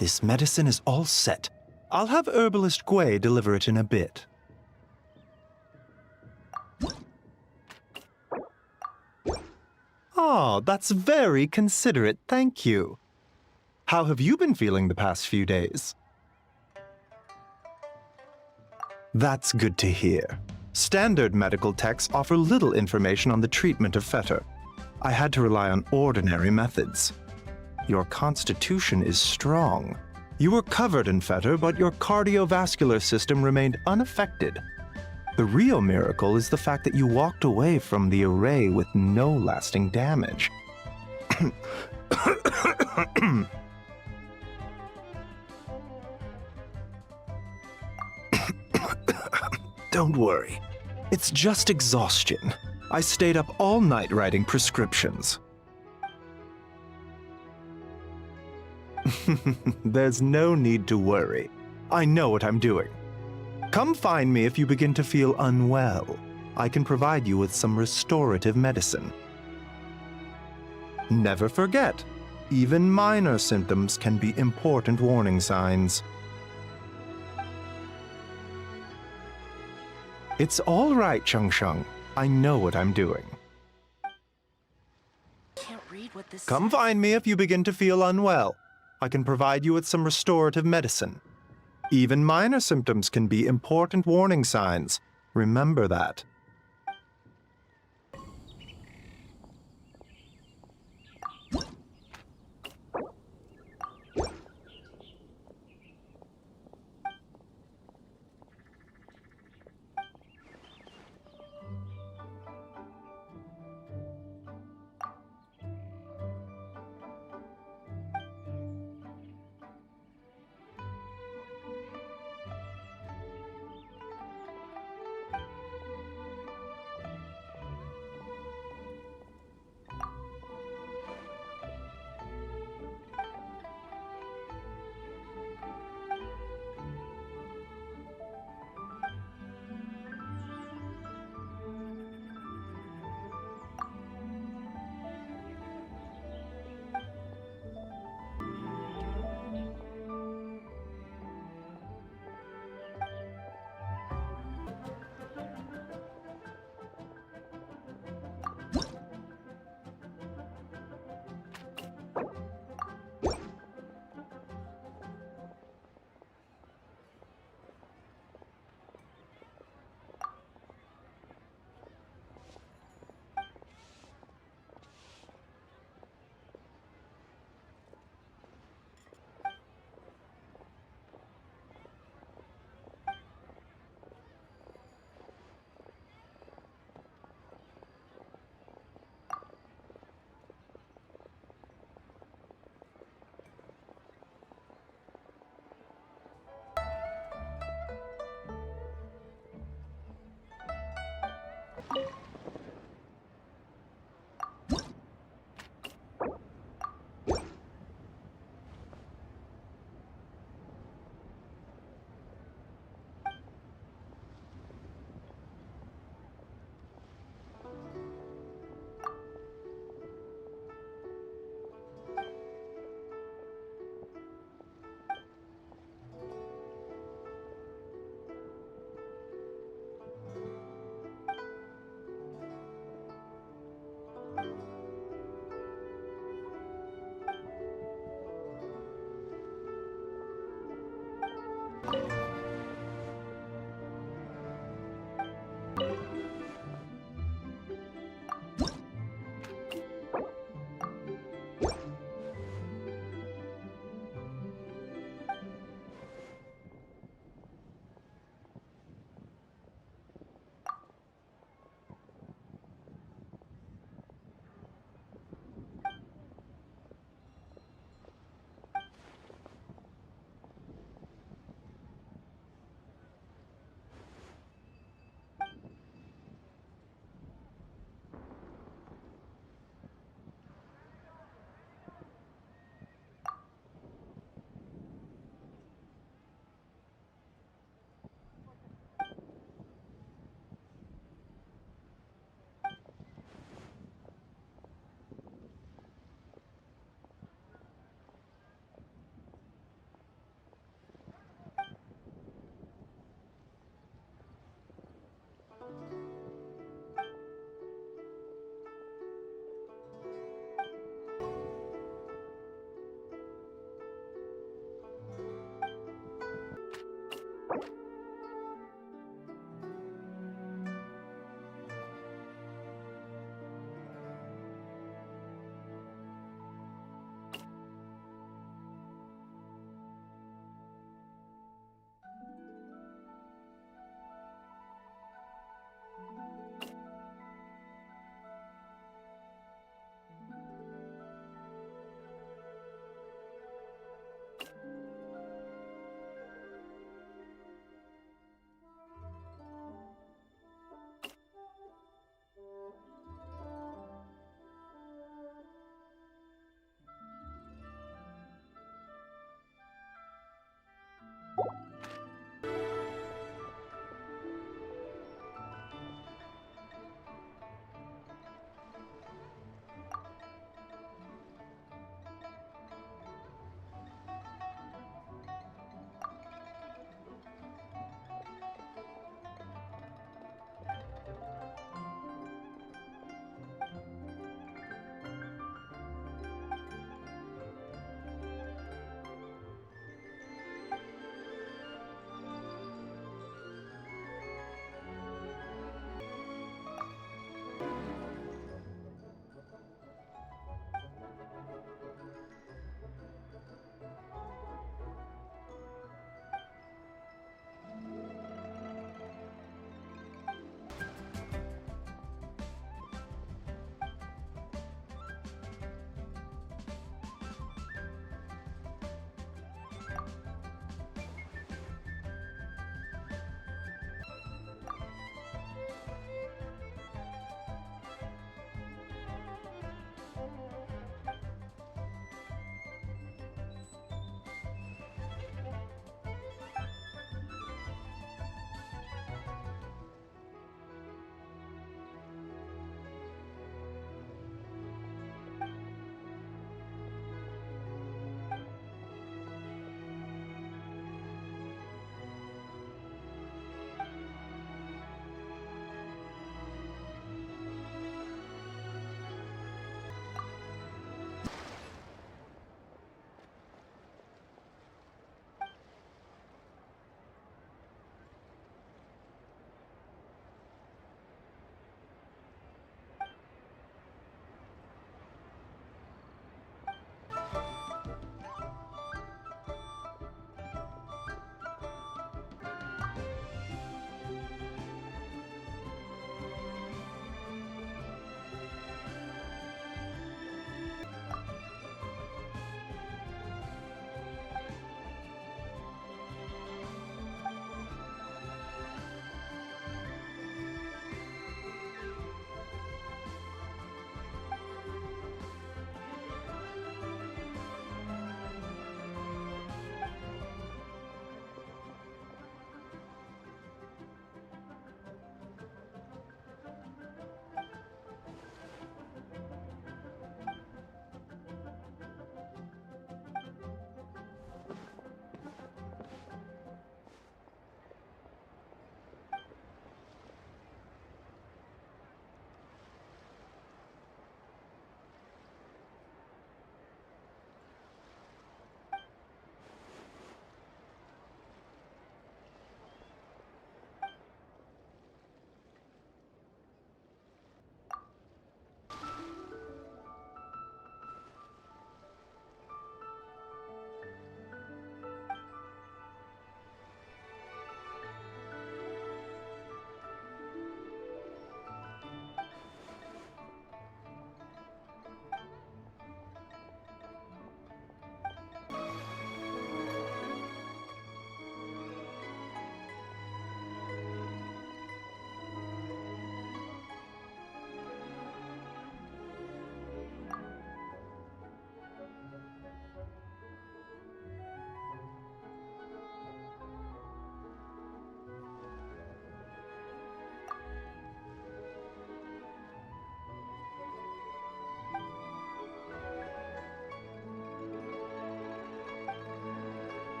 This medicine is all set. I'll have Herbalist Gui deliver it in a bit. Oh, that's very considerate, thank you. How have you been feeling the past few days? That's good to hear. Standard medical texts offer little information on the treatment of fetor. I had to rely on ordinary methods. Your constitution is strong. You were covered in fetor, but your cardiovascular system remained unaffected. The real miracle is the fact that you walked away from the array with no lasting damage. Don't worry. It's just exhaustion. I stayed up all night writing prescriptions. There's no need to worry. I know what I'm doing. Come find me if you begin to feel unwell. I can provide you with some restorative medicine. Never forget, even minor symptoms can be important warning signs. It's all right, Changsheng. I know what I'm doing. Come find me if you begin to feel unwell. I can provide you with some restorative medicine. Even minor symptoms can be important warning signs. Remember that.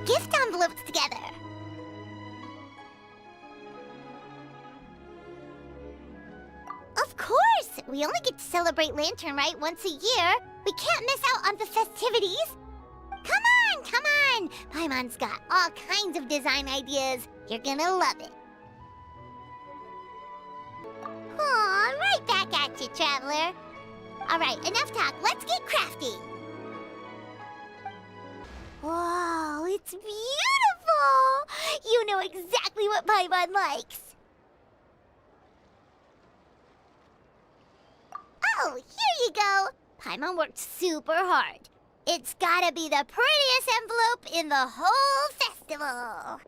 gift envelopes together. Of course! We only get to celebrate Lantern Rite once a year. We can't miss out on the festivities. Come on, come on! Paimon's got all kinds of design ideas. You're gonna love it. Aw, right back at you, Traveler. Alright, enough talk. Let's get crafting. Whoa, it's beautiful! You know exactly what Paimon likes. Oh, here you go. Paimon worked super hard. It's gotta be the prettiest envelope in the whole festival.